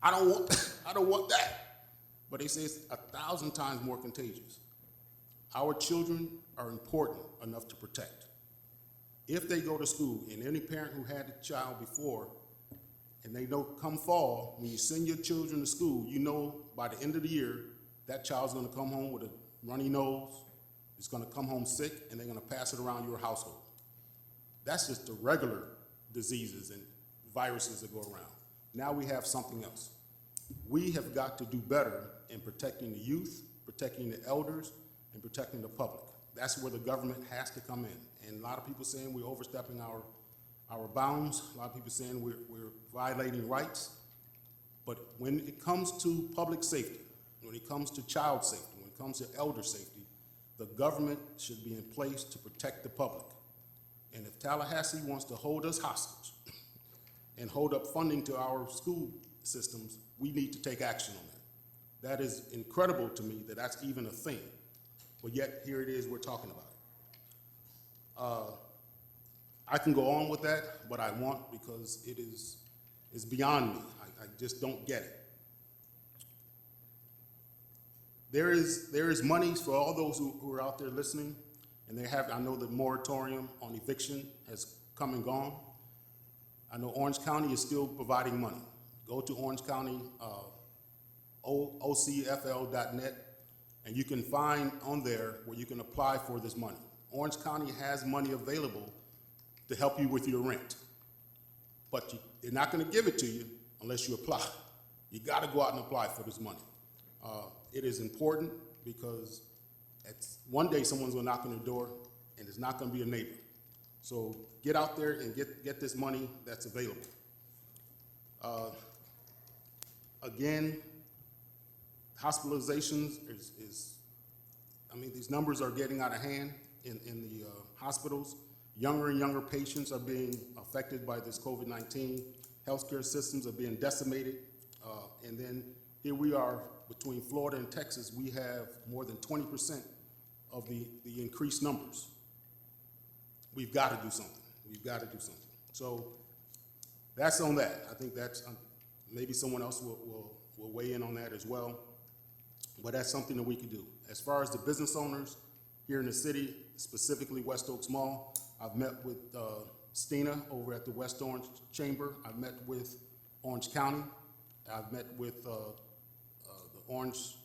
I don't want that. But they say it's 1,000 times more contagious. Our children are important enough to protect. If they go to school, and any parent who had a child before, and they know come fall, when you send your children to school, you know by the end of the year, that child's gonna come home with a runny nose, it's gonna come home sick, and they're gonna pass it around your household. That's just the regular diseases and viruses that go around. Now we have something else. We have got to do better in protecting the youth, protecting the elders, and protecting the public. That's where the government has to come in. And a lot of people saying we're overstepping our bounds. A lot of people saying we're violating rights. But when it comes to public safety, when it comes to child safety, when it comes to elder safety, the government should be in place to protect the public. And if Tallahassee wants to hold us hostage and hold up funding to our school systems, we need to take action on that. That is incredible to me that that's even a thing. But yet, here it is, we're talking about it. I can go on with that, but I won't because it's beyond me. I just don't get it. There is money for all those who are out there listening, and I know the moratorium on eviction has come and gone. I know Orange County is still providing money. Go to Orange County, ocfl.net, and you can find on there where you can apply for this money. Orange County has money available to help you with your rent, but they're not going to give it to you unless you apply. You got to go out and apply for this money. It is important because one day someone's going to knock on your door, and it's not going to be a neighbor. So get out there and get this money that's available. Again, hospitalizations these numbers are getting out of hand in the hospitals. Younger and younger patients are being affected by this COVID-19. Healthcare systems are being decimated. And then here we are between Florida and Texas, we have more than 20% of the increased numbers. We've got to do something. We've got to do something. So that's on that. I think that's, maybe someone else will weigh in on that as well. But that's something that we can do. As far as the business owners here in the city, specifically West Oaks Mall, I've met with Stina over at the West Orange Chamber. I've met with Orange County. I've met with the Orange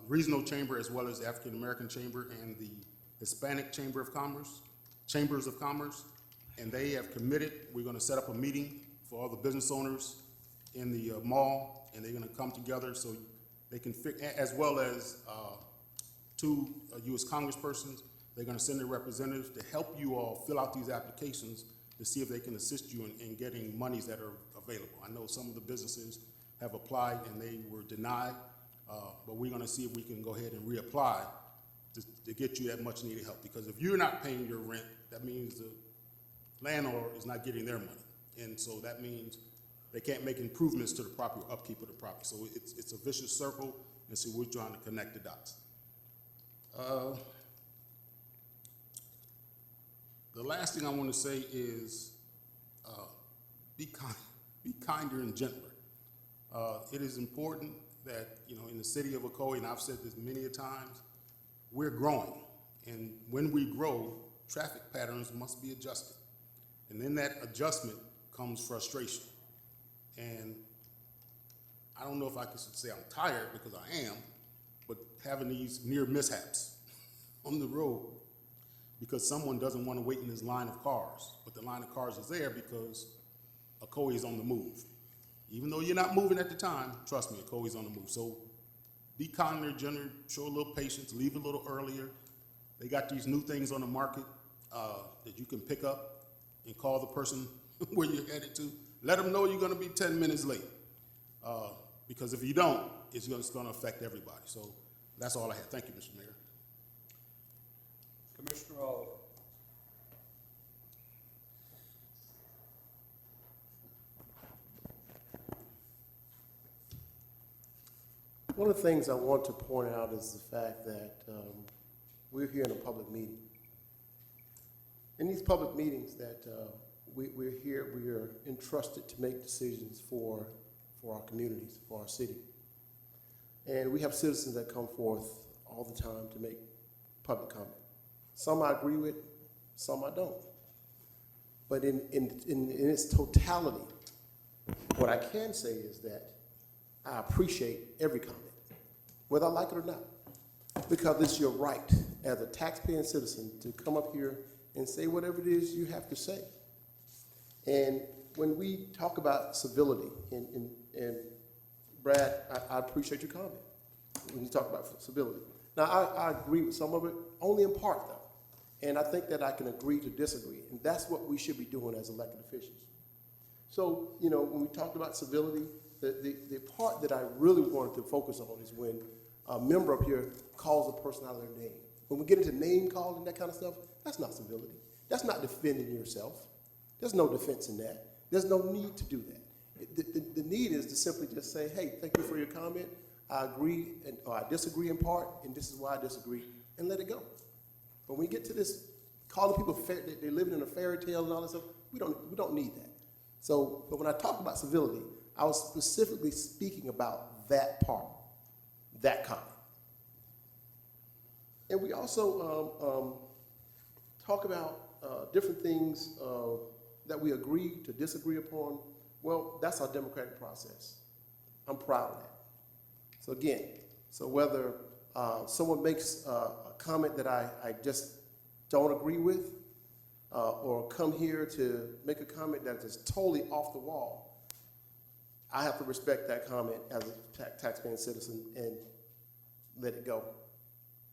Regional Chamber, as well as the African American Chamber and the Hispanic Chambers of Commerce, and they have committed. We're going to set up a meeting for all the business owners in the mall, and they're going to come together so they can as well as two U.S. congresspersons. They're going to send their representatives to help you all fill out these applications to see if they can assist you in getting monies that are available. I know some of the businesses have applied and they were denied, but we're going to see if we can go ahead and reapply to get you that much needed help. Because if you're not paying your rent, that means the landlord is not getting their money. And so that means they can't make improvements to the property, upkeep of the property. So it's a vicious circle, and so we're trying to connect the dots. The last thing I want to say is be kinder and gentler. It is important that, in the city of Ocoee, and I've said this many a times, we're growing. And when we grow, traffic patterns must be adjusted. And in that adjustment comes frustration. And I don't know if I could say I'm tired, because I am, but having these near mishaps on the road because someone doesn't want to wait in this line of cars. But the line of cars is there because Ocoee is on the move. Even though you're not moving at the time, trust me, Ocoee's on the move. So be kinder, gentle, show a little patience, leave a little earlier. They got these new things on the market that you can pick up and call the person where you're headed to. Let them know you're going to be 10 minutes late. Because if you don't, it's going to affect everybody. So that's all I have. Thank you, Mr. Mayor. Commissioner Oliver. One of the things I want to point out is the fact that we're here in a public meeting. In these public meetings that we're here, we are entrusted to make decisions for our communities, for our city. And we have citizens that come forth all the time to make public comment. Some I agree with, some I don't. But in its totality, what I can say is that I appreciate every comment, whether I like it or not, because it's your right as a taxpaying citizen to come up here and say whatever it is you have to say. And when we talk about civility, and Brad, I appreciate your comment when you talk about civility. Now, I agree with some of it, only in part, though. And I think that I can agree to disagree, and that's what we should be doing as elected officials. So, you know, when we talked about civility, the part that I really wanted to focus on is when a member up here calls a person out of their name. When we get into name calling, that kind of stuff, that's not civility. That's not defending yourself. There's no defense in that. There's no need to do that. The need is to simply just say, hey, thank you for your comment. I agree, or I disagree in part, and this is why I disagree, and let it go. But when we get to this, calling people they're living in a fairy tale and all that stuff, we don't need that. So, but when I talk about civility, I was specifically speaking about that part, that comment. And we also talk about different things that we agree to disagree upon. Well, that's our democratic process. I'm proud of that. So again, whether someone makes a comment that I just don't agree with, or come here to make a comment that is totally off the wall, I have to respect that comment as a taxpaying citizen and let it go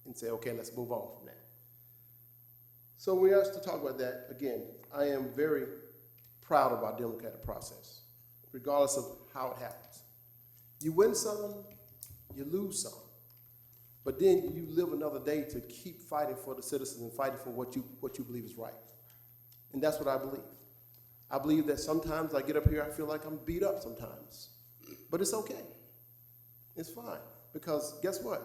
and say, okay, let's move on from that. So we asked to talk about that. Again, I am very proud of our democratic process, regardless of how it happens. You win some, you lose some. But then you live another day to keep fighting for the citizens and fighting for what you believe is right. And that's what I believe. I believe that sometimes I get up here, I feel like I'm beat up sometimes. But it's okay. It's fine. Because guess what?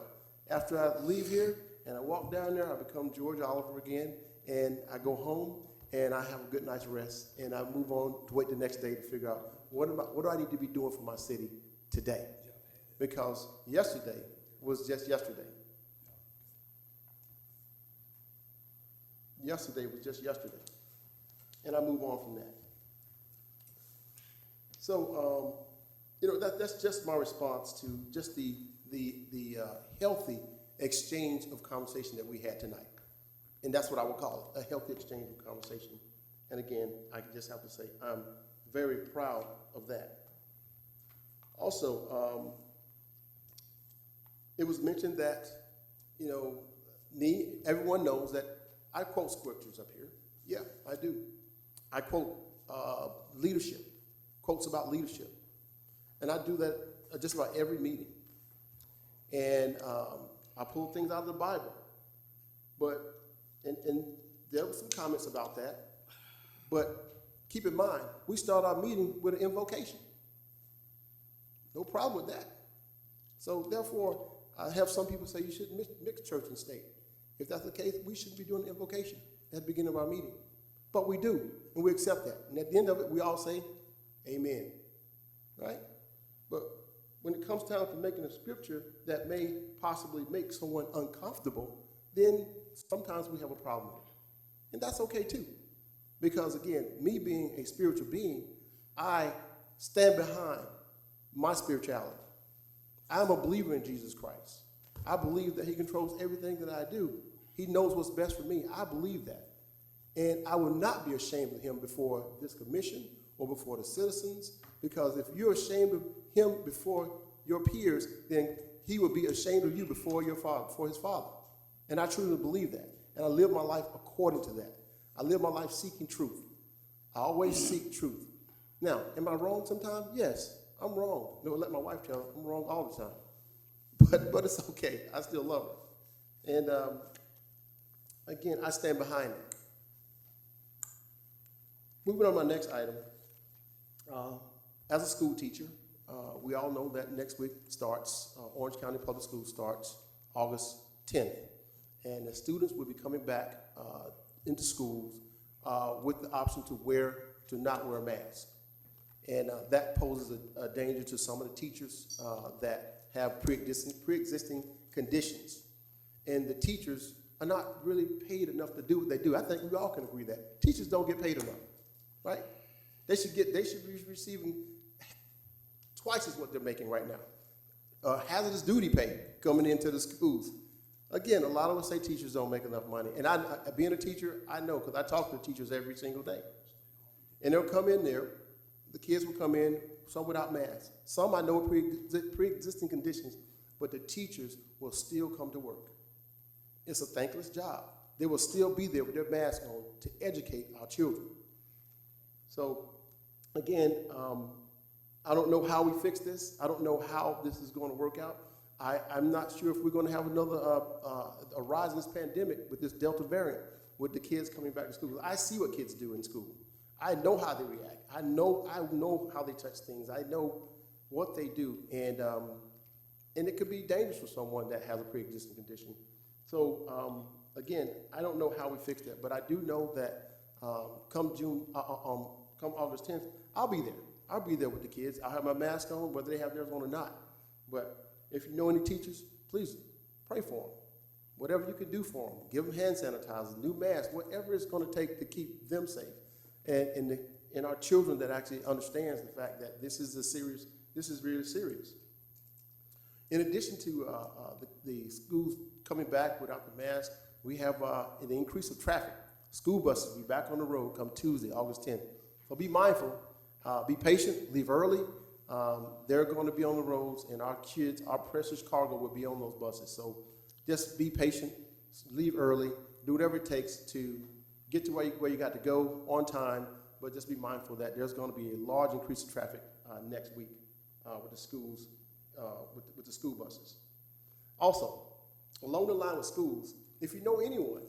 After I leave here and I walk down there, I become George Oliver again, and I go home and I have a good night's rest, and I move on to wait the next day to figure out what do I need to be doing for my city today? Because yesterday was just yesterday. Yesterday was just yesterday. And I move on from that. So, you know, that's just my response to just the healthy exchange of conversation that we had tonight. And that's what I would call it, a healthy exchange of conversation. And again, I just have to say, I'm very proud of that. Also, it was mentioned that, you know, everyone knows that I quote scriptures up here. Yeah, I do. I quote leadership, quotes about leadership. And I do that at just about every meeting. And I pull things out of the Bible. But, and there were some comments about that. But keep in mind, we start our meeting with an invocation. No problem with that. So therefore, I have some people say you shouldn't mix church and state. If that's the case, we shouldn't be doing an invocation at the beginning of our meeting. But we do, and we accept that. And at the end of it, we all say, amen, right? But when it comes down to making a scripture that may possibly make someone uncomfortable, then sometimes we have a problem with it. And that's okay too. Because again, me being a spiritual being, I stand behind my spirituality. I'm a believer in Jesus Christ. I believe that he controls everything that I do. He knows what's best for me. I believe that. And I will not be ashamed of him before this commission or before the citizens, because if you're ashamed of him before your peers, then he will be ashamed of you before your father, before his father. And I truly believe that. And I live my life according to that. I live my life seeking truth. I always seek truth. Now, am I wrong sometimes? Yes, I'm wrong. No, let my wife tell her I'm wrong all the time. But it's okay. I still love her. And again, I stand behind it. Moving on to my next item. As a school teacher, we all know that next week starts, Orange County Public Schools starts August 10th. And the students will be coming back into schools with the option to not wear a mask. And that poses a danger to some of the teachers that have pre-existing conditions. And the teachers are not really paid enough to do what they do. I think we all can agree that teachers don't get paid enough, right? They should be receiving twice as what they're making right now. Hazardous duty pay coming into the schools. Again, a lot of us say teachers don't make enough money. And being a teacher, I know, because I talk to teachers every single day. And they'll come in there, the kids will come in, some without masks. Some I know pre-existing conditions, but the teachers will still come to work. It's a thankless job. They will still be there with their mask on to educate our children. So, again, I don't know how we fix this. I don't know how this is going to work out. I'm not sure if we're going to have another a rise in this pandemic with this Delta variant, with the kids coming back to school. I see what kids do in school. I know how they react. I know how they touch things. I know what they do, and it could be dangerous for someone that has a pre-existing condition. So again, I don't know how we fix that, but I do know that come August 10th, I'll be there. I'll be there with the kids. I'll have my mask on, whether they have theirs on or not. But if you know any teachers, please pray for them. Whatever you can do for them, give them hand sanitizers, new masks, whatever it's going to take to keep them safe, and our children that actually understands the fact that this is really serious. In addition to the schools coming back without the mask, we have an increase of traffic. School buses will be back on the road come Tuesday, August 10th. So be mindful, be patient, leave early. They're going to be on the roads, and our kids, our precious cargo will be on those buses. So just be patient, leave early, do whatever it takes to get to where you got to go on time, but just be mindful that there's going to be a large increase of traffic next week with the schools, with the school buses. Also, along the line with schools, if you know anyone,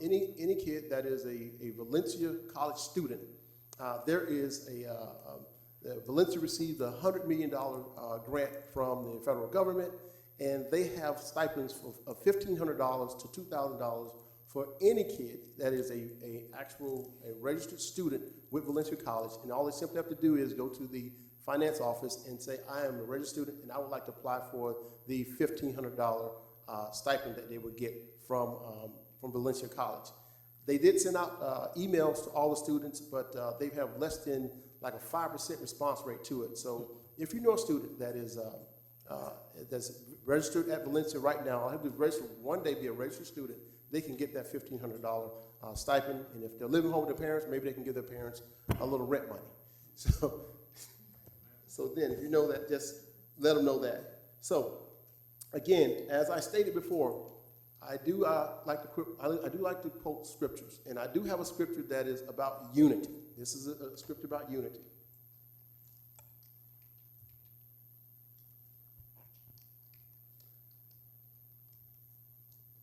any kid that is a Valencia College student, there is Valencia received a $100 million grant from the federal government, and they have stipends of $1,500 to $2,000 for any kid that is a registered student with Valencia College. And all they simply have to do is go to the finance office and say, I am a registered student, and I would like to apply for the $1,500 stipend that they would get from Valencia College. They did send out emails to all the students, but they have less than like a 5% response rate to it. So if you know a student that is that's registered at Valencia right now, I have to register one day, be a registered student, they can get that $1,500 stipend. And if they're living home with their parents, maybe they can give their parents a little rent money. So then, if you know that, just let them know that. So again, as I stated before, I do like to quote scriptures, and I do have a scripture that is about unity. This is a scripture about unity.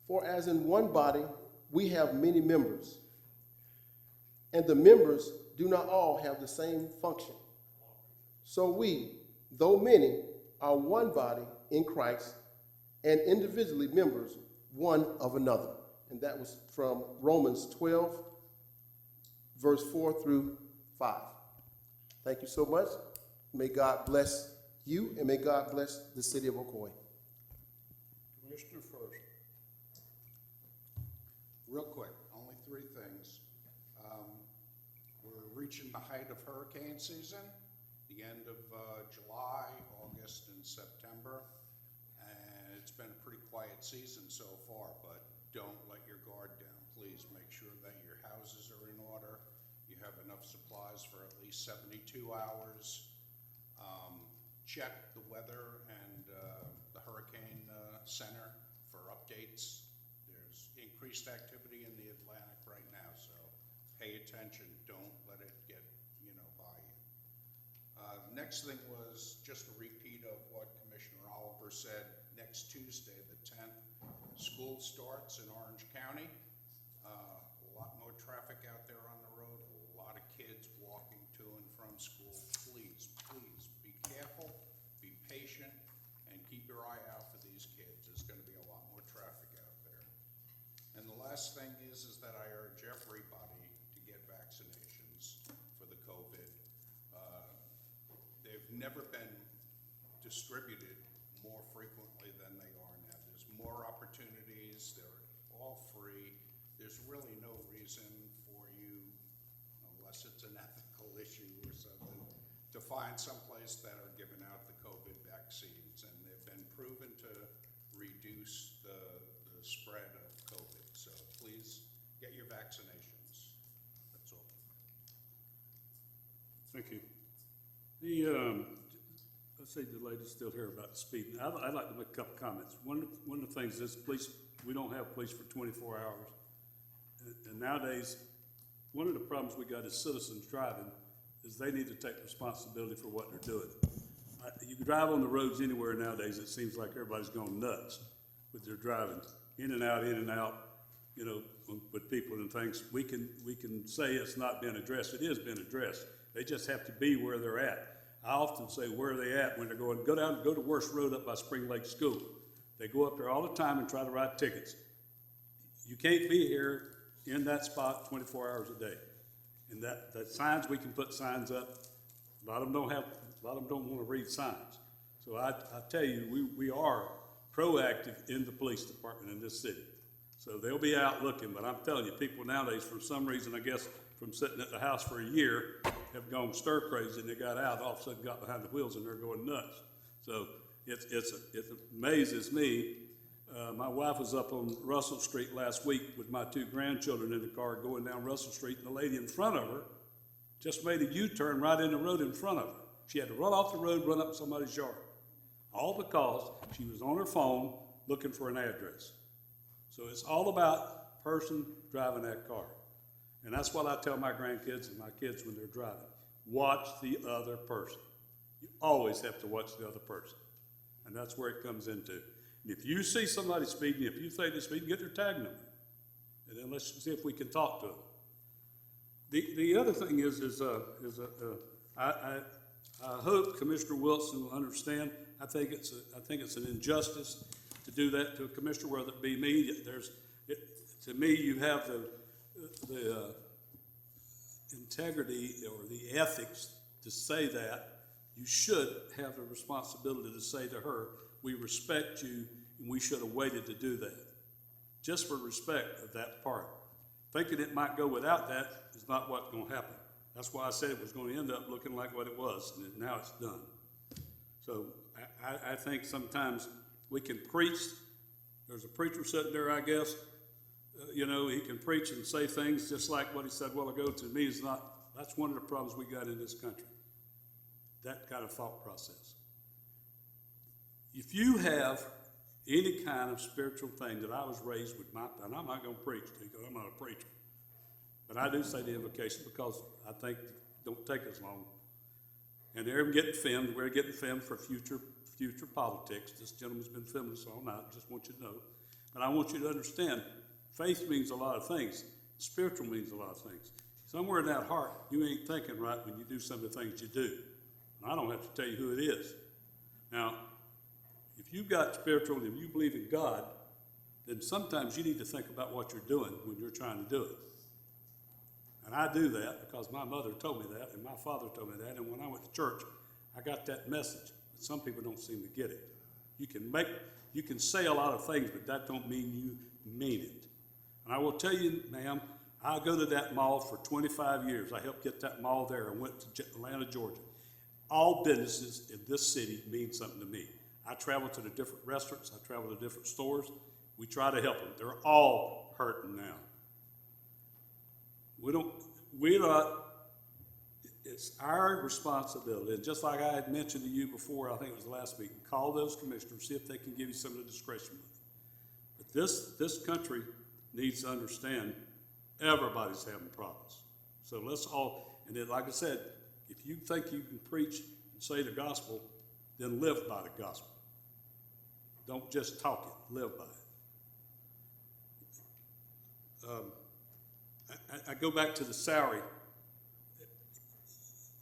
For as in one body we have many members, and the members do not all have the same function. So we, though many, are one body in Christ, and individually members one of another. And that was from Romans 12, verse 4 through 5. Thank you so much. May God bless you, and may God bless the city of Ocoee. Commissioner first. Real quick, only three things. We're reaching the height of hurricane season, the end of July, August, and September. And it's been a pretty quiet season so far, but don't let your guard down. Please make sure that your houses are in order. You have enough supplies for at least 72 hours. Check the weather and the Hurricane Center for updates. There's increased activity in the Atlantic right now, so pay attention. Don't let it get, by you. The next thing was just a repeat of what Commissioner Oliver said. Next Tuesday, the 10th, school starts in Orange County. A lot more traffic out there on the road, a lot of kids walking to and from school. Please, please be careful. last thing is that I urge everybody to get vaccinations for the COVID. They've never been distributed more frequently than they are now. There's more opportunities, they're all free. There's really no reason for you, unless it's an ethical issue or something, to find someplace that are giving out the COVID vaccines, and they've been proven to reduce the spread of COVID. So please get your vaccinations. That's all. Thank you. Let's see, the lady's still here about speeding. I'd like to make a couple comments. One of the things is police, we don't have police for 24 hours. And nowadays, one of the problems we got as citizens driving is they need to take responsibility for what they're doing. You can drive on the roads anywhere nowadays, it seems like everybody's going nuts with their driving, in and out, you know, with people and things. We can say it's not been addressed. It is been addressed. They just have to be where they're at. I often say, where are they at when they're going, go to Worst Road up by Spring Lake School. They go up there all the time and try to write tickets. You can't be here in that spot 24 hours a day. And that signs, we can put signs up. A lot of them don't want to read signs. So I tell you, we are proactive in the police department in this city. So they'll be out looking, but I'm telling you, people nowadays, for some reason, I guess, from sitting at the house for a year, have gone stir crazy, and they got out, all of a sudden got behind the wheels, and they're going nuts. So it amazes me. My wife was up on Russell Street last week with my two grandchildren in the car going down Russell Street, and the lady in front of her just made a U-turn right in the road in front of her. She had to run off the road, run up somebody's yard, all because she was on her phone looking for an address. So it's all about person driving that car. And that's what I tell my grandkids and my kids when they're driving. Watch the other person. You always have to watch the other person. And that's where it comes into. And if you see somebody speeding, if you think they're speeding, get their tag number. And then let's see if we can talk to them. The other thing is I hope Commissioner Wilson will understand. I think it's an injustice to do that to a commissioner, whether it be me. To me, you have the integrity or the ethics to say that. You should have the responsibility to say to her, we respect you, and we should have waited to do that. Just for respect of that part. Thinking it might go without that is not what's going to happen. That's why I said it was going to end up looking like what it was, and now it's done. So I think sometimes we can preach. There's a preacher sitting there, I guess. He can preach and say things just like what he said a while ago. To me, is not. That's one of the problems we got in this country. That kind of thought process. If you have any kind of spiritual thing that I was raised with, and I'm not going to preach to you because I'm not a preacher, but I do say the invocation because I think it don't take as long. And they're getting filmed. We're getting filmed for future politics. This gentleman's been filming us all night. Just want you to know. But I want you to understand, faith means a lot of things. Spiritual means a lot of things. Somewhere in that heart, you ain't thinking right when you do some of the things you do. And I don't have to tell you who it is. Now, if you've got spiritual and if you believe in God, then sometimes you need to think about what you're doing when you're trying to do it. And I do that because my mother told me that and my father told me that. And when I went to church, I got that message. But some people don't seem to get it. You can say a lot of things, but that don't mean you mean it. And I will tell you, ma'am, I go to that mall for 25 years. I helped get that mall there and went to Atlanta, Georgia. All businesses in this city mean something to me. I travel to the different restaurants. I travel to different stores. We try to help them. They're all hurting now. It's our responsibility. And just like I had mentioned to you before, I think it was the last meeting, call those commissioners, see if they can give you some of the discretion money. But this country needs to understand everybody's having problems. So let's all, and then like I said, if you think you can preach and say the gospel, then live by the gospel. Don't just talk it, live by it. I go back to the salary.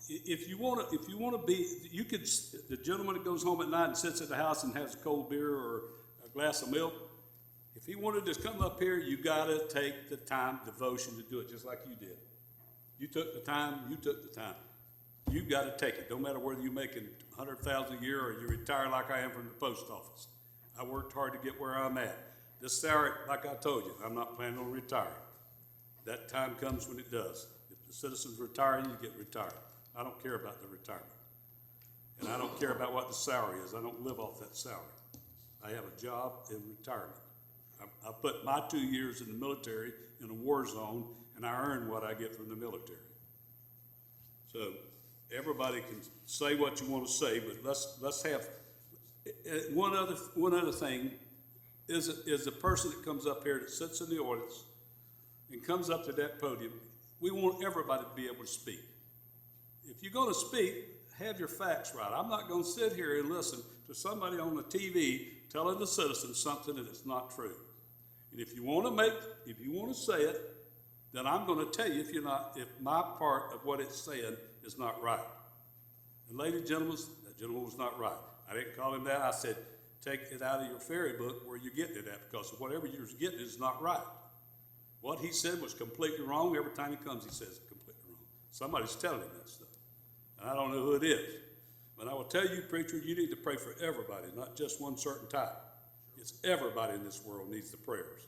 If you want to be, you could. The gentleman that goes home at night and sits at the house and has a cold beer or a glass of milk, If he wanted to come up here, you gotta take the time, devotion to do it, just like you did. You took the time, you took the time. You gotta take it, no matter whether you're making $100,000 a year or you retire like I am from the post office. I worked hard to get where I'm at. This salary, like I told you, I'm not planning on retiring. That time comes when it does. If the citizens retire, you get retired. I don't care about the retirement. And I don't care about what the salary is. I don't live off that salary. I have a job in retirement. I put my 2 years in the military in a war zone, and I earn what I get from the military. So everybody can say what you want to say, but let's have one other thing is the person that comes up here that sits in the audience and comes up to that podium. We want everybody to be able to speak. If you're going to speak, have your facts right. I'm not going to sit here and listen to somebody on the TV telling the citizens something that is not true. And if you want to say it, then I'm going to tell you if my part of what it's saying is not right. And ladies and gentlemen, that gentleman was not right. I didn't call him that. I said, take it out of your fairy book where you're getting it at, because whatever you're getting is not right. What he said was completely wrong. Every time he comes, he says it's completely wrong. Somebody's telling him that stuff. And I don't know who it is. But I will tell you, preacher, you need to pray for everybody, not just one certain type. It's everybody in this world needs the prayers.